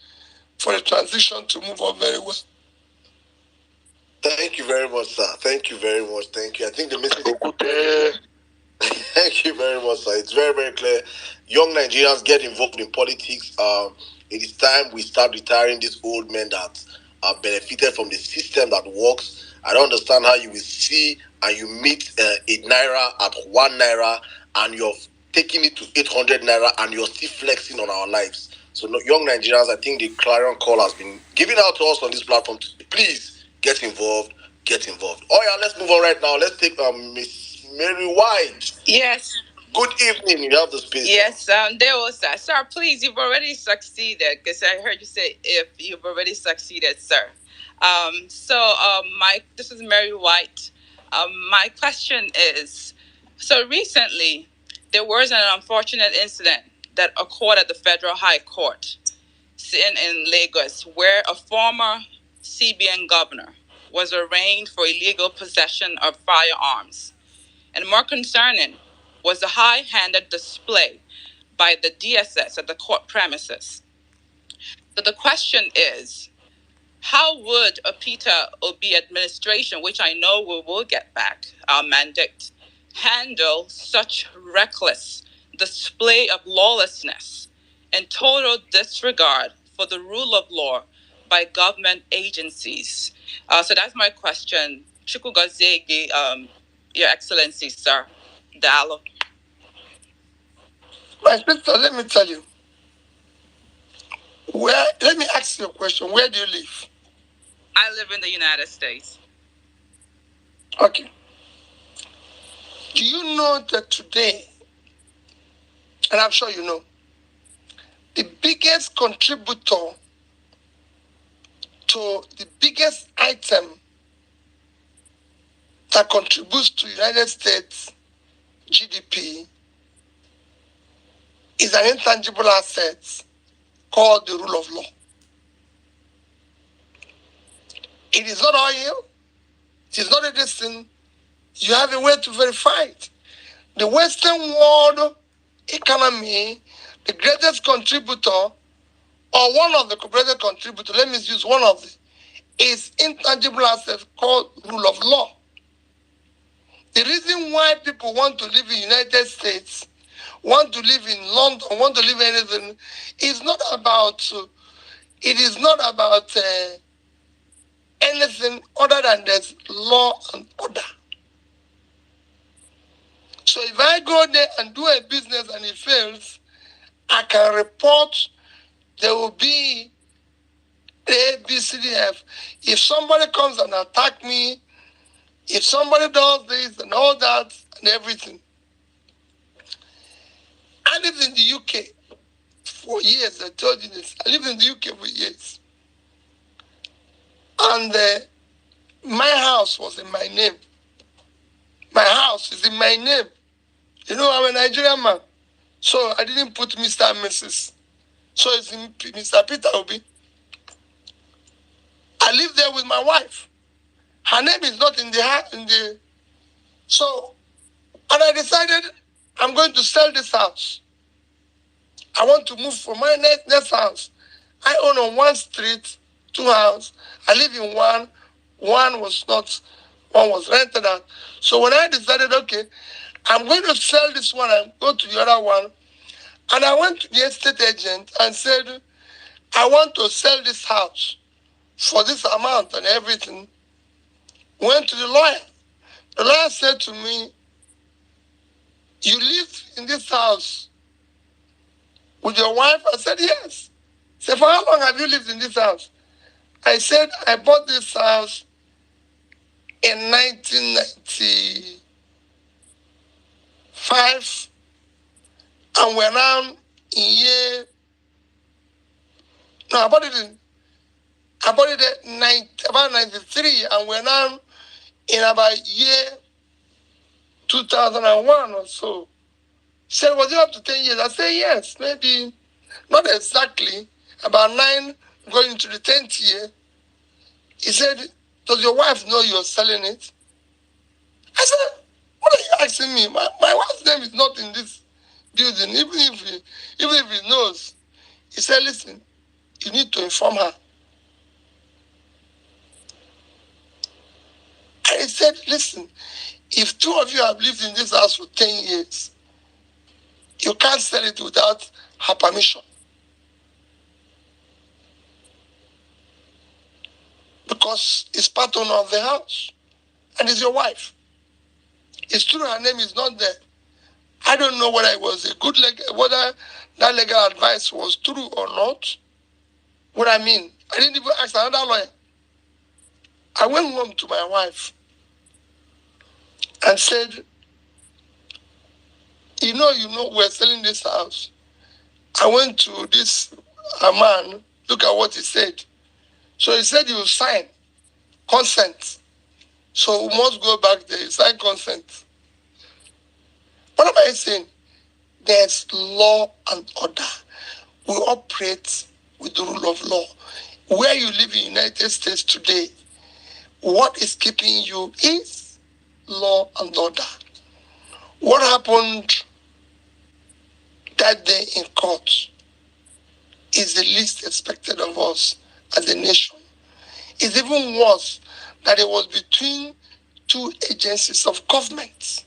S11: for the transition to move on very well.
S1: Thank you very much, sir. Thank you very much. Thank you. I think the message. Thank you very much, sir. It's very, very clear. Young Nigerians get involved in politics. It is time we start retiring these old men that have benefited from the system that works. I don't understand how you will see and you meet 8 naira at 1 naira and you're taking it to 800 naira and you're still flexing on our lives. So, young Nigerians, I think the clarion call has been given out to us on this platform. Please get involved. Get involved. Oh yeah, let's move on right now. Let's take Miss Mary White.
S8: Yes.
S1: Good evening. You have the space.
S8: Yes, there was that. Sir, please, you've already succeeded, because I heard you say if you've already succeeded, sir. This is Mary White. My question is, so recently there was an unfortunate incident that occurred at the Federal High Court in Lagos, where a former CBN governor was arraigned for illegal possession of firearms. And more concerning was the high-handed display by the DSS at the court premises. So the question is, how would a Peter Obi administration, which I know we will get back our mandate, handle such reckless display of lawlessness and total disregard for the rule of law by government agencies? So that's my question. Chukugozegi, Your Excellency, sir. Dalo.
S11: My sister, let me tell you. Let me ask you a question. Where do you live?
S8: I live in the United States.
S11: Okay. Do you know that today, and I'm sure you know, the biggest contributor to the biggest item that contributes to United States GDP is an intangible asset called the rule of law. It is not oil. It is not a distance. You have a way to verify it. The Western world economy, the greatest contributor, or one of the greatest contributors, let me use one of them, is intangible asset called rule of law. The reason why people want to live in the United States, want to live in London, want to live in anything, is not about, anything other than there's law and order. So if I go there and do a business and it fails, I can report. There will be A, B, C, D, F. If somebody comes and attack me, if somebody does this and all that and everything. I lived in the UK for years. I told you this. I lived in the UK for years. And my house was in my name. My house is in my name. You know, I'm a Nigerian man. So I didn't put Mr. and Mrs. So it's Mr. Peter Obi. I live there with my wife. Her name is not in the. So, and I decided I'm going to sell this house. I want to move from my next house. I own on one street, 2 houses. I live in one. One was rented out. So when I decided, okay, I'm going to sell this one and go to the other one. And I went to the estate agent and said, I want to sell this house for this amount and everything. Went to the lawyer. The lawyer said to me, you live in this house with your wife? I said, yes. He said, for how long have you lived in this house? I said, I bought this house in 1994. and we're now in year. No, I bought it about 93, and we're now in about year 2001 or so. He said, was it up to 10 years? I said, yes, maybe not exactly, about 9 going into the 10th year. He said, does your wife know you're selling it? I said, what are you asking me? My wife's name is not in this building, even if he knows. He said, listen, you need to inform her. And he said, listen, if 2 of you have lived in this house for 10 years, you can't sell it without her permission. Because it's part owner of the house. And it's your wife. It's true her name is not there. I don't know whether it was whether that legal advice was true or not. What I mean, I didn't even ask another lawyer. I went home to my wife and said, you know, we're selling this house. I went to this man, look at what he said. So he said he will sign consent. So we must go back there, sign consent. What am I saying? There's law and order. We operate with the rule of law. Where you live in the United States today, what is keeping you is law and order. What happened that day in court is the least expected of us as a nation. It's even worse that it was between 2 agencies of government.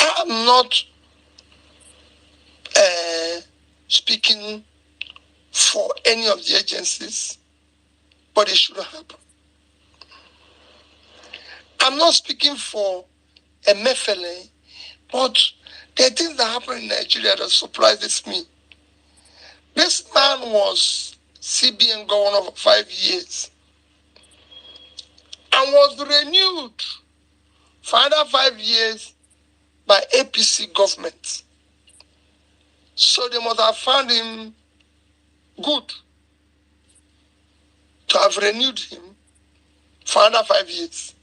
S11: I'm not speaking for any of the agencies, but it shouldn't happen. I'm not speaking for Emefiele, but there are things that happen in Nigeria that surprises me. This man was CBN governor for 5 years and was renewed for another 5 years by APC government. So they must have found him good to have renewed him for another 5 years.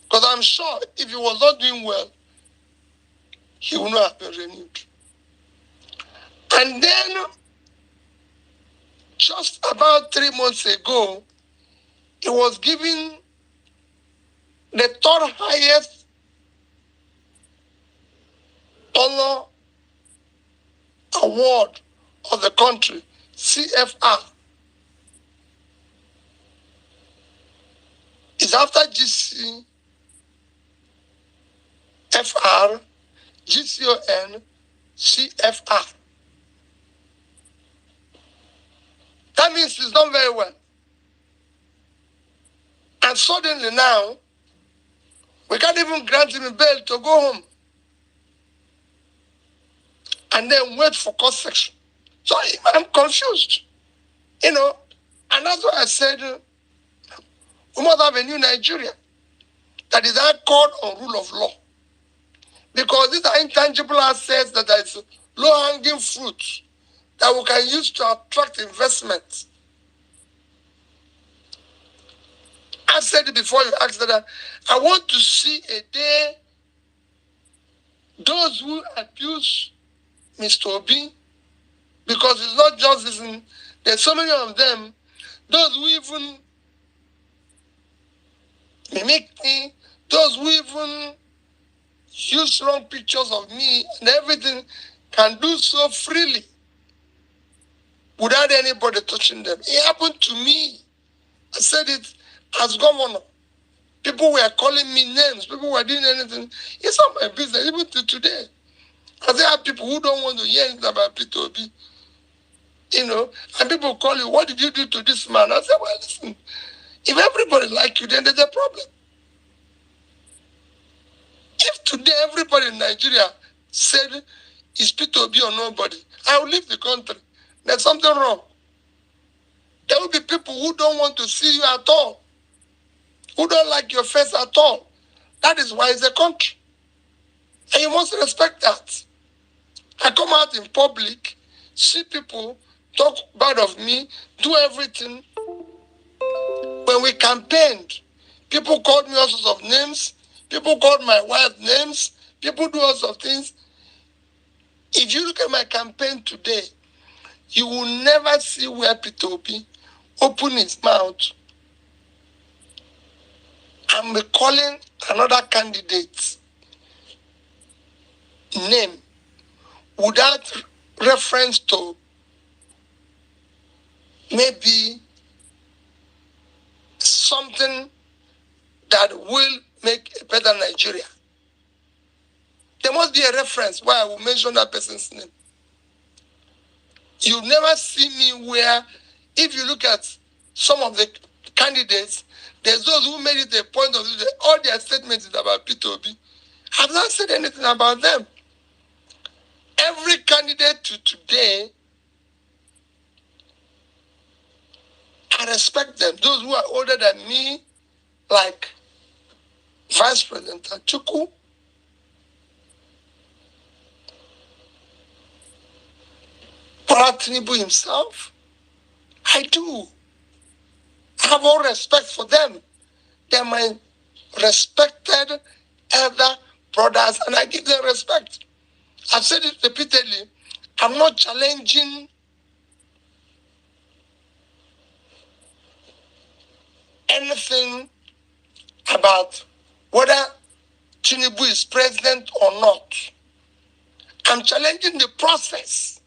S11: Because I'm sure if he was not doing well, he would not have been renewed. And then, just about 3 months ago, he was given the 3rd highest honor award of the country, CFR. It's after GCFR, GCON, CFR. That means he's done very well. And suddenly now, we can't even grant him a bail to go home. And then wait for court section. So I'm confused. And that's why I said, we must have a new Nigeria that is anchored on rule of law. Because these are intangible assets that is low-hanging fruit that we can use to attract investment. I said it before you asked that I want to see a day those who abuse Mr. Obi, because it's not just this, there's so many of them, those who even mimic me, those who even use wrong pictures of me and everything, can do so freely without anybody touching them. It happened to me. I said it as governor. People were calling me names. People were doing anything. It's not my business, even to today. Because there are people who don't want to hear anything about Peter Obi. And people call you, what did you do to this man? I said, well, listen, if everybody like you, then there's a problem. If today everybody in Nigeria said, is Peter Obi or nobody, I will leave the country. There's something wrong. There will be people who don't want to see you at all, who don't like your face at all. That is why it's a country. And you must respect that. I come out in public, see people talk bad of me, do everything. When we campaigned, people called me all sorts of names. People called my wife names. People do all sorts of things. If you look at my campaign today, you will never see where Peter Obi open his mouth and be calling another candidate's name without reference to maybe something that will make a better Nigeria. There must be a reference where I will mention that person's name. You never see me where, if you look at some of the candidates, there's those who made it a point of view that all their statements is about Peter Obi. I've not said anything about them. Every candidate to today, I respect them. Those who are older than me, like Vice President Atiku, Bola Tinubu himself, I do. I have all respect for them. They're my respected elder brothers, and I give them respect. I've said it repeatedly. I'm not challenging anything about whether Tinubu is president or not. I'm challenging the process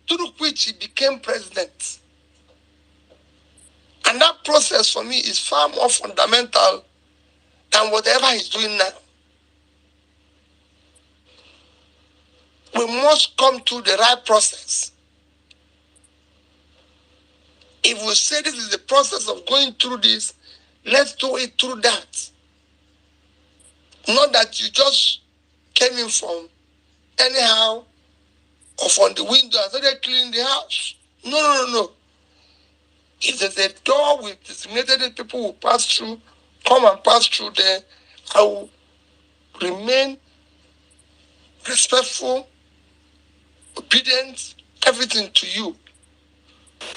S11: through which he became president. And that process for me is far more fundamental than whatever he's doing now. We must come to the right process. If we say this is the process of going through this, let's do it through that. Not that you just came in from anyhow or from the window and started cleaning the house. No. If there's a door with designated people who pass through, come and pass through there. I will remain respectful, obedient, everything to you.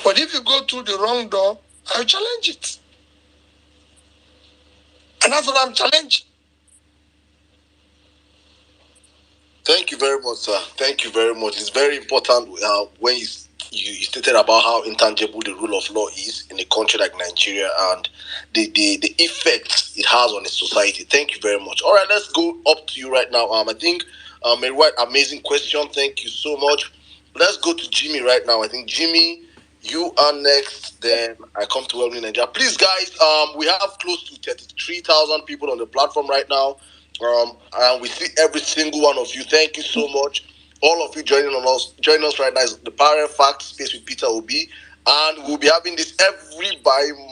S11: But if you go through the wrong door, I'll challenge it. And that's what I'm challenging.
S1: Thank you very much, sir. Thank you very much. It's very important when you stated about how intangible the rule of law is in a country like Nigeria and the effect it has on the society. Thank you very much. All right, let's go up to you right now. I think a right amazing question. Thank you so much. Let's go to Jimmy right now. I think Jimmy, you are next. Then I come to Welcome Nigeria. Please, guys, we have close to 33,000 people on the platform right now. And we see every single one of you. Thank you so much. All of you joining us right now is the Power Fact Space with Peter Obi. And we'll be having this every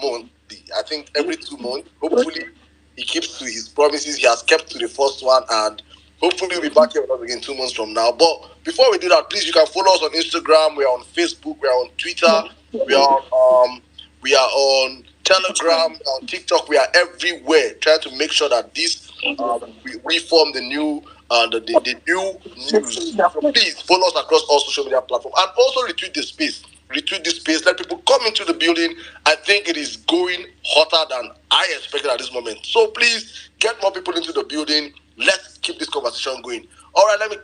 S1: month. I think every 2 months. Hopefully, he keeps to his promises. He has kept to the first one. And hopefully, we'll be back here with us again 2 months from now. But before we do that, please, you can follow us on Instagram. We are on Facebook. We are on Twitter. We are on Telegram, on TikTok. We are everywhere, trying to make sure that this we form the new the new news. So please follow us across all social media platforms and also retweet this space. Let people come into the building. I think it is going hotter than I expected at this moment. So please get more people into the building. Let's keep this conversation going. All right, let me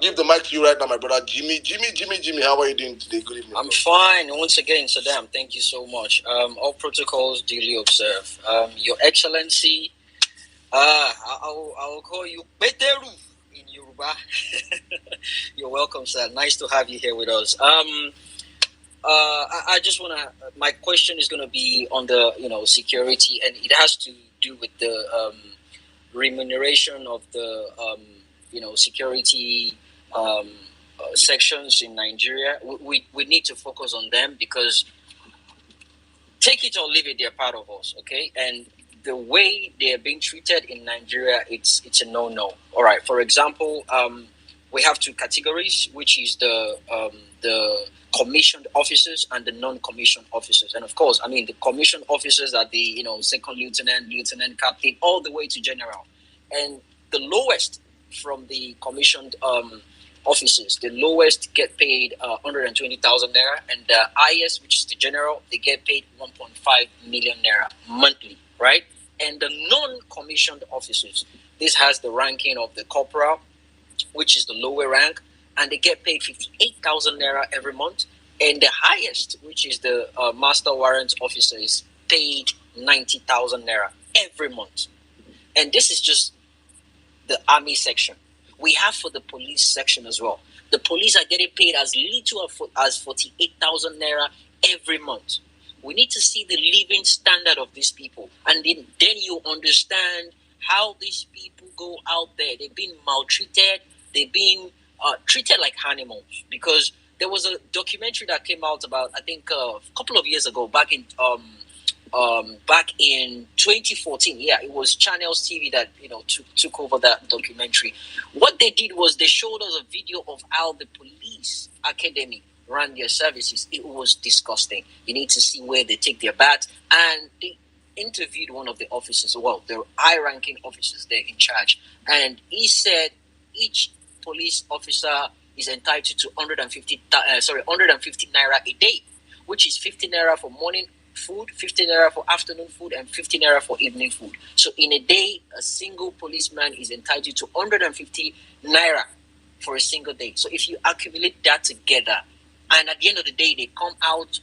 S1: give the mic to you right now, my brother Jimmy. Jimmy, how are you doing today? Good evening.
S7: I'm fine. Once again, Saddam, thank you so much. All protocols duly observed. Your Excellency, I will call you Peteru in Yoruba. You're welcome, sir. Nice to have you here with us. I just want to. My question is going to be on the security, and it has to do with the remuneration of the security sections in Nigeria. We need to focus on them because take it or leave it, they're part of us, okay? And the way they are being treated in Nigeria, it's a no-no. All right. For example, we have 2 categories, which is the commissioned officers and the non-commissioned officers. And of course, I mean, the commissioned officers are the second lieutenant, captain, all the way to general. And the lowest from the commissioned officers. The lowest get paid 120,000 naira, and the highest, which is the general, they get paid 1.5 million naira monthly, right? And the non-commissioned officers, this has the ranking of the corporal, which is the lower rank, and they get paid 58,000 naira every month. And the highest, which is the master warrant officer, is paid 90,000 naira every month. And this is just the army section. We have for the police section as well. The police are getting paid as little as 48,000 naira every month. We need to see the living standard of these people, and then you understand how these people go out there. They've been maltreated. They've been treated like animals. Because there was a documentary that came out about, I think, a couple of years ago, back in 2014. Yeah, it was Channels TV that took over that documentary. What they did was they showed us a video of how the police academy ran their services. It was disgusting. You need to see where they take their baths, and they interviewed one of the officers. Well, the high-ranking officers there in charge, and he said each police officer is entitled to 150 naira a day, which is 50 naira for morning food, 50 naira for afternoon food, and 50 naira for evening food. So in a day, a single policeman is entitled to 150 naira for a single day. So if you accumulate that together, and at the end of the day, they come out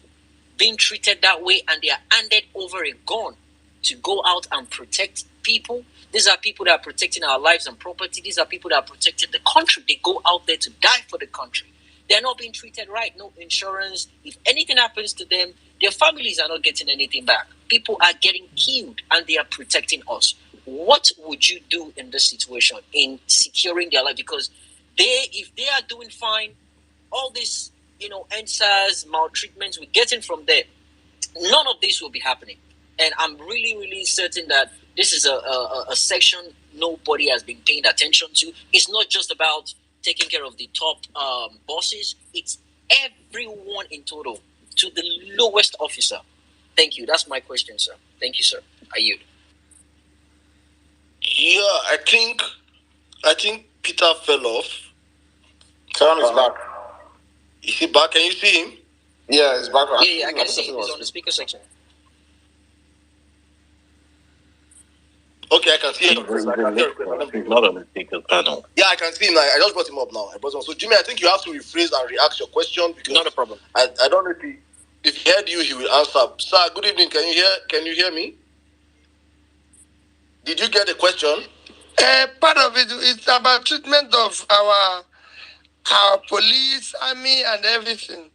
S7: being treated that way, and they are handed over a gun to go out and protect people. These are people that are protecting our lives and property. These are people that are protecting the country. They go out there to die for the country. They're not being treated right. No insurance. If anything happens to them, their families are not getting anything back. People are getting killed, and they are protecting us. What would you do in this situation in securing their life? Because if they are doing fine, all this, NSAS, maltreatments we're getting from there, none of this will be happening. And I'm really, really certain that this is a section nobody has been paying attention to. It's not just about taking care of the top bosses. It's everyone in total, to the lowest officer. Thank you. That's my question, sir. Thank you, sir. I yield.
S1: Yeah, I think Peter fell off.
S5: Sam is back.
S1: Is he back? Can you see him?
S5: Yeah, he's back.
S7: Yeah, I can see him. He's on the speaker section.
S1: Okay, I can see him.
S12: He's not on the speaker panel.
S1: Yeah, I can see him now. I just brought him up now. So, Jimmy, I think you have to rephrase and re-ask your question, because
S7: not a problem.
S1: I don't know if he heard you, he will answer. Sir, good evening. Can you hear me? Did you get the question?
S11: Part of it is about treatment of our police, army, and everything.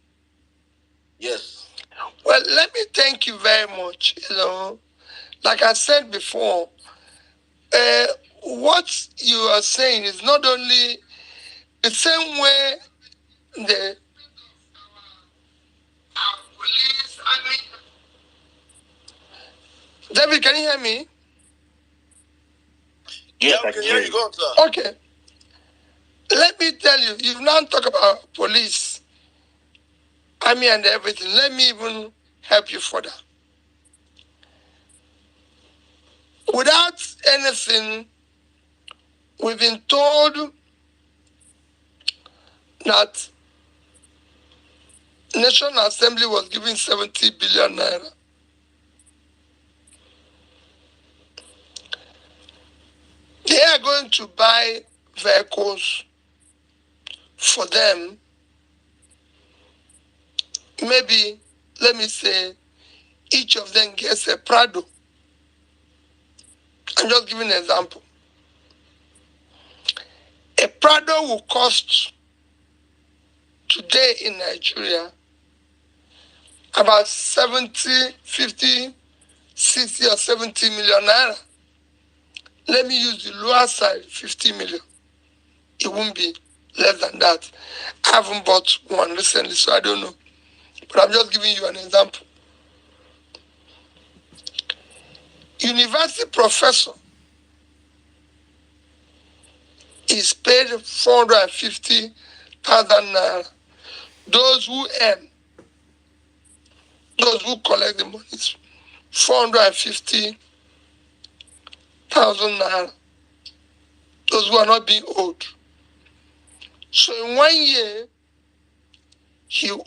S1: Yes.
S11: Well, let me thank you very much. Like I said before, what you are saying is not only the same way our police, army. David, can you hear me?
S1: Yeah, I can hear you. Go on, sir.
S11: Okay. Let me tell you, you've now talked about police, army, and everything. Let me even help you further. Without anything, we've been told that National Assembly was giving 70 billion naira. They are going to buy vehicles for them. Maybe, let me say, each of them gets a Prado. I'm just giving an example. A Prado will cost today in Nigeria about 70, 50, 60 or 70 million naira. Let me use the lower side, 50 million. It won't be less than that. I haven't bought one recently, so I don't know. But I'm just giving you an example. University professor is paid 450,000 naira. Those who earn, those who collect the money, 450,000 naira. those who are not being owed. So in 1 year, he will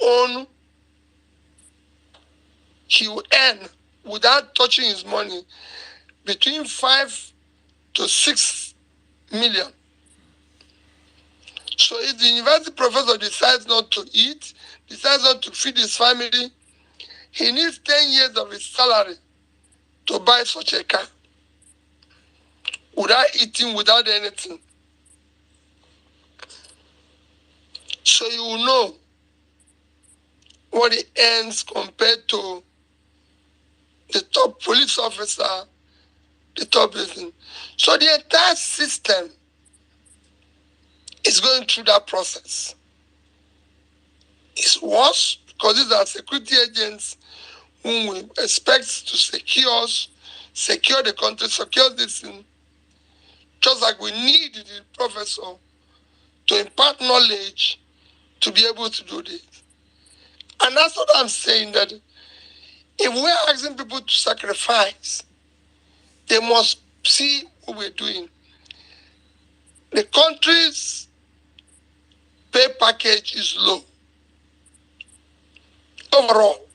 S11: earn, without touching his money, between 5 to 6 million. So if the university professor decides not to eat, decides not to feed his family, he needs 10 years of his salary to buy such a car, without eating, without anything. So you will know what he earns compared to the top police officer, the top person. So the entire system is going through that process. It's worse because these are security agents whom we expect to secure us, secure the country, secure this thing, just like we need the professor to impart knowledge to be able to do this. And that's what I'm saying, that if we're asking people to sacrifice, they must see what we're doing. The country's pay package is low overall.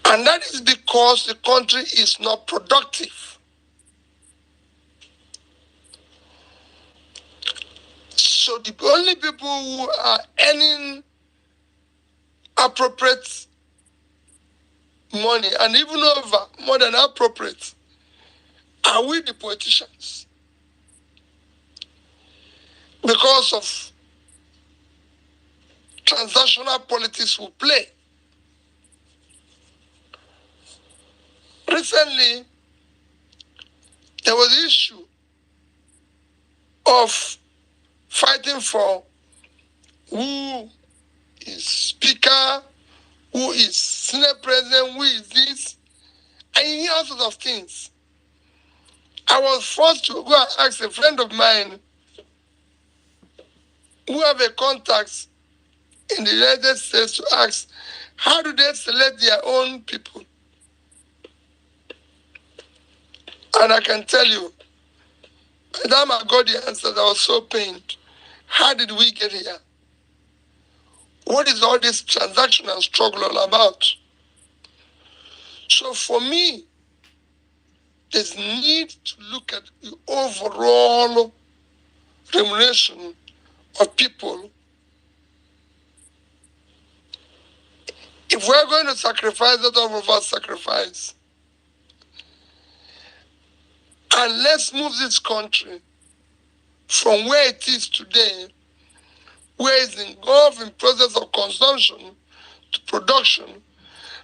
S11: And that is because the country is not productive. So the only people who are earning appropriate money, and even over more than appropriate, are we, the politicians. Because of transactional politics we play. Recently, there was the issue of fighting for who is speaker, who is senate president, who is this, and you hear all sorts of things. I was forced to go and ask a friend of mine who have a contact in the United States to ask, how do they select their own people? And I can tell you, by the time I got the answers, I was so pained. How did we get here? What is all this transactional struggle all about? So for me, there's need to look at the overall remuneration of people. If we're going to sacrifice, let all of us sacrifice. And let's move this country from where it is today, where it's engulfed in process of consumption to production.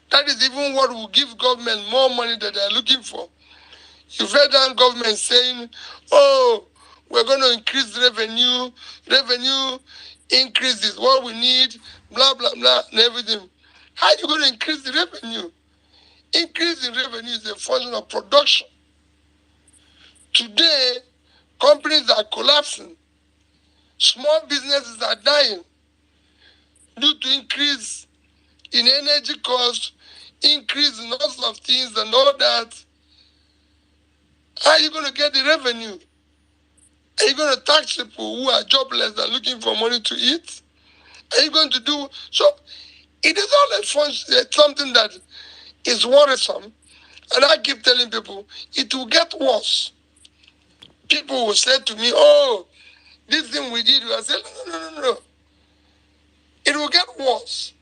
S11: That is even what will give government more money that they're looking for. You've heard that government saying, oh, we're going to increase revenue increase is what we need, blah, blah, blah, and everything. How are you going to increase the revenue? Increase in revenue is a function of production. Today, companies are collapsing. Small businesses are dying due to increase in energy costs, increase in all sorts of things and all that. How are you going to get the revenue? Are you going to tax people who are jobless and looking for money to eat? Are you going to do so? It is all a function, something that is worrisome. And I keep telling people, it will get worse. People will say to me, oh, this thing we did, I said, no. It will get worse.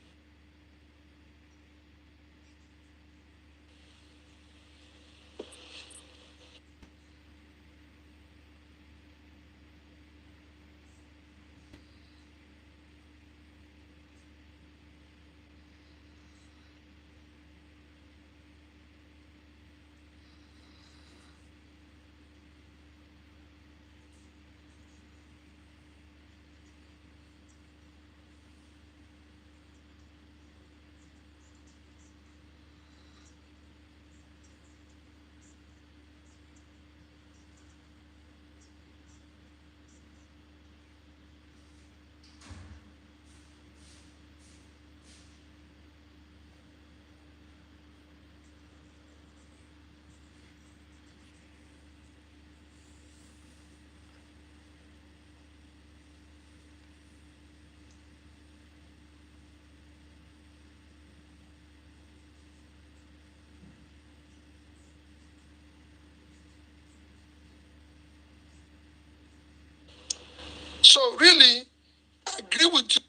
S11: So really, I agree with you.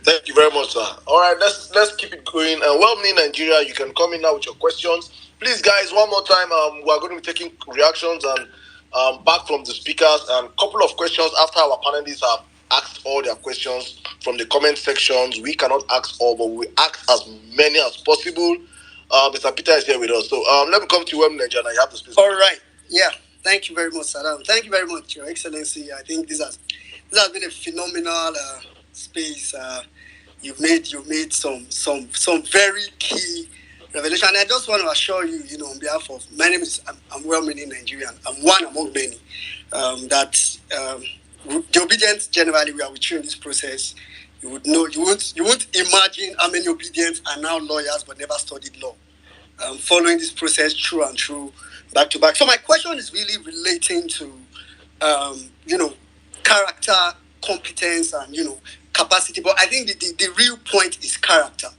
S1: Thank you very much, sir. All right, let's keep it going. Well-meaning Nigeria, you can come in now with your questions. Please, guys, one more time. We are going to be taking reactions and back from the speakers and a couple of questions after our panelists have asked all their questions from the comment sections. We cannot ask all, but we ask as many as possible. Mr. Peter is here with us. So let me come to you, Well-meaning Nigeria. You have the space.
S9: All right. Yeah. Thank you very much, Saddam. Thank you very much, Your Excellency. I think this has been a phenomenal space. You've made some very key revelation. And I just want to assure you, on behalf of my name is I'm well-meaning Nigerian. I'm one among many. The obedience generally we are with you in this process. You would know you won't imagine how many obedients are now lawyers but never studied law. Following this process through and through, back to back. So my question is really relating to character, competence, and capacity. But I think the real point is character.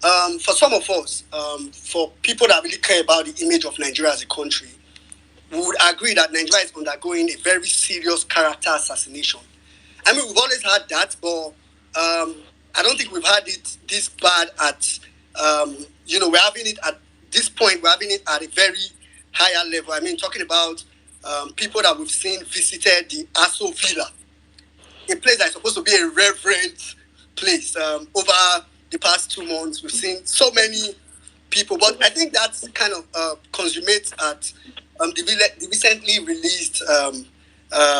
S9: For some of us, for people that really care about the image of Nigeria as a country, we would agree that Nigeria is undergoing a very serious character assassination. I mean, we've always had that, but I don't think we've had it this bad at, we're having it at this point, we're having it at a very higher level. I mean, talking about people that we've seen visited the Aso Villa, a place that's supposed to be a reverent place. Over the past 2 months, we've seen so many people, but I think that's kind of consummates at the recently released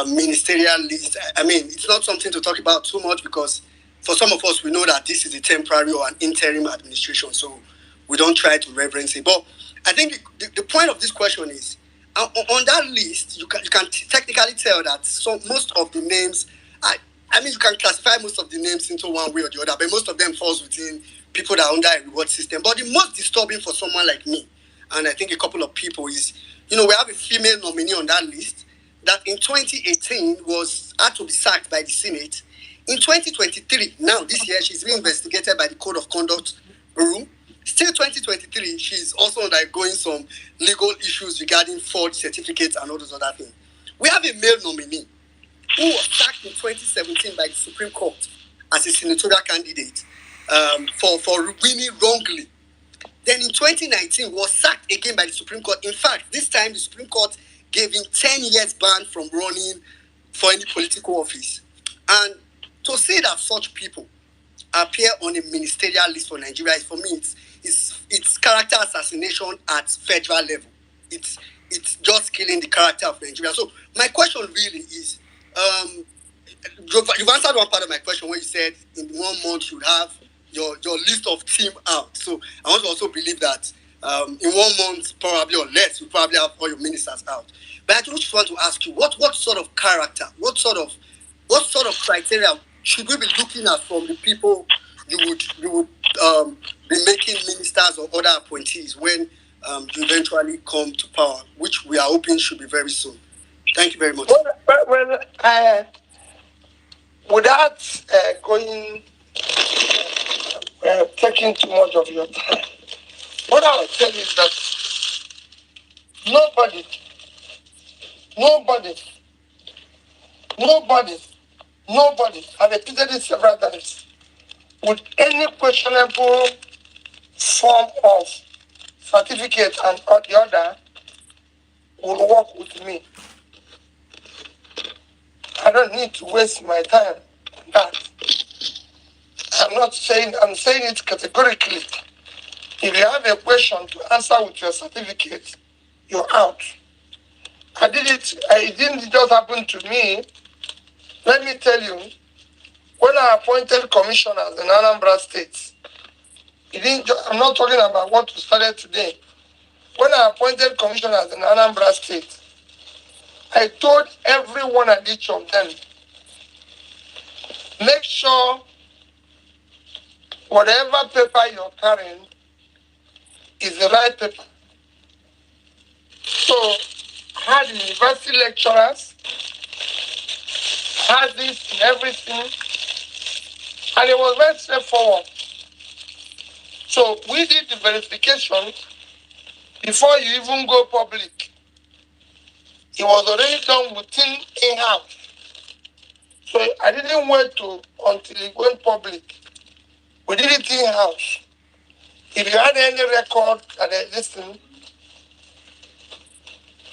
S9: ministerial list. I mean, it's not something to talk about too much because for some of us, we know that this is a temporary or an interim administration, so we don't try to reverence it. But I think the point of this question is, on that list, you can technically tell that most of the names, I mean, you can classify most of the names into one way or the other, but most of them falls within people that are under a reward system. But the most disturbing for someone like me, and I think a couple of people, is, we have a female nominee on that list that in 2018 had to be sacked by the Senate. In 2023, now this year, she's being investigated by the Code of Conduct Bureau. Still 2023, she's also undergoing some legal issues regarding forged certificates and all those other things. We have a male nominee who was sacked in 2017 by the Supreme Court as a senatorial candidate for winning wrongly. Then in 2019, was sacked again by the Supreme Court. In fact, this time the Supreme Court gave him 10 years ban from running for any political office. And to say that such people appear on a ministerial list for Nigeria, for me, it's character assassination at federal level. It's just killing the character of Nigeria. So my question really is, you've answered one part of my question when you said in 1 month you have your list of team out. So I want to also believe that in 1 month, probably or less, you probably have all your ministers out. But I just want to ask you, what sort of character, what sort of criteria should we be looking at from the people you would be making ministers or other appointees when you eventually come to power, which we are hoping should be very soon? Thank you very much.
S11: Without taking too much of your time, what I will tell you is that nobody, I've repeated it several times, with any questionable form of certificate and the other will work with me. I don't need to waste my time on that. I'm saying it categorically. If you have a question to answer with your certificate, you're out. It didn't just happen to me. Let me tell you, when I appointed commissioners in Anambra State, I'm not talking about what we started today. When I appointed commissioners in Anambra State, I told everyone and each of them, make sure whatever paper you're carrying is the right paper. So, I had university lecturers, had this and everything, and it was very straightforward. So we did the verification before you even go public. It was already done within a house. So I didn't wait until it went public. We did it in house. If you had any record at this thing,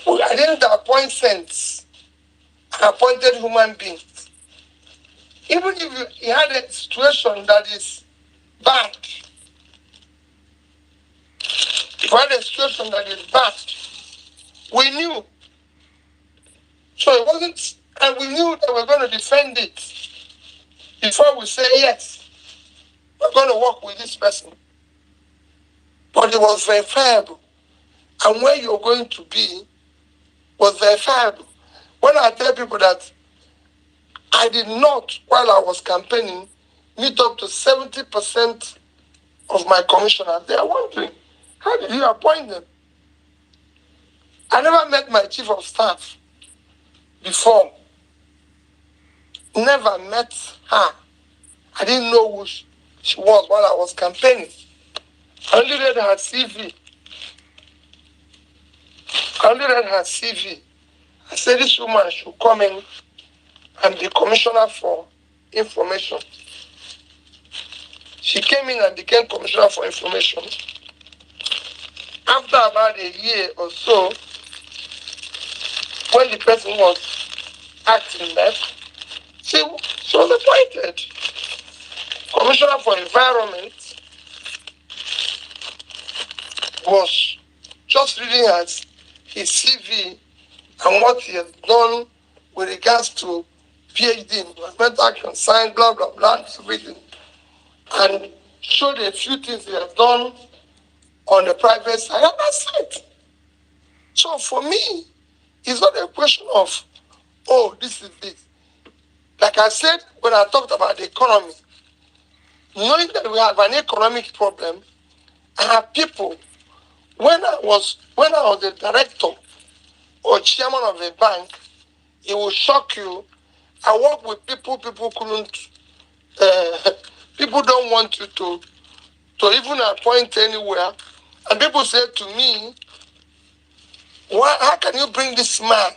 S11: I didn't appoint saints. I appointed human beings. Even if you had a situation that is bad, if you had a situation that is bad, we knew. So it wasn't, and we knew that we're going to defend it before we say, yes, we're going to work with this person. But it was verifiable. And where you're going to be was verifiable. When I tell people that I did not, while I was campaigning, meet up to 70% of my commissioners, they are wondering, how did you appoint them? I never met my chief of staff before. Never met her. I didn't know who she was while I was campaigning. I only read her CV. I said this woman should come in and be commissioner for information. She came in and became commissioner for information. After about a year or so, when the person was acting left, she was appointed commissioner for environment. Was just reading his CV and what he has done with regards to PhD in environmental action, science, blah, blah, blah, everything. And showed a few things he has done on the private side, and that's it. So for me, it's not a question of, oh, this is this. Like I said when I talked about the economy, knowing that we have an economic problem, I have people. When I was the director or chairman of a bank, it will shock you. I work with people couldn't, people don't want you to even appoint anywhere. And people say to me, how can you bring this man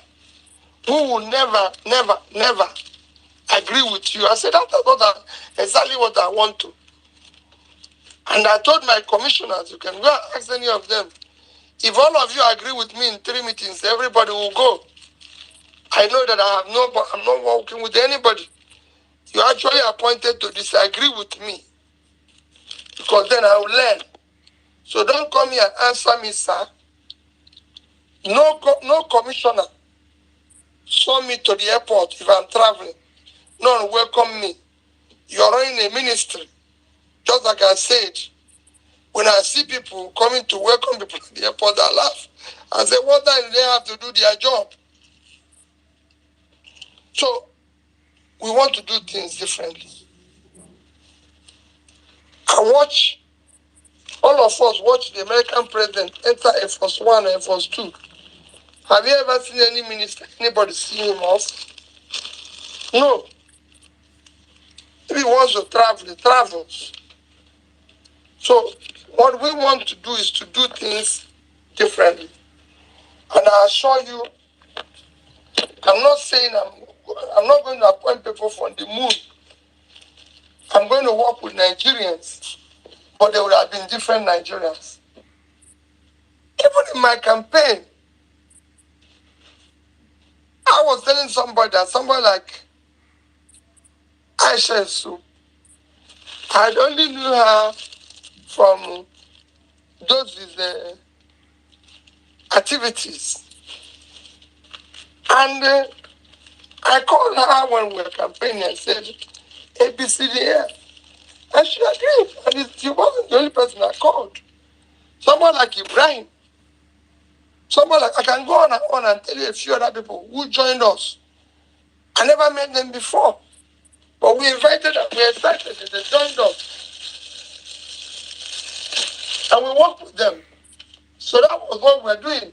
S11: who will never agree with you? I said, that's not exactly what I want to. And I told my commissioners, you can go and ask any of them. If all of you agree with me in 3 meetings, everybody will go. I know that I'm not working with anybody. You actually appointed to disagree with me, because then I will learn. So don't come here and answer me, sir. No commissioner saw me to the airport if I'm traveling. None welcome me. You're running a ministry. Just like I said, when I see people coming to welcome people at the airport, I laugh. I say, what time do they have to do their job? So we want to do things differently. All of us watch the American president enter Air Force One or Air Force Two. Have you ever seen any minister, anybody see him off? No. If he wants to travel, he travels. So what we want to do is to do things differently. And I assure you, I'm not saying I'm not going to appoint people from the moon. I'm going to work with Nigerians, but there would have been different Nigerians. Even in my campaign, I was telling somebody like Aisha Su, I only knew her from those activities. And I called her when we were campaigning and said, ABCDF. And she agreed. And she wasn't the only person I called. Someone like Ibrahim. Someone like, I can go on and tell you a few other people who joined us. I never met them before. But we invited them, we excited that they joined us. And we worked with them. So that was what we're doing.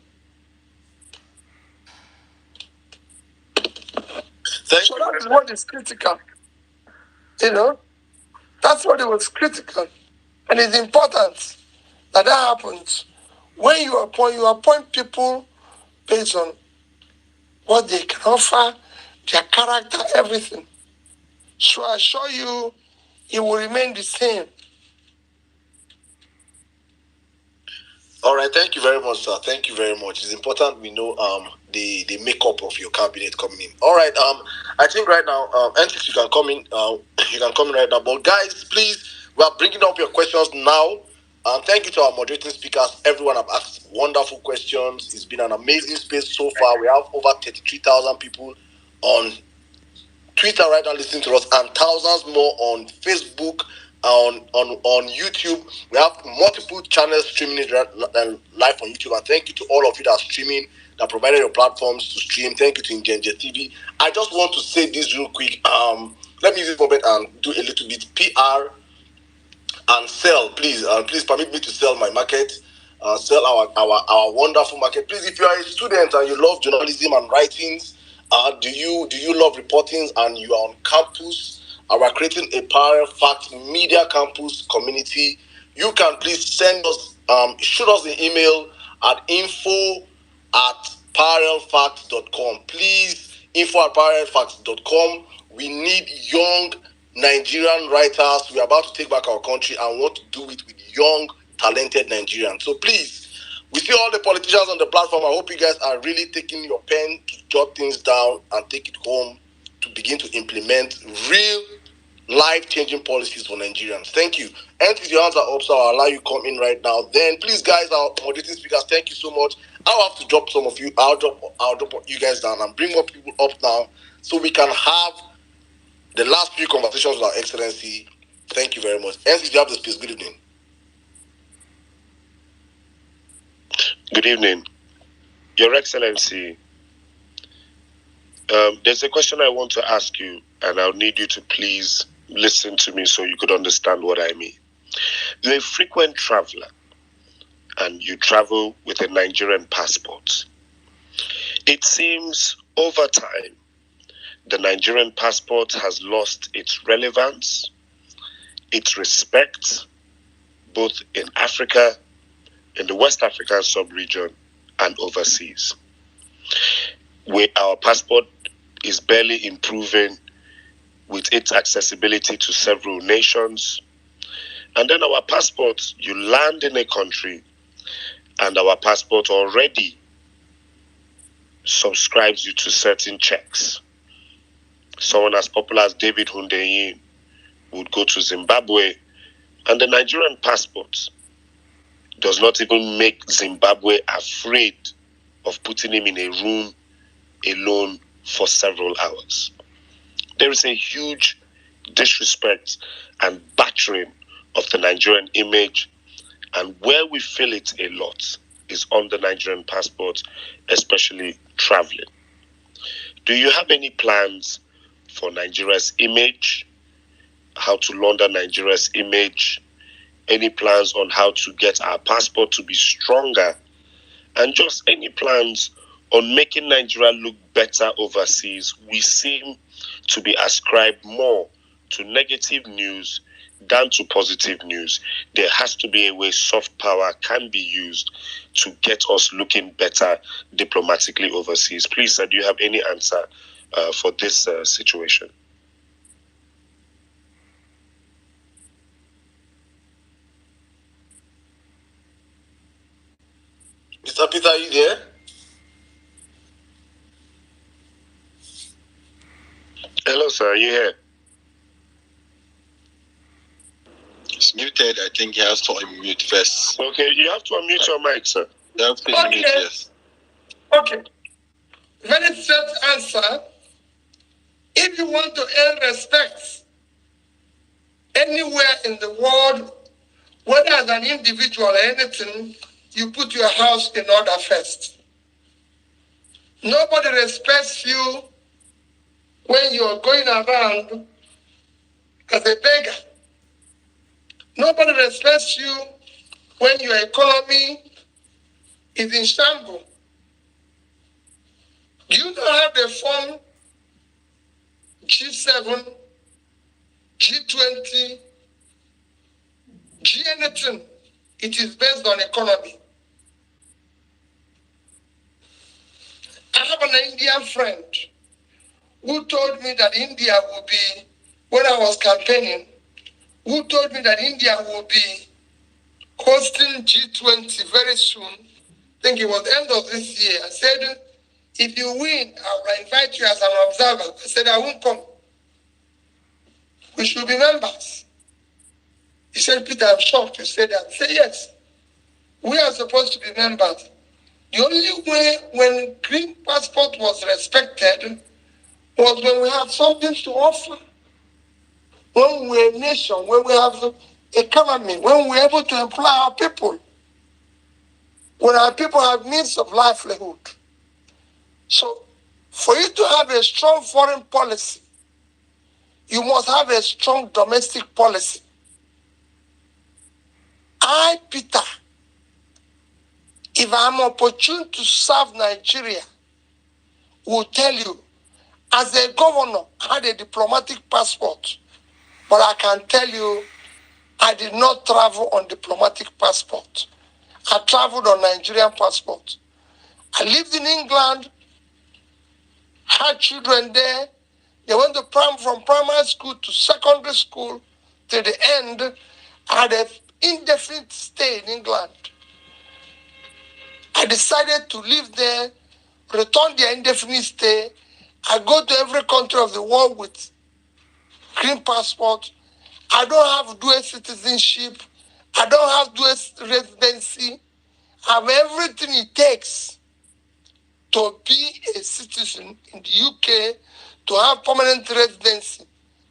S11: So that is what is critical. You know? That's what it was critical. And it's important that happens. When you appoint people based on what they can offer, their character, everything. So I assure you, it will remain the same.
S1: All right, thank you very much, sir. Thank you very much. It's important we know the makeup of your cabinet coming in. All right, I think right now, Entice, you can come in. You can come in right now. But guys, please, we are bringing up your questions now. Thank you to our moderating speakers. Everyone have asked wonderful questions. It's been an amazing space so far. We have over 33,000 people on Twitter right now listening to us, and thousands more on Facebook, on YouTube. We have multiple channels streaming it live on YouTube. And thank you to all of you that are streaming, that provided your platforms to stream. Thank you to Ingenje TV. I just want to say this real quick. Let me use this moment and do a little bit PR and sell. Please permit me to sell my market. Sell our wonderful market. Please, if you are a student and you love journalism and writings, do you love reporting and you are on campus, we're creating a Parallel Fact Media Campus community. You can please send us, shoot us an email at info@parallelfact.com. Please, info@parallelfact.com. We need young Nigerian writers. We're about to take back our country and want to do it with young, talented Nigerians. So please, we see all the politicians on the platform. I hope you guys are really taking your pen to jot things down and take it home to begin to implement real life-changing policies for Nigerians. Thank you. And if your hands are up, so I'll allow you to come in right now. Then please, guys, our moderating speakers, thank you so much. I'll have to drop some of you. I'll drop you guys down and bring more people up now so we can have the last few conversations with our Excellency. Thank you very much. And if you have the space, good evening.
S3: Good evening, Your Excellency. There's a question I want to ask you, and I'll need you to please listen to me so you could understand what I mean. You're a frequent traveler, and you travel with a Nigerian passport. It seems over time, the Nigerian passport has lost its relevance, its respect, both in Africa, in the West African sub-region, and overseas. Where our passport is barely improving with its accessibility to several nations. And then our passport, you land in a country, and our passport already subscribes you to certain checks. Someone as popular as David Hundeyin would go to Zimbabwe, and the Nigerian passport does not even make Zimbabwe afraid of putting him in a room alone for several hours. There is a huge disrespect and battering of the Nigerian image, and where we feel it a lot is on the Nigerian passport, especially traveling. Do you have any plans for Nigeria's image, how to launder Nigeria's image, any plans on how to get our passport to be stronger, and just any plans on making Nigeria look better overseas? We seem to be ascribed more to negative news than to positive news. There has to be a way soft power can be used to get us looking better diplomatically overseas. Please, sir, do you have any answer for this situation?
S1: Mr. Peter, are you there?
S3: Hello, sir. Are you here?
S13: It's muted. I think he has to unmute first.
S3: Okay, you have to unmute your mic, sir.
S13: You have to unmute, yes.
S11: Okay. Very straight answer. If you want to earn respect anywhere in the world, whether as an individual or anything, you put your house in order first. Nobody respects you when you're going around as a beggar. Nobody respects you when your economy is in shambles. Do you know how they form G7, G20, anything, it is based on economy. I have an Indian friend who told me that India will be, when I was campaigning, who told me that India will be hosting G20 very soon. I think it was the end of this year. I said, if you win, I will invite you as an observer. I said, I won't come. We should be members. He said, Peter, I'm shocked you said that. I said, yes, we are supposed to be members. The only way when green passport was respected was when we have something to offer. When we're a nation, when we have the economy, when we're able to employ our people, when our people have means of livelihood. So, for you to have a strong foreign policy, you must have a strong domestic policy. I, Peter, if I'm opportune to serve Nigeria, will tell you, as a governor, I had a diplomatic passport, but I can tell you, I did not travel on diplomatic passport. I traveled on Nigerian passport. I lived in England, had children there. They went to from primary school to secondary school to the end. I had an indefinite stay in England. I decided to live there, return the indefinite stay. I go to every country of the world with green passport. I don't have dual citizenship. I don't have dual residency. I have everything it takes to be a citizen in the UK, to have permanent residency.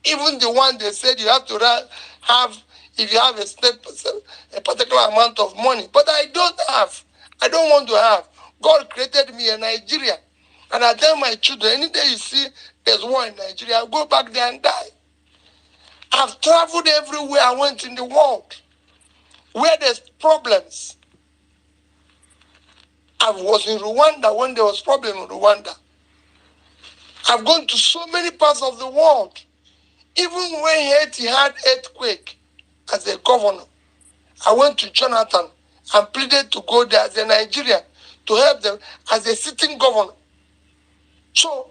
S11: Even the one they said you have to have if you have a particular amount of money. But I don't have. I don't want to have. God created me in Nigeria. And I tell my children, any day you see there's war in Nigeria, I'll go back there and die. I've traveled everywhere I went in the world where there's problems. I was in Rwanda when there was problem in Rwanda. I've gone to so many parts of the world. Even when Haiti had earthquake as a governor, I went to Jonathan and pleaded to go there as a Nigerian to help them as a sitting governor. So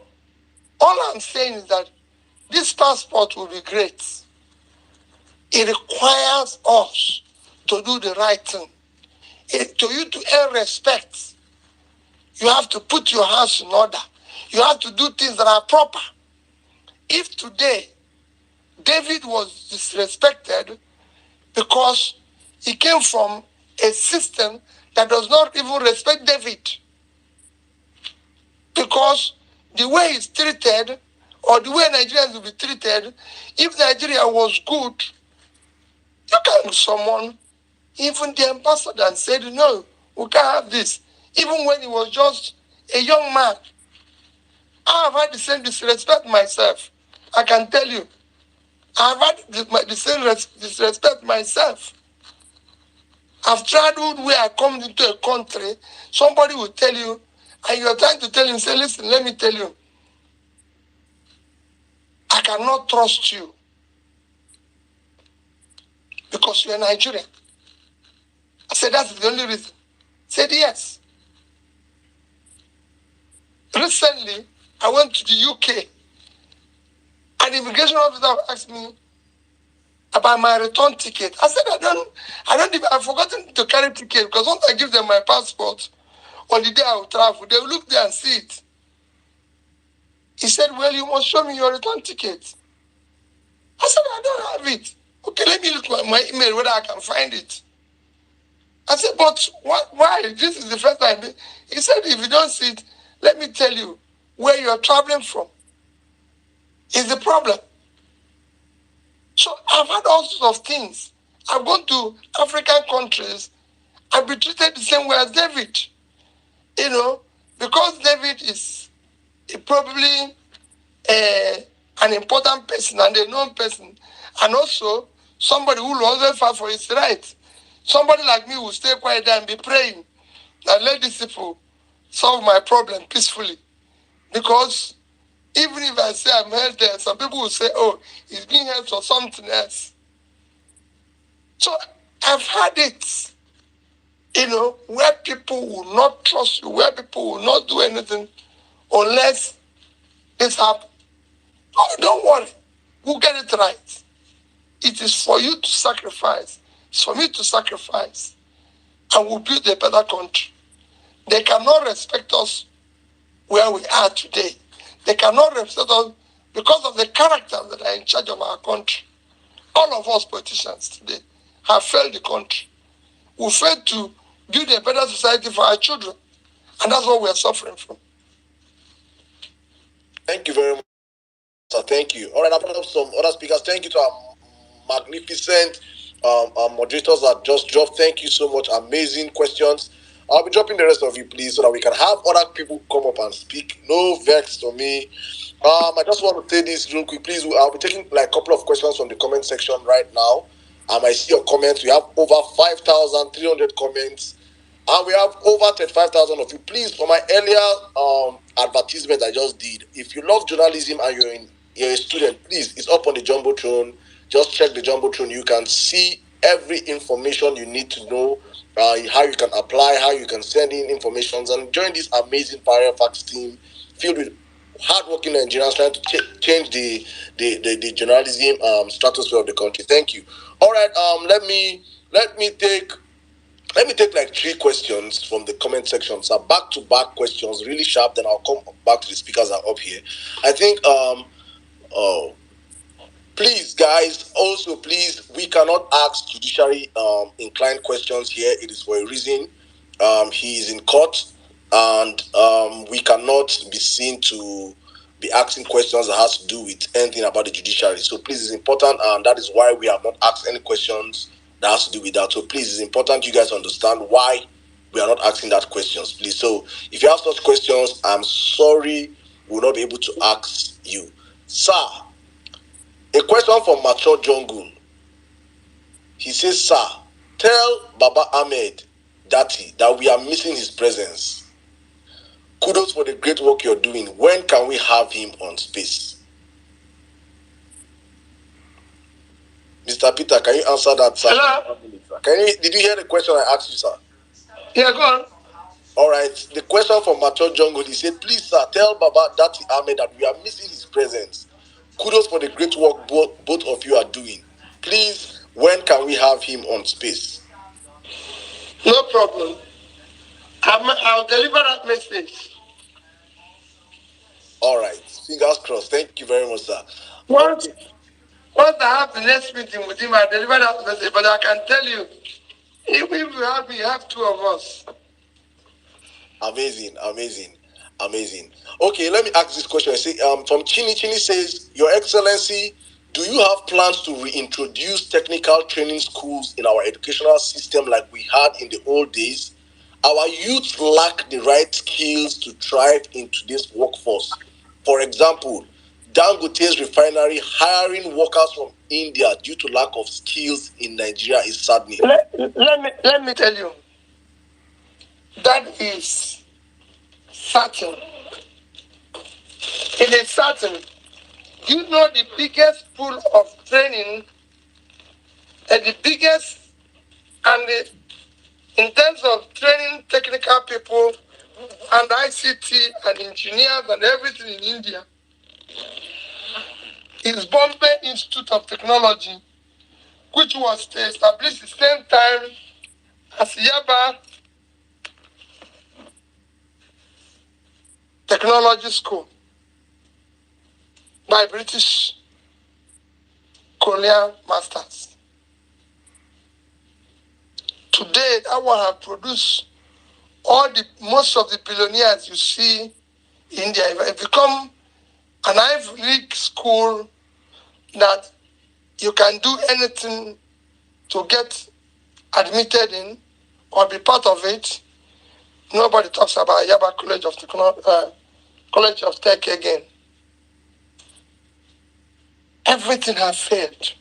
S11: all I'm saying is that this passport will be great. It requires us to do the right thing. To you to earn respect, you have to put your house in order. You have to do things that are proper. If today David was disrespected because he came from a system that does not even respect David, because the way he's treated, or the way Nigerians will be treated, if Nigeria was good, you can summon even the ambassador and said, no, we can't have this. Even when he was just a young man. I have had the same disrespect myself. I can tell you. I have had the same disrespect myself. I've traveled where I come into a country, somebody will tell you, and you're trying to tell him, say, listen, let me tell you, I cannot trust you because you're Nigerian. I said, that's the only reason. He said, yes. Recently, I went to the UK, and the immigration officer asked me about my return ticket. I said, I've forgotten to carry ticket, because once I give them my passport, on the day I will travel, they will look there and see it. He said, well, you must show me your return ticket. I said, I don't have it. Okay, let me look at my email whether I can find it. I said, but why? This is the first time. He said, if you don't see it, let me tell you where you're traveling from is the problem. So I've had all sorts of things. I've gone to African countries. I've been treated the same way as David. You know, because David is probably an important person and a known person, and also somebody who will always fight for his rights. Somebody like me will stay quiet there and be praying and let these people solve my problem peacefully. Because even if I say I'm held there, some people will say, oh, he's being held for something else. So I've had it, where people will not trust you, where people will not do anything unless this happens. Oh, don't worry. We'll get it right. It is for you to sacrifice. It's for me to sacrifice. And we'll build a better country. They cannot respect us where we are today. They cannot respect us because of the characters that are in charge of our country. All of us politicians today have failed the country. We failed to build a better society for our children. And that's what we are suffering from.
S1: Thank you very much, sir. Thank you. All right, I've brought up some other speakers. Thank you to our magnificent moderators that just dropped. Thank you so much. Amazing questions. I'll be dropping the rest of you, please, so that we can have other people come up and speak. No vex to me. I just want to say this real quick, please. I'll be taking like a couple of questions from the comment section right now. I see your comments. We have over 5,300 comments, and we have over 35,000 of you. Please, for my earlier advertisement I just did, if you love journalism and you're a student, please, it's up on the Jumbotron. Just check the Jumbotron. You can see every information you need to know, how you can apply, how you can send in information, and join this amazing Fire Facts team filled with hardworking Nigerians trying to change the journalism stratosphere of the country. Thank you. All right, let me take like 3 questions from the comment section. So back-to-back questions, really sharp. Then I'll come back to the speakers that are up here. I think please, guys, also please, we cannot ask judiciary inclined questions here. It is for a reason. He is in court, and we cannot be seen to be asking questions that has to do with anything about the judiciary. So please, it's important, and that is why we have not asked any questions that has to do with that. So please, it's important you guys understand why we are not asking that questions, please. So if you have such questions, I'm sorry, we will not be able to ask you. Sir, a question from Macho Jongun. He says, sir, tell Baba Ahmed Dati that we are missing his presence. Kudos for the great work you're doing. When can we have him on space? Mr. Peter, can you answer that, sir?
S11: Hello?
S1: Did you hear the question I asked you, sir?
S11: Yeah, go on.
S1: All right. The question from Macho Jongun, he said, please, sir, tell Baba Dati Ahmed that we are missing his presence. Kudos for the great work both of you are doing. Please, when can we have him on space?
S11: No problem. I'll deliver that message.
S1: All right. Fingers crossed. Thank you very much, sir.
S11: Once I have the next meeting with him, I'll deliver that message. But I can tell you, if we have 2 of us.
S1: Amazing. Okay, let me ask this question. I say, from Chini says, Your Excellency, do you have plans to reintroduce technical training schools in our educational system like we had in the old days? Our youth lack the right skills to thrive in today's workforce. For example, Dangote's refinery hiring workers from India due to lack of skills in Nigeria is saddening.
S11: Let me tell you, that is certain. It is certain. You know the biggest pool of training and the biggest in terms of training technical people and ICT and engineers and everything in India is Bombay Institute of Technology, which was established the same time as Yaba Technology School by British colonial masters. Today, that one has produced most of the billionaires you see in India. It become an Ivy League school that you can do anything to get admitted in or be part of it. Nobody talks about Yaba College of Tech again. Everything has failed.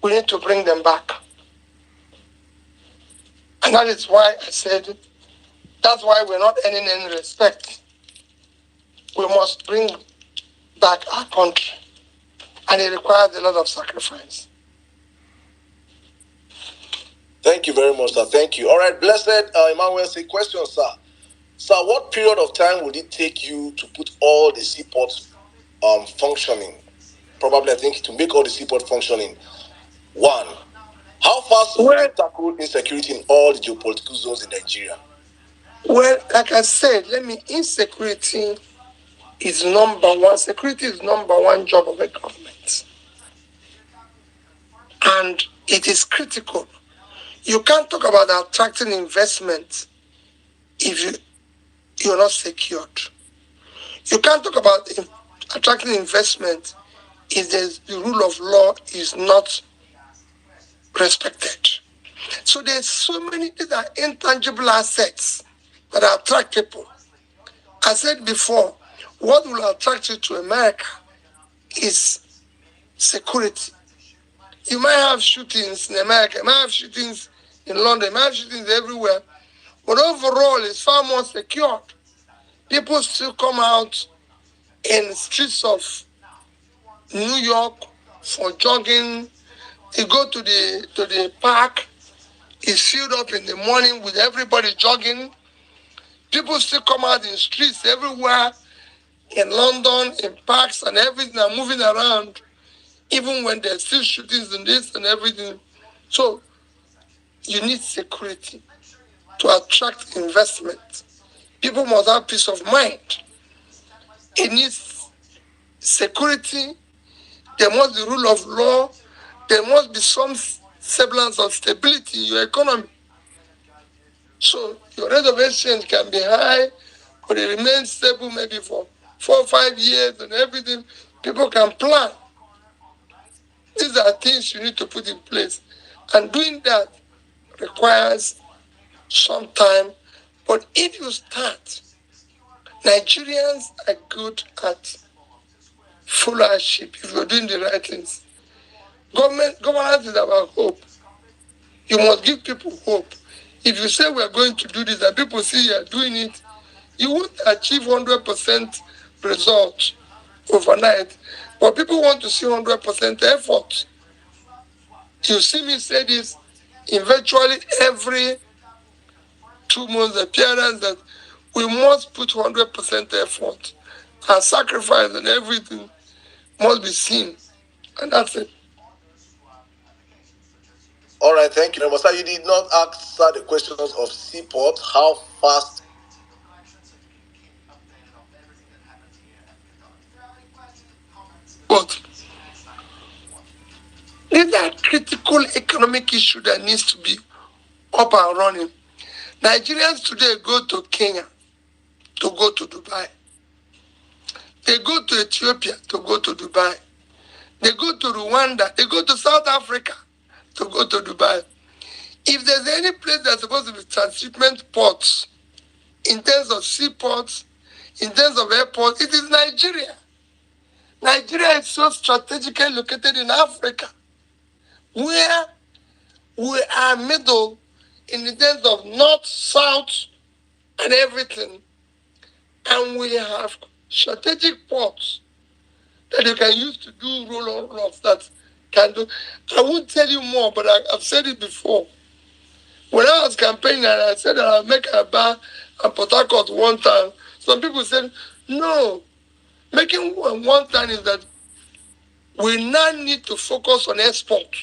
S11: We need to bring them back. And that is why I said, that's why we're not earning any respect. We must bring back our country. And it requires a lot of sacrifice.
S1: Thank you very much, sir. Thank you. All right, Blessed Emmanuel, say question, sir. Sir, what period of time would it take you to put all the seaports functioning? Probably, I think, to make all the seaport functioning. One, how fast will you tackle insecurity in all the geopolitical zones in Nigeria?
S11: Well, like I said, insecurity is number one. Security is number one job of a government. And it is critical. You can't talk about attracting investment if you're not secured. You can't talk about attracting investment if the rule of law is not respected. So there's so many these are intangible assets that attract people. I said before, what will attract you to America is security. You might have shootings in America, you might have shootings in London, you might have shootings everywhere, but overall it's far more secured. People still come out in the streets of New York for jogging. You go to the park, it's filled up in the morning with everybody jogging. People still come out in streets everywhere, in London, in parks and everything, are moving around, even when there's still shootings and this and everything. So you need security to attract investment. People must have peace of mind. It needs security. There must be rule of law. There must be some semblance of stability in your economy. So your rate of exchange can be high, but it remains stable maybe for 4 or 5 years and everything. People can plan. These are things you need to put in place. And doing that requires some time. But if you start, Nigerians are good at followership if you're doing the right things. Governance is about hope. You must give people hope. If you say we're going to do this and people see you're doing it, you won't achieve 100% results overnight. But people want to see 100% effort. You see me say this in virtually every 2 months appearance that we must put 100% effort. Our sacrifice and everything must be seen. And that's it.
S1: All right, thank you. Sir, you did not answer the questions of seaport. How fast?
S11: But these are critical economic issues that needs to be up and running. Nigerians today go to Kenya to go to Dubai. They go to Ethiopia to go to Dubai. They go to Rwanda. They go to South Africa to go to Dubai. If there's any place that's supposed to be transshipment ports, in terms of seaports, in terms of airports, it is Nigeria. Nigeria is so strategically located in Africa, where we are middle in the terms of north, south, and everything. And we have strategic ports that you can use to do roll-offs that can do. I won't tell you more, but I've said it before. When I was campaigning and I said that I'll make a bar and Port Harcourt one time, some people said, no, making one time is that we now need to focus on export.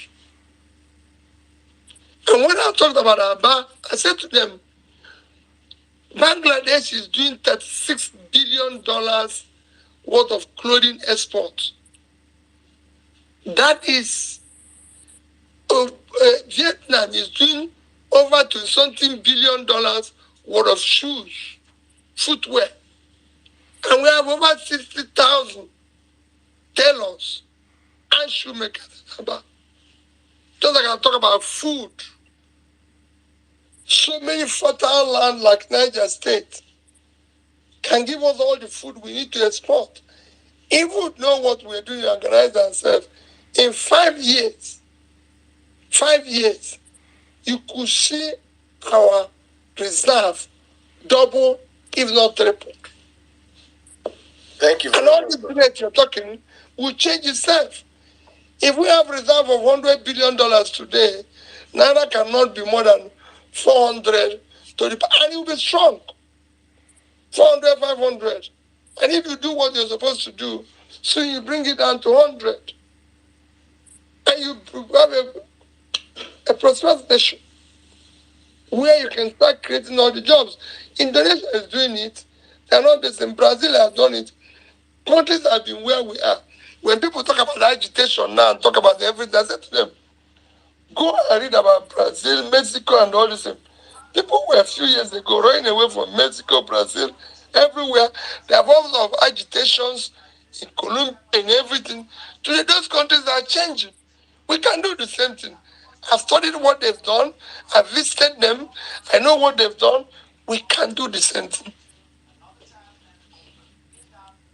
S11: And when I talked about Aba, I said to them, Bangladesh is doing $36 billion worth of clothing export. That is, Vietnam is doing over $20 billion worth of shoes, footwear. And we have over 60,000 tailors and shoemakers. Just like I talk about food. So many fertile land like Niger State can give us all the food we need to export. If we know what we're doing to organize ourselves, in 5 years, you could see our reserve double, if not triple.
S1: Thank you.
S11: And all the business you're talking will change itself. If we have reserve of $100 billion today, Naira cannot be more than 400 to the, and it will be strong. 400, 500. And if you do what you're supposed to do, so you bring it down to 100. And you have a prosperous nation where you can start creating all the jobs. Indonesia is doing it. They're not the same. Brazil has done it. Countries have been where we are. When people talk about agitation now and talk about everything, I said to them, go and read about Brazil, Mexico, and all this. People were a few years ago running away from Mexico, Brazil, everywhere. There are lots of agitations in Colombia and everything. Today, those countries are changing. We can do the same thing. I've studied what they've done. I've visited them. I know what they've done. We can do the same thing.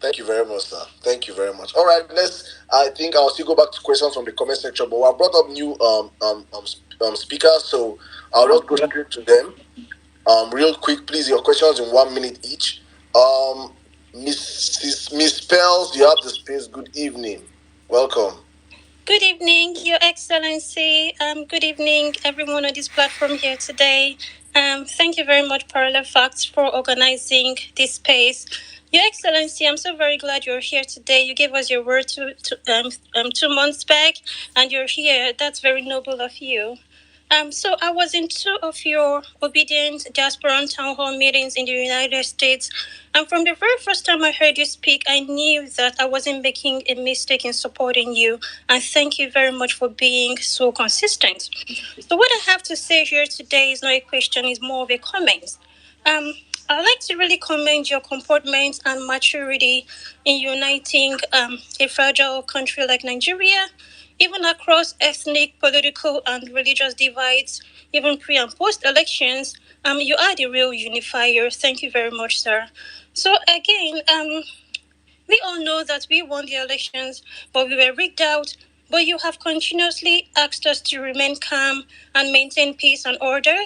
S1: Thank you very much, sir. Thank you very much. All right, I think I'll still go back to questions from the comment section, but I brought up new speakers, so I'll just go straight to them. Real quick, please, your questions in 1 minute each. Miss Pels, you have the space. Good evening. Welcome.
S14: Good evening, Your Excellency. Good evening, everyone on this platform here today. Thank you very much, Parallel Facts, for organizing this space. Your Excellency, I'm so very glad you're here today. You gave us your word 2 months back, and you're here. That's very noble of you. So I was in 2 of your obedient diaspora town hall meetings in the United States. And from the very first time I heard you speak, I knew that I wasn't making a mistake in supporting you. And thank you very much for being so consistent. So what I have to say here today is not a question, it's more of a comment. I'd like to really commend your comportment and maturity in uniting a fragile country like Nigeria. Even across ethnic, political, and religious divides, even pre- and post-elections, you are the real unifier. Thank you very much, sir. So again, we all know that we won the elections, but we were rigged out. But you have continuously asked us to remain calm and maintain peace and order.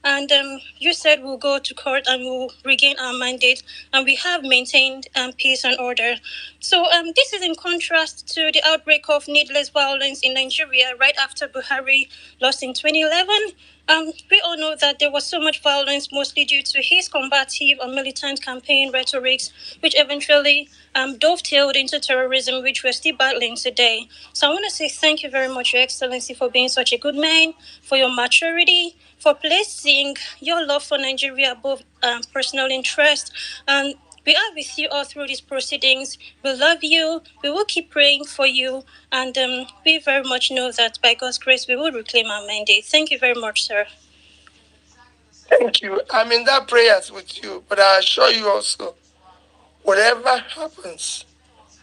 S14: And you said we'll go to court and we'll regain our mandate, and we have maintained peace and order. So this is in contrast to the outbreak of needless violence in Nigeria right after Buhari lost in 2011. We all know that there was so much violence, mostly due to his combative and militant campaign rhetorics, which eventually dovetailed into terrorism, which we're still battling today. So I want to say thank you very much, Your Excellency, for being such a good man, for your maturity, for placing your love for Nigeria above personal interest. And we are with you all through these proceedings. We love you. We will keep praying for you. And we very much know that by God's grace, we will reclaim our mandate. Thank you very much, sir.
S11: Thank you. I'm in that prayers with you, but I assure you also, whatever happens,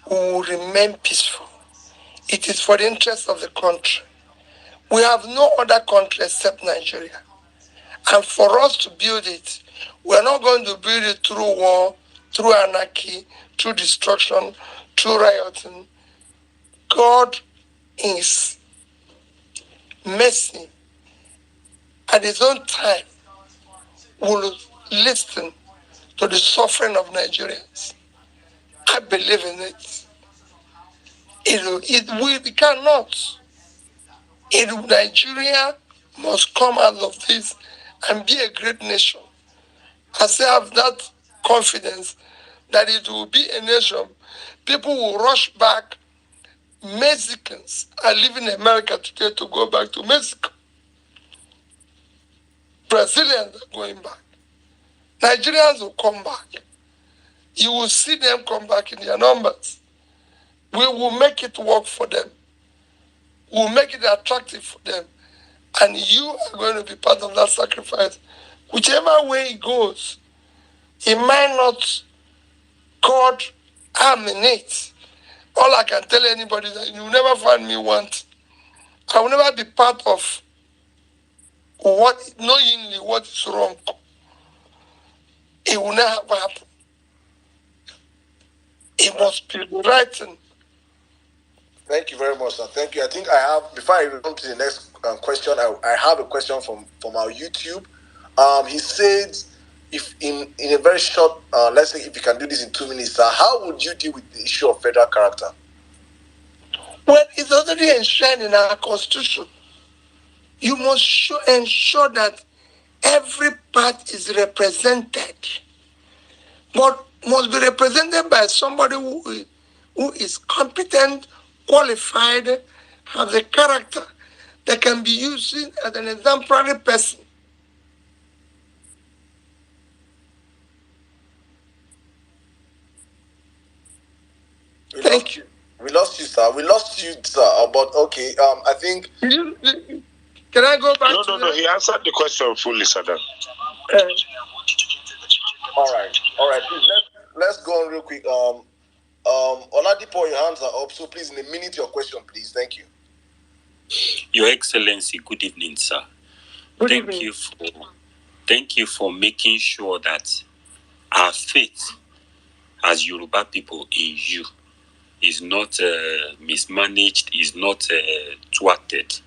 S11: we will remain peaceful. It is for the interest of the country. We have no other country except Nigeria. And for us to build it, we're not going to build it through war, through anarchy, through destruction, through rioting. God is mercy. At his own time, will listen to the suffering of Nigerians. I believe in it. We cannot. Nigeria must come out of this and be a great nation. I say I have that confidence that it will be a nation. People will rush back. Mexicans are leaving America today to go back to Mexico. Brazilians are going back. Nigerians will come back. You will see them come back in their numbers. We will make it work for them. We will make it attractive for them. And you are going to be part of that sacrifice. Whichever way it goes, it might not God harm in it. All I can tell anybody is that you will never find me want. I will never be part of knowingly what is wrong. It will never happen. It must be the right thing.
S1: Thank you very much, sir. Thank you. I think I have, before I move to the next question, I have a question from our YouTube. He said, if in a very short, let's say if you can do this in 2 minutes, sir, how would you deal with the issue of federal character?
S11: Well, it's already enshrined in our constitution. You must ensure that every part is represented, but must be represented by somebody who is competent, qualified, has a character that can be used as an exemplary person. Thank you.
S1: We lost you, sir. But okay, I think.
S11: Can I go back?
S3: No. He answered the question fully, sir.
S1: All right. Please, let's go on real quick. Oladipo, your hands are up. So please, in a minute, your question, please. Thank you.
S15: Your Excellency, good evening, sir. Thank you for making sure that our faith as Yoruba people in you is not mismanaged, is not thwarted.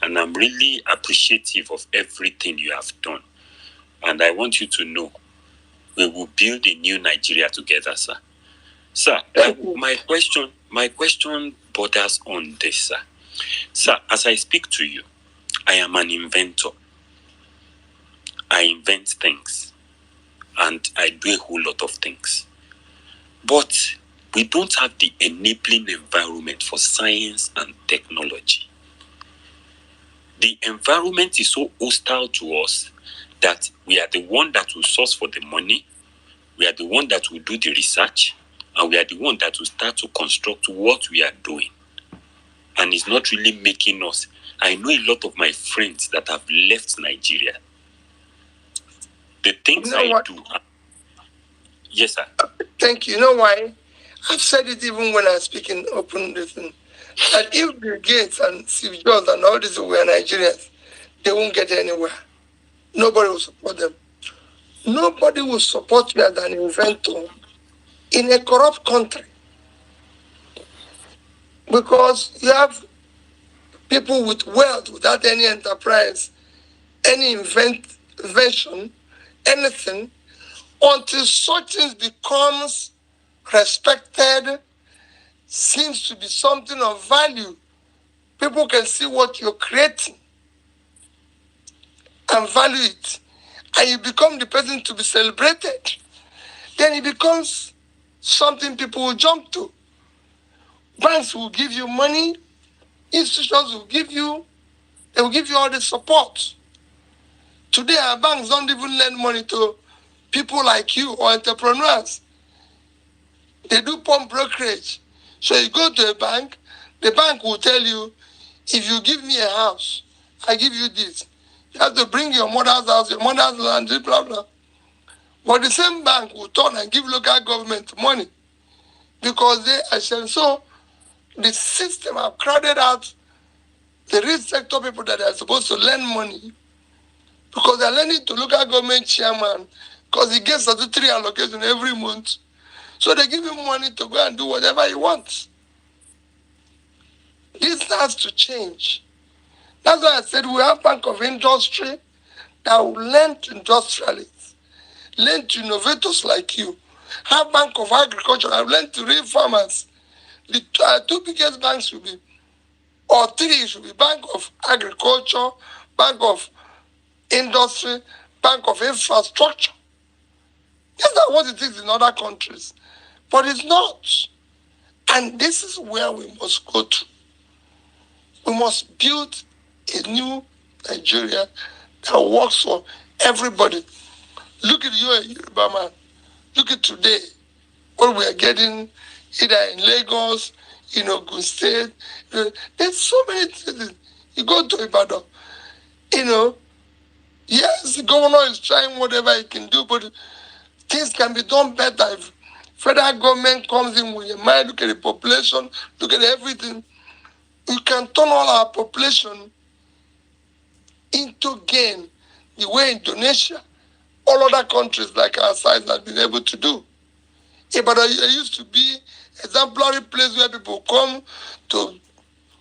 S15: And I'm really appreciative of everything you have done. And I want you to know, we will build a new Nigeria together, sir. Sir, my question borders on this, sir. Sir, as I speak to you, I am an inventor. I invent things. And I do a whole lot of things. But we don't have the enabling environment for science and technology. The environment is so hostile to us that we are the one that will source for the money, we are the one that will do the research, and we are the one that will start to construct what we are doing. And it's not really making us. I know a lot of my friends that have left Nigeria. The things do. Yes, sir.
S11: Thank you. You know why? I've said it even when I speak in open listen. That if Bill Gates and Steve Jobs and all these were Nigerians, they won't get anywhere. Nobody will support them. Nobody will support you as an inventor in a corrupt country. Because you have people with wealth without any enterprise, any invention, anything, until such things becomes respected, seems to be something of value. People can see what you're creating and value it. And you become the person to be celebrated. Then it becomes something people will jump to. Banks will give you money. Institutions will give you, they will give you all the support. Today, our banks don't even lend money to people like you or entrepreneurs. They do pump brokerage. So you go to a bank, the bank will tell you, if you give me a house, I give you this. You have to bring your mother's house, your mother's land, blah, blah. But the same bank will turn and give local government money because they are saying, so the system have crowded out the real sector people that are supposed to lend money because they're lending to local government chairman because he gets statutory allocation every month. So they give him money to go and do whatever he wants. This has to change. That's why I said we have Bank of Industry that will lend to industrialists, lend to innovators like you. Have Bank of Agriculture that will lend to real farmers. The two biggest banks should be, or three should be Bank of Agriculture, Bank of Industry, Bank of Infrastructure. That's not what it is in other countries. But it's not. And this is where we must go to. We must build a new Nigeria that works for everybody. Look at you, Yoruba man. Look at today, what we are getting either in Lagos, in Ogun State. There's so many things. You go to Ibadan, yes, the governor is trying whatever he can do, but things can be done better if federal government comes in with a mind, look at the population, look at everything. We can turn all our population into gain, the way Indonesia, all other countries like our size have been able to do. But it used to be an exemplary place where people come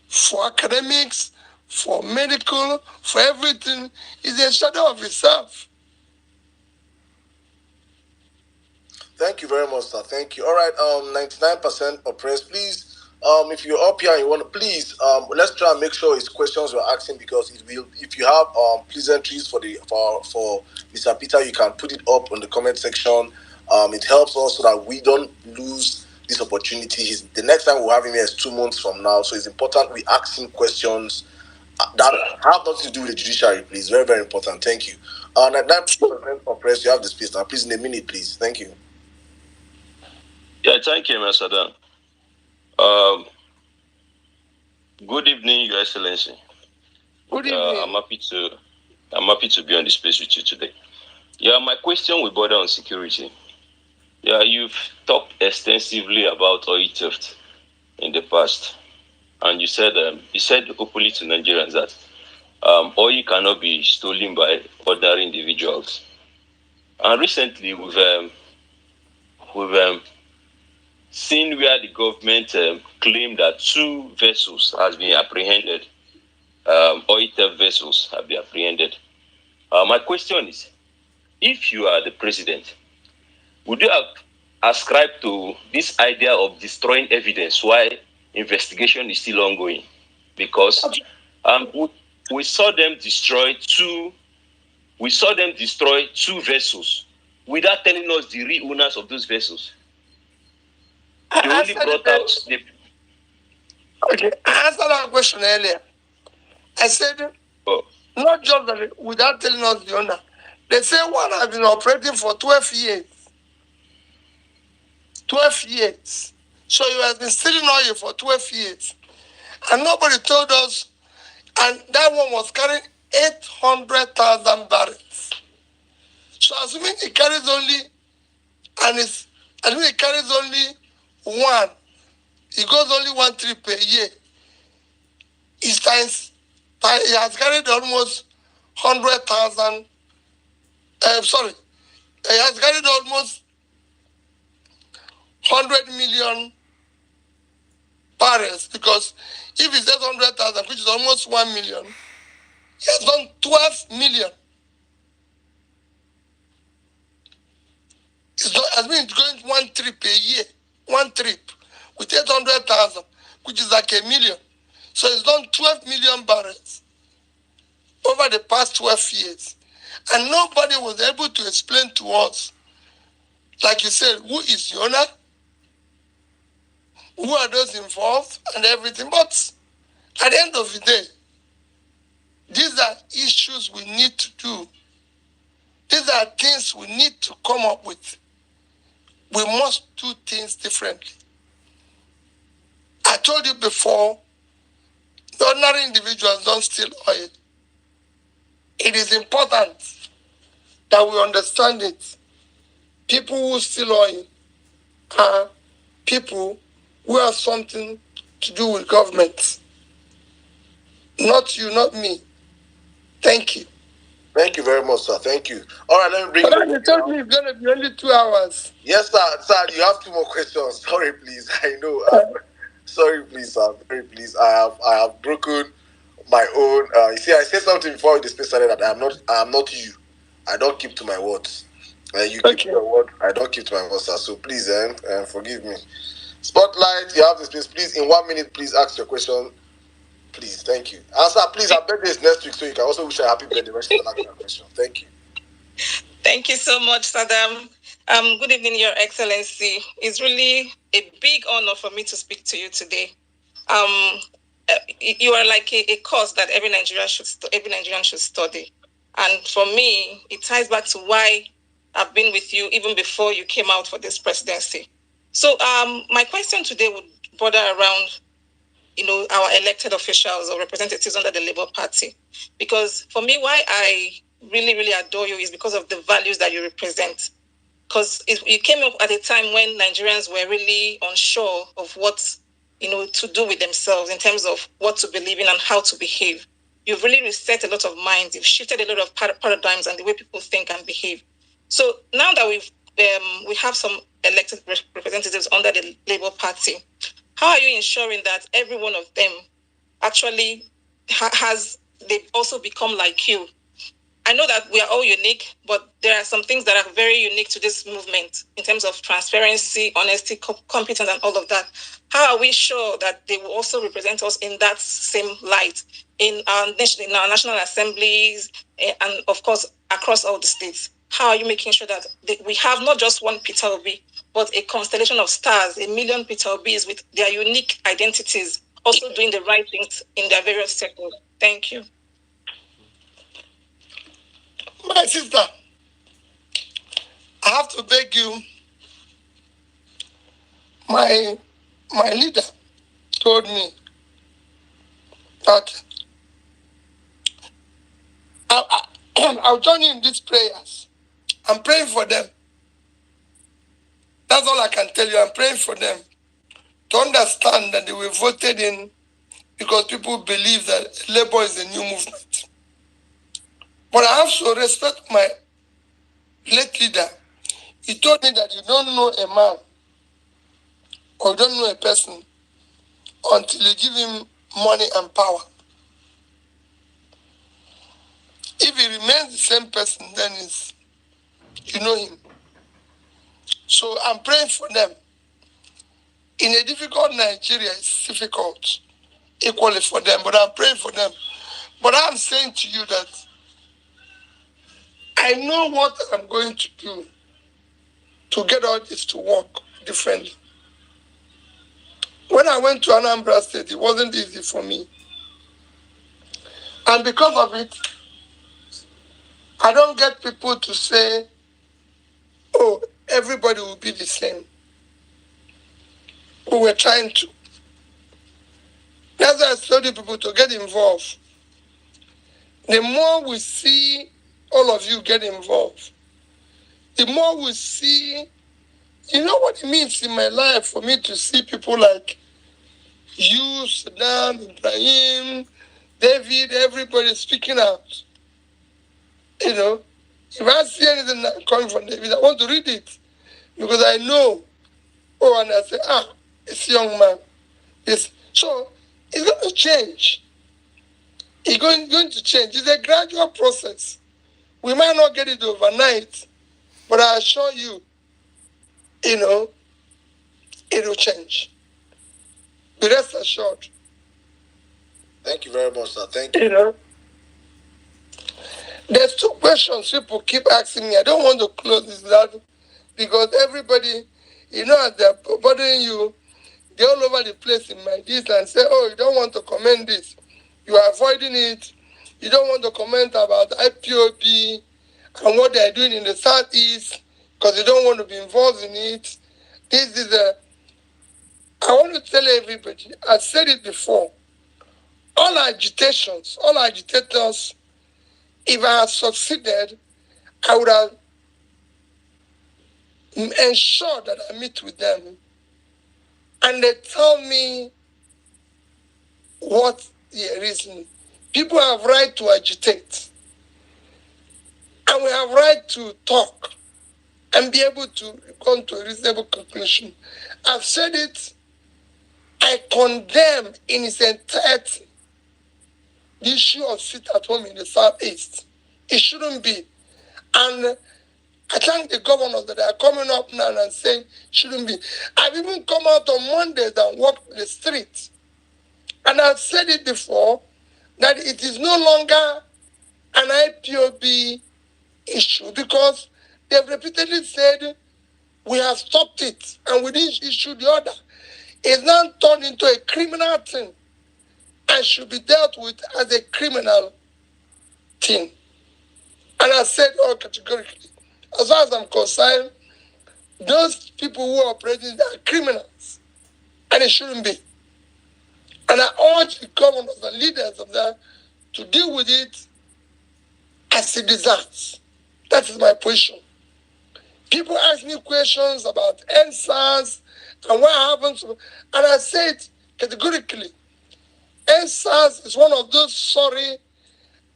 S11: for academics, for medical, for everything. It's a shadow of itself.
S1: Thank you very much, sir. Thank you. All right, 99% oppressed. Please, if you're up here and you want to, please, let's try and make sure it's questions we're asking, because it will. If you have pleasantries for Mr. Peter, you can put it up on the comment section. It helps us so that we don't lose this opportunity. The next time we'll have him here is 2 months from now, so it's important we ask him questions that have nothing to do with the judiciary, please. Very, very important. Thank you. At that point, press, you have the space now. Please, in a minute, please. Thank you.
S16: Yeah, thank you, Mr. Dan. Good evening, Your Excellency.
S11: Good evening.
S16: I'm happy to be on the space with you today. Yeah, my question will border on security. Yeah, you've talked extensively about oil theft in the past, and you said openly to Nigerians that oil cannot be stolen by ordinary individuals. And recently, we've seen where the government claimed that 2 vessels has been apprehended. Oil theft vessels have been apprehended. My question is, if you are the president, would you have ascribed to this idea of destroying evidence while investigation is still ongoing? Because we saw them destroy 2 vessels without telling us the real owners of those vessels. They only brought out the...
S11: Okay, I answered that question earlier. I said, not just that without telling us the owner. They say one has been operating for 12 years. 12 years. So you have been stealing oil for 12 years. And nobody told us, and that one was carrying 800,000 barrels. So assuming he carries only one, he goes only 1 trip per year. He has carried almost 100,000. He has carried almost 100 million barrels, because if he says 100,000, which is almost 1 million, he has done 12 million. It has been going 1 trip a year, 1 trip with 800,000, which is like 1 million. So it's done 12 million barrels over the past 12 years. And nobody was able to explain to us, like you said, who is the owner, who are those involved, and everything. But at the end of the day, these are issues we need to do. These are things we need to come up with. We must do things differently. I told you before, the ordinary individuals don't steal oil. It is important that we understand it. People who steal oil are people who have something to do with government. Not you, not me. Thank you.
S1: Thank you very much, sir. Thank you. All right, let me bring
S11: you. You told me it's going to be only 2 hours.
S1: Yes, sir. Sir, you have 2 more questions. Sorry, please. I know. Sorry, please, sir. Very please. I have broken my own. You see, I said something before the space started that I am not you. I don't keep to my words. You keep your word. I don't keep to my words, sir. So please, forgive me. Spotlight, you have the space. Please, in 1 minute, please ask your question. Please, thank you. Sir, please, our birthday is next week, so you can also wish a happy birthday. Question. Thank you.
S17: Thank you so much, Saddam. Good evening, Your Excellency. It's really a big honor for me to speak to you today. You are like a course that every Nigerian should study. And for me, it ties back to why I've been with you even before you came out for this presidency. So my question today would border around, our elected officials or representatives under the Labour Party. Because for me, why I really, really adore you is because of the values that you represent. Because you came up at a time when Nigerians were really unsure of what, to do with themselves in terms of what to believe in and how to behave. You've really reset a lot of minds. You've shifted a lot of paradigms and the way people think and behave. So now that we have some elected representatives under the Labour Party, how are you ensuring that every one of them actually they've also become like you I know that we are all unique, but there are some things that are very unique to this movement in terms of transparency, honesty, competence, and all of that. How are we sure that they will also represent us in that same light in our national assemblies and, of course, across all the states? How are you making sure that we have not just one Peter Obi, but a constellation of stars, a million Peter Obis with their unique identities, also doing the right things in their various sectors? Thank you.
S11: My sister, I have to beg you. My leader told me that I'll join you in these prayers. I'm praying for them. That's all I can tell you. I'm praying for them to understand that they were voted in because people believe that Labour is a new movement. But I have to respect my late leader. He told me that you don't know a man or you don't know a person until you give him money and power. If he remains the same person, then you know him. So I'm praying for them. In a difficult Nigeria, it's difficult equally for them, but I'm praying for them. But I'm saying to you that I know what I'm going to do to get all this to work differently. When I went to Anambra State, it wasn't easy for me. And because of it, I don't get people to say, oh, everybody will be the same. We were trying to. That's why I told you people to get involved. The more we see all of you get involved, the more we see, you know what it means in my life for me to see people like you, Saddam, Ibrahim, David, everybody speaking out. You know, if I see anything coming from David, I want to read it because I know. Oh, and I say, it's a young man. Yes. So it's going to change. It's going to change. It's a gradual process. We might not get it overnight, but I assure you, you know, it will change. Be rest assured.
S1: Thank you very much, sir. Thank you.
S11: You know, there's two questions people keep asking me. I don't want to close this out because everybody, you know, as they're bothering you, they're all over the place in my this and say, oh, you don't want to comment this. You are avoiding it. You don't want to comment about IPOB and what they're doing in the Southeast because you don't want to be involved in it. This is I want to tell everybody, I said it before, all agitations, all agitators, if I had succeeded, I would have ensured that I meet with them and they tell me what the reason. People have right to agitate and we have right to talk and be able to come to a reasonable conclusion. I've said it, I condemn in its entirety the issue of sit at home in the Southeast. It shouldn't be. And I thank the governors that are coming up now and saying shouldn't be. I've even come out on Mondays and walked the streets. And I've said it before that it is no longer an IPOB issue because they've repeatedly said we have stopped it and we didn't issue the order. It's now turned into a criminal thing and should be dealt with as a criminal thing. And I said all categorically, as far as I'm concerned, those people who are operating are criminals and it shouldn't be. And I urge the governors and leaders of that to deal with it as it deserves. That is my position. People ask me questions about NSAS and what happens, and I said categorically, NSAS is one of those sorry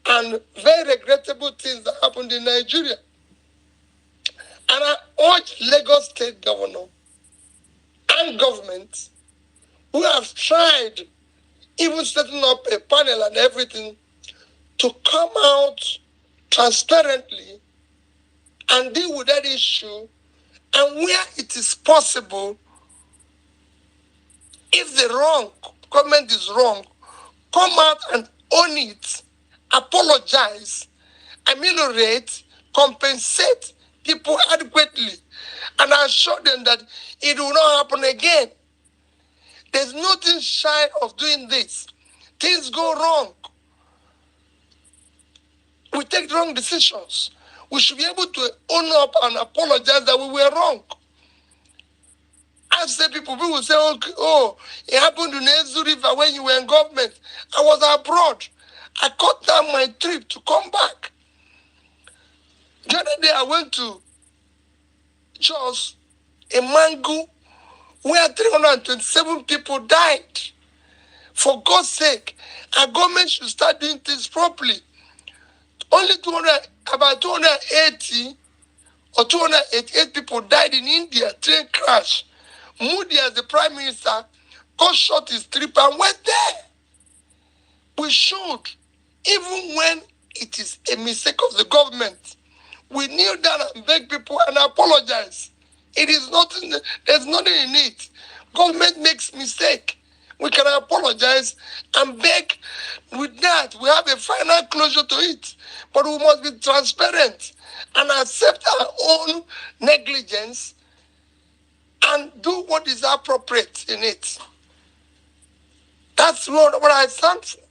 S11: and very regrettable things that happened in Nigeria. And I urge Lagos State Governor and government who have tried, even setting up a panel and everything, to come out transparently and deal with that issue, and where it is possible, if the wrong government is wrong, come out and own it, apologize, ameliorate, compensate people adequately, and assure them that it will not happen again. There's nothing shy of doing this. Things go wrong. We take wrong decisions. We should be able to own up and apologize that we were wrong. I've said people say, oh, it happened in Ezu River when you were in government. I was abroad. I cut down my trip to come back. The other day I went to Jos, a Mangu, where 327 people died. For God's sake, our government should start doing things properly. Only about 280 or 288 people died in India, train crash. Modi, as the prime minister, got shot his trip and went there. We should, even when it is a mistake of the government, we kneel down and beg people and apologize. It is nothing, there's nothing in it. Government makes mistake. We can apologize and beg. With that, we have a final closure to it. But we must be transparent and accept our own negligence and do what is appropriate in it. That's what I stand for.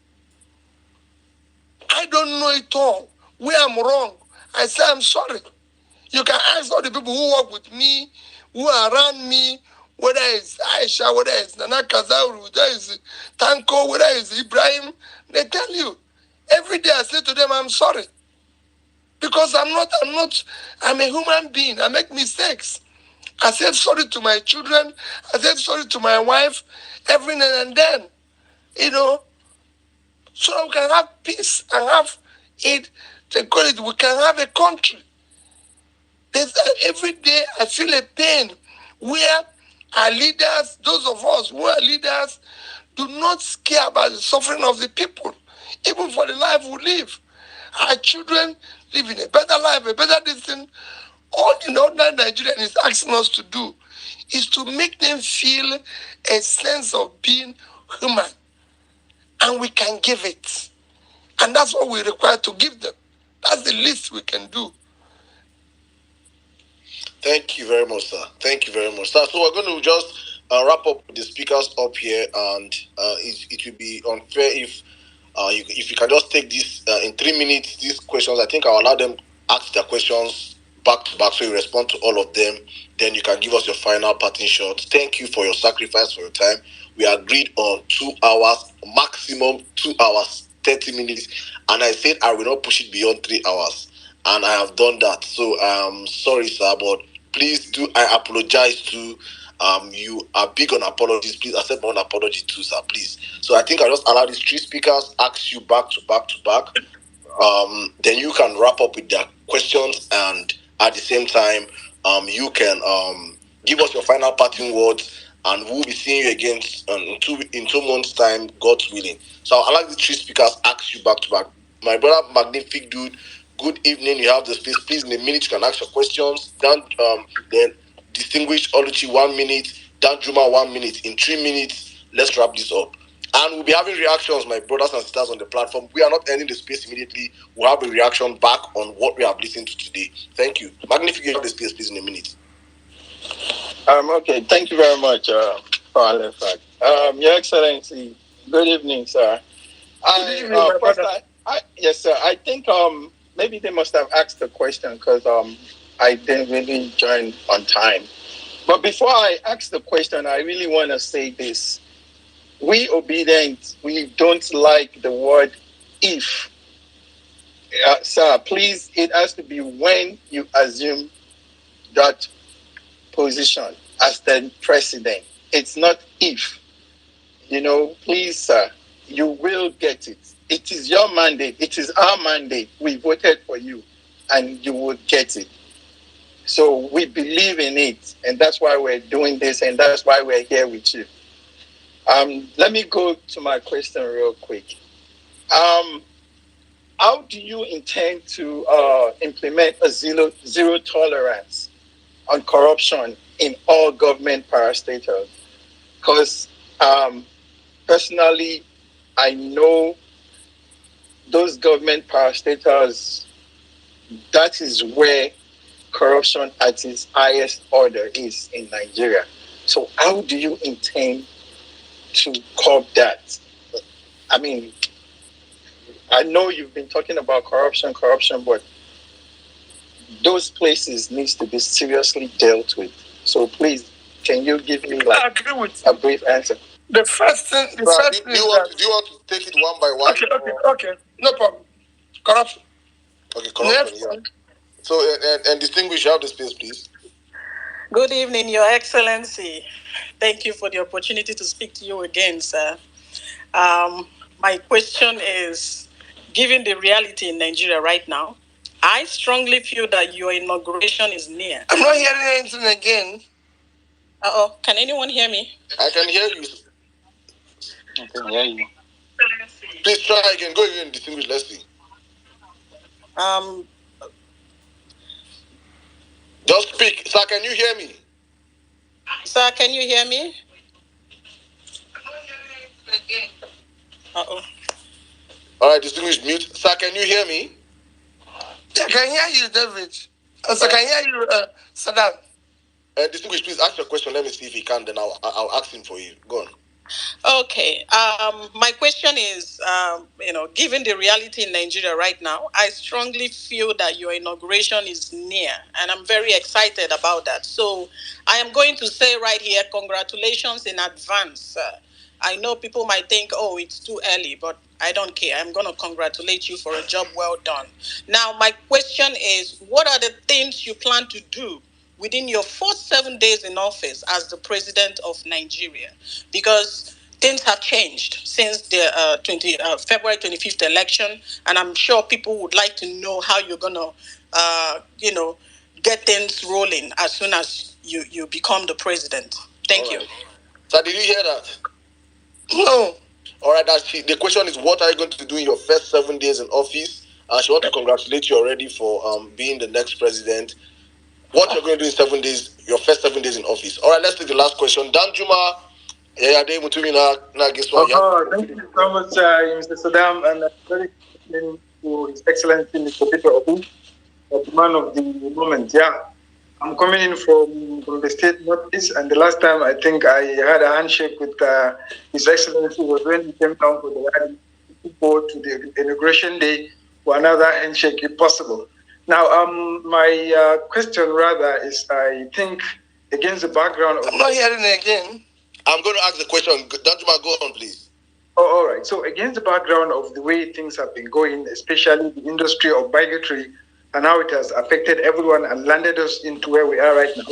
S11: I don't know it all. Where I'm wrong, I say I'm sorry. You can ask all the people who work with me, who are around me, whether it's Aisha, whether it's Nana Kazauru, whether it's Tanko, whether it's Ibrahim. They tell you. Every day I say to them, I'm sorry. Because I'm a human being. I make mistakes. I said sorry to my children. I said sorry to my wife every now and then. So that we can have peace and have it. They call it, we can have a country. Every day I feel a pain where our leaders, those of us who are leaders, do not care about the suffering of the people, even for the life we live. Our children live in a better life, a better distance. All the ordinary Nigerian is asking us to do is to make them feel a sense of being human. And we can give it. And that's what we require to give them. That's the least we can do.
S1: Thank you very much, sir. Thank you very much, sir. So we're going to just wrap up with the speakers up here, and it will be unfair if you can just take this in 3 minutes, these questions. I think I'll allow them ask their questions back to back, so you respond to all of them. Then you can give us your final parting shot. Thank you for your sacrifice, for your time. We agreed on 2 hours, maximum 2 hours, 30 minutes. And I said I will not push it beyond 3 hours. And I have done that. So sorry, sir, but please do, I apologize to you are big on apologies. Please accept my own apology too, sir, please. So I think I'll just allow these 3 speakers ask you back to back to back. Then you can wrap up with their questions, and at the same time, you can give us your final parting words, and we'll be seeing you again in 2 months' time, God willing. So I'll allow the 3 speakers ask you back to back. My brother, Magnific Dude, good evening. You have the space. Please, in a minute, you can ask your questions. Then Distinguished Oluchi, 1 minute. Dan Juma, 1 minute. In 3 minutes, let's wrap this up. And we'll be having reactions, my brothers and sisters on the platform. We are not ending the space immediately. We'll have a reaction back on what we have listened to today. Thank you. Magnific, you have the space, please, in a minute.
S18: Okay, thank you very much, Your Excellency. Good evening, sir. Yes, sir. I think maybe they must have asked the question because I didn't really join on time. But before I ask the question, I really want to say this. We obedient, we don't like the word if. Sir, please, it has to be when you assume that position as the president. It's not if. Please, sir, you will get it. It is your mandate. It is our mandate. We voted for you, and you will get it. So we believe in it, and that's why we're doing this, and that's why we're here with you. Let me go to my question real quick. how do you intend to implement a zero tolerance on corruption in all government parastatals? Because personally, I know those government parastatals, that is where corruption at its highest order is in Nigeria. So how do you intend to curb that? I mean, I know you've been talking about corruption, but those places needs to be seriously dealt with. So please, can you give me a brief answer?
S11: The first thing.
S1: Do you want to take it one by one?
S11: Okay. No problem. Corruption.
S1: Okay, corruption. Yeah. So, and distinguish, you have the space, please.
S19: Good evening, Your Excellency. Thank you for the opportunity to speak to you again, sir. My question is, given the reality in Nigeria right now, I strongly feel that your inauguration is near.
S11: I'm not hearing anything again.
S19: Can anyone hear me?
S1: I can hear you.
S13: I can hear you.
S1: Please try again. Go again, distinguish. Let's see. Just speak. Sir, can you hear me?
S19: Sir, can you hear me?
S1: All right, distinguished, mute. Sir, can you hear me?
S11: I can hear you, David. Sir, can hear you, Saddam.
S1: Distinguished, please ask your question. Let me see if he can. Then I'll ask him for you. Go on.
S19: Okay. My question is, given the reality in Nigeria right now, I strongly feel that your inauguration is near, and I'm very excited about that. So I am going to say right here, congratulations in advance. I know people might think, it's too early, but I don't care. I'm going to congratulate you for a job well done. Now, my question is, what are the things you plan to do within your first 7 days in office as the president of Nigeria? Because things have changed since the February 25th election, and I'm sure people would like to know how you're going to, get things rolling as soon as you become the president. Thank you.
S1: So did you hear that?
S11: No.
S1: All right, the question is, what are you going to do in your first 7 days in office? She wants to congratulate you already for being the next president. What you're going to do in 7 days, your first 7 days in office. All right, let's take the last question. Danjuma,
S20: thank you so much, Mr. Saddam, and very good to His Excellency Mr. Peter Obi, the man of the moment. Yeah, I'm coming in from the state northeast, and the last time I think I had a handshake with His Excellency was when he came down for the rally to go to the inauguration day for another handshake if possible. Now, my question rather is, I think, against the background of...
S11: I'm not hearing it again.
S1: I'm going to ask the question. Danjuma, go on, please.
S20: Oh, all right. So, against the background of the way things have been going, especially the industry of bigotry and how it has affected everyone and landed us into where we are right now,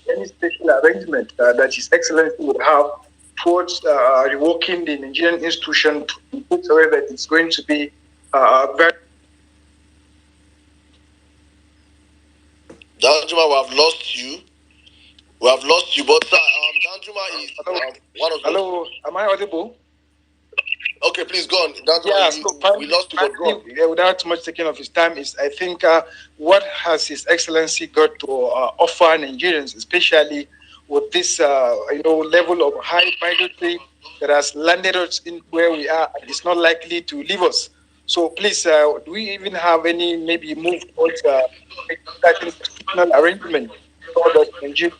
S20: any special arrangement that His Excellency would have towards revoking the Nigerian institution to put away that it's going to be very...
S1: Danjuma, we have lost you. But Danjuma is one of those.
S20: Hello, am I audible?
S1: Okay, please go on. Danjuma, we lost you, but go on.
S20: Without too much taking of his time, is I think what has His Excellency got to offer Nigerians, especially with this level of high bigotry that has landed us in where we are, and it's not likely to leave us. So please, do we even have any maybe move towards that institutional arrangement so that Nigeria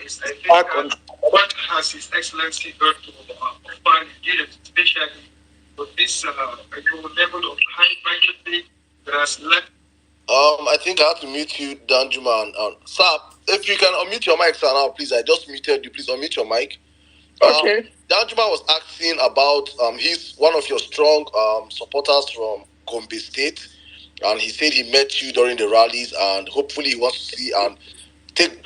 S20: is back on what has His Excellency got to offer Nigerians, especially with this level of high bigotry that has left?
S1: I think I have to mute you, Danjuma. Sir, if you can unmute your mic, sir, now, please. I just muted you. Please unmute your mic.
S11: Okay.
S1: Danjuma was asking about he's one of your strong supporters from Gombe State, and he said he met you during the rallies, and hopefully he wants to see and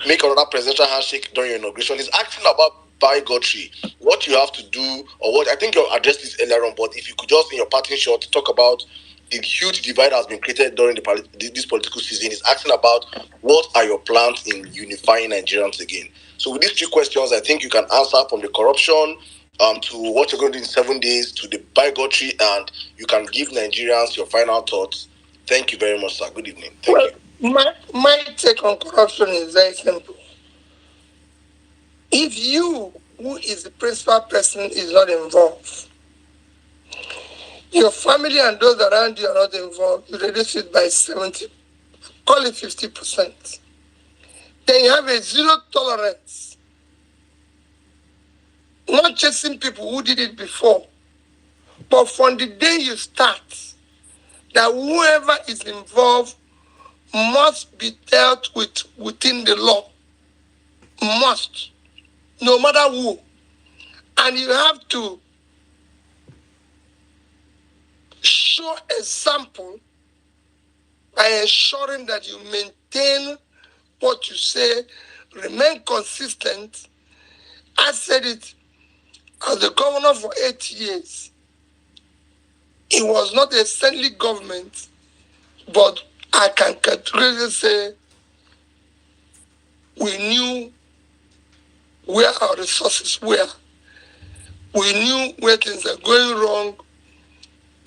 S1: make another presidential handshake during your inauguration. He's asking about bigotry, what you have to do, or what I think you addressed this earlier on, but if you could just in your parting shot talk about the huge divide that has been created during this political season. He's asking about what are your plans in unifying Nigerians again. So with these two questions, I think you can answer from the corruption to what you're going to do in 7 days, to the bigotry, and you can give Nigerians your final thoughts. Thank you very much, sir. Good evening. Thank you.
S11: My take on corruption is very simple. If you, who is the principal person, is not involved, your family and those around you are not involved, you reduce it by 70, call it 50%. Then you have a zero tolerance. Not chasing people who did it before, but from the day you start, that whoever is involved must be dealt with within the law. Must. No matter who. And you have to show example by ensuring that you maintain what you say, remain consistent. I said it as the governor for 8 years. It was not a saintly government, but I can categorically say we knew where our resources were. We knew where things are going wrong,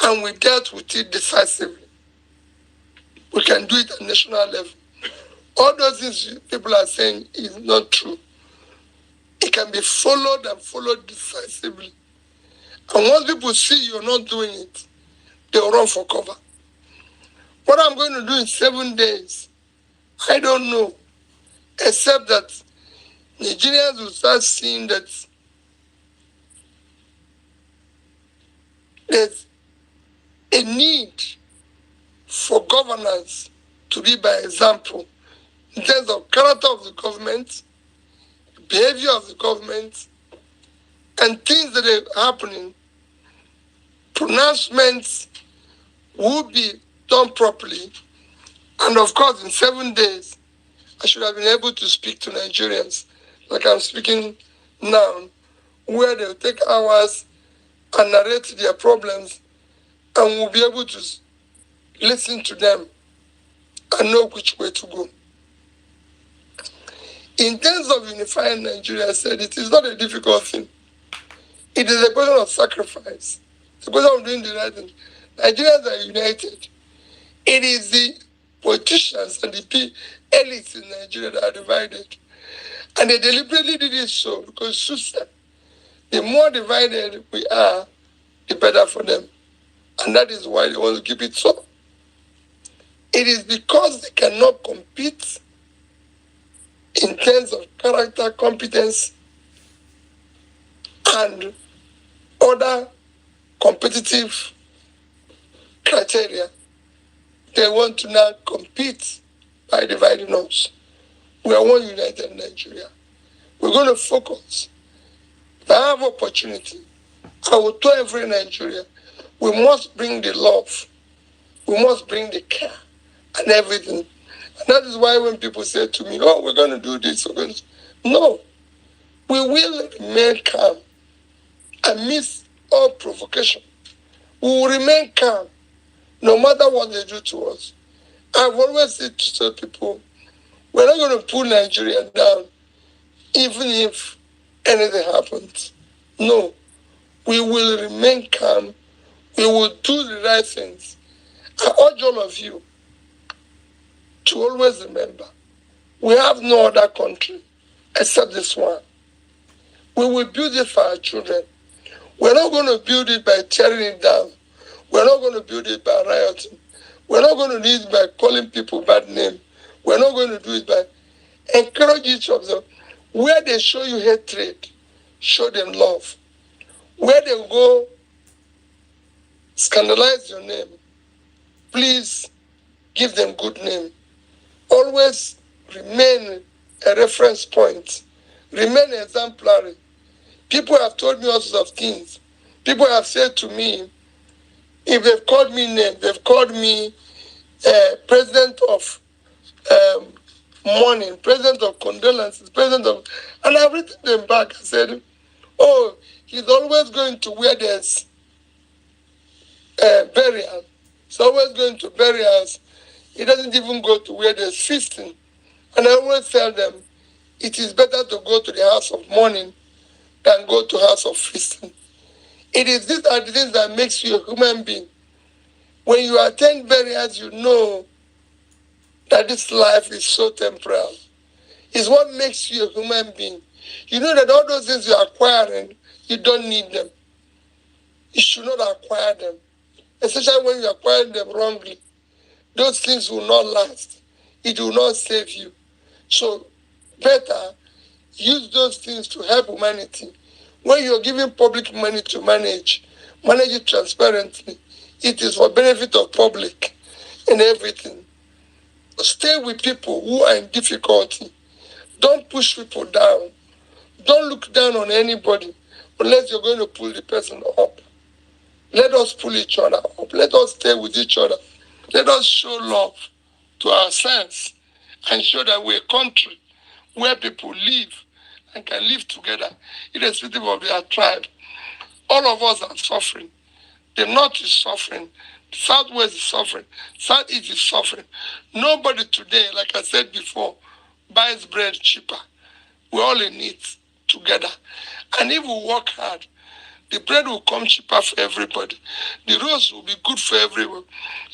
S11: and we dealt with it decisively. We can do it at national level. All those things people are saying is not true. It can be followed and followed decisively. And once people see you're not doing it, they'll run for cover. What I'm going to do in 7 days, I don't know, except that Nigerians will start seeing that there's a need for governance to be by example in terms of character of the government, behavior of the government, and things that are happening. Pronouncements will be done properly. And of course, in 7 days, I should have been able to speak to Nigerians like I'm speaking now, where they'll take hours and narrate their problems, and we'll be able to listen to them and know which way to go. In terms of unifying Nigeria, I said it is not a difficult thing. It is a question of sacrifice. It's a question of doing the right thing. Nigerians are united. It is the politicians and the elites in Nigeria that are divided. And they deliberately did it so because sister, the more divided we are, the better for them. And that is why they want to keep it so. It is because they cannot compete in terms of character, competence, and other competitive criteria. They want to now compete by dividing us. We are one united Nigeria. We're going to focus. If I have opportunity, I will tell every Nigeria, we must bring the love, we must bring the care and everything. And that is why when people say to me, oh, we're going to do this, we're going to... No, we will remain calm amidst all provocation. We will remain calm no matter what they do to us. I've always said to people, we're not going to pull Nigeria down even if anything happens. No, we will remain calm. We will do the right things. I urge all of you to always remember, we have no other country except this one. We will build it for our children. We're not going to build it by tearing it down. We're not going to build it by rioting. We're not going to do it by calling people bad names. We're not going to do it by encourage each of them. Where they show you hatred, show them love. Where they go scandalize your name, please give them good name. Always remain a reference point. Remain exemplary. People have told me all sorts of things. People have said to me, if they've called me name, they've called me president of mourning, president of condolences, president of... And I've written them back. I said, oh, he's always going to where there's burial. He's always going to burials. He doesn't even go to where there's feasting. And I always tell them, it is better to go to the house of mourning than go to house of feasting. These are the things that makes you a human being. When you attend burials, you know that this life is so temporal. It's what makes you a human being. You know that all those things you're acquiring, you don't need them. You should not acquire them. Especially when you acquire them wrongly. Those things will not last. It will not save you. So better use those things to help humanity. When you're giving public money to manage it transparently. It is for benefit of public and everything. Stay with people who are in difficulty. Don't push people down. Don't look down on anybody unless you're going to pull the person up. Let us pull each other up. Let us stay with each other. Let us show love to ourselves and show that we're a country where people live and can live together, irrespective of their tribe. All of us are suffering. The North is suffering. The Southwest is suffering. Southeast is suffering. Nobody today, like I said before, buys bread cheaper. We're all in it together. And if we work hard, the bread will come cheaper for everybody. The roads will be good for everyone.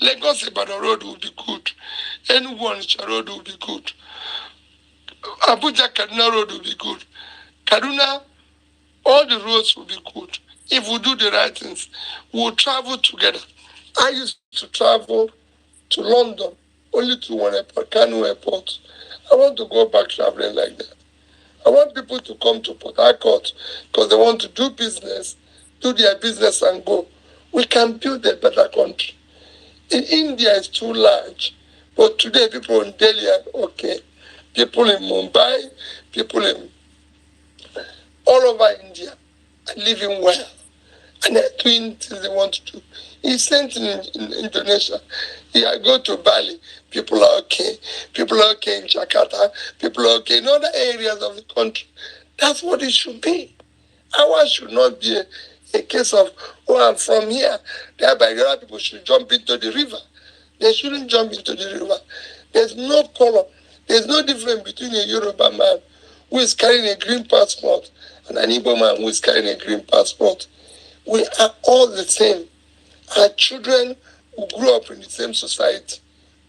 S11: Lagos Ibadan road will be good. Enugu Onitsha road will be good. Abuja Kaduna road will be good. Kaduna, all the roads will be good. If we do the right things, we'll travel together. I used to travel to London, only to one airport, Kano Airport. I want to go back traveling like that. I want people to come to Port Harcourt because they want to do business, do their business and go. We can build a better country. In India, it's too large. But today, people in Delhi are okay. People in Mumbai, people in all over India are living well. And they're doing things they want to do. It's same thing in Indonesia. Yeah, I go to Bali, people are okay. People are okay in Jakarta. People are okay in other areas of the country. That's what it should be. Ours should not be a case of, oh, I'm from here. Thereby, the other people should jump into the river. They shouldn't jump into the river. There's no color. There's no difference between a Yoruba man who is carrying a green passport and an Igbo man who is carrying a green passport. We are all the same. Our children who grew up in the same society,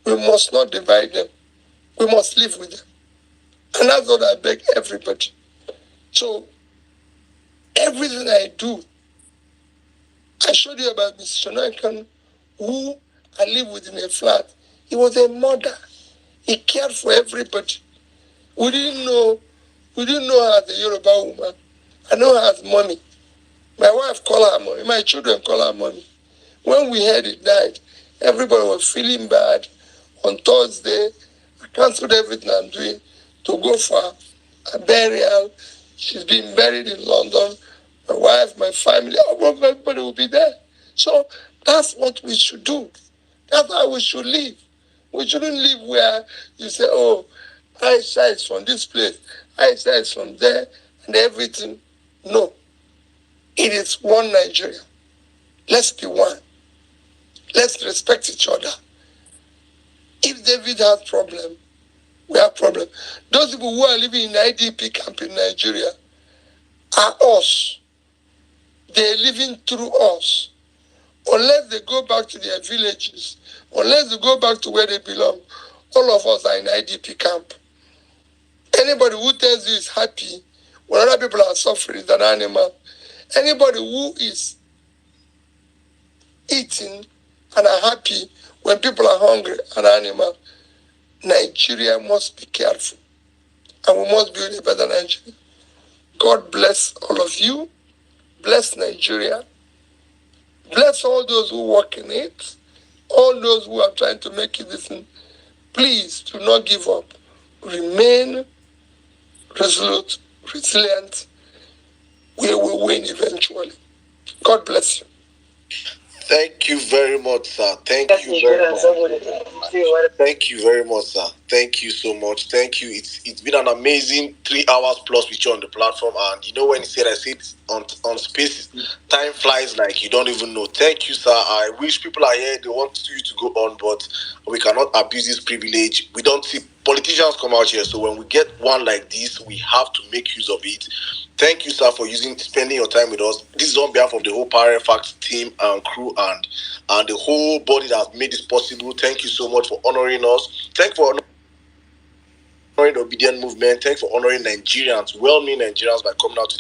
S11: we must not divide them. We must live with them. And that's what I beg everybody. So, everything I do, I showed you about Mr. Shonaikan, who I live with in a flat. He was a mother. He cared for everybody. We didn't know her as a Yoruba woman. I know her as mommy. My wife called her mommy. My children call her mommy. When we heard it died, everybody was feeling bad. On Thursday, I canceled everything I'm doing to go for a burial. She's been buried in London. My wife, my family, everybody will be there. So that's what we should do. That's how we should live. We shouldn't live where you say, oh, Aisha is from this place, Aisha is from there, and everything. No. It is one Nigeria. Let's be one. Let's respect each other. If David has problem, we have problem. Those people who are living in IDP camp in Nigeria are us. They're living through us. Unless they go back to their villages, unless they go back to where they belong, all of us are in IDP camp. Anybody who tells you is happy when other people are suffering is an animal. Anybody who is eating and are happy when people are hungry, an animal. Nigeria must be careful. And we must build a better Nigeria. God bless all of you. Bless Nigeria. Bless all those who work in it. All those who are trying to make it this. Please do not give up. Remain resolute, resilient. We will win eventually. God bless you.
S1: Thank you very much, sir. Thank you very much. Thank you very much, sir. Thank you so much. Thank you. It's been an amazing 3 hours plus with you on the platform. And you know when you said I said on space, time flies like you don't even know. Thank you, sir. I wish people are here. They want you to go on, but we cannot abuse this privilege. We don't see politicians come out here. So when we get one like this, we have to make use of it. Thank you, sir, for spending your time with us. This is on behalf of the whole Power Facts team and crew and the whole body that has made this possible. Thank you so much for honoring us. Thank you for honoring the Obedient Movement. Thanks for honoring Nigerians, well-meaning Nigerians, by coming out to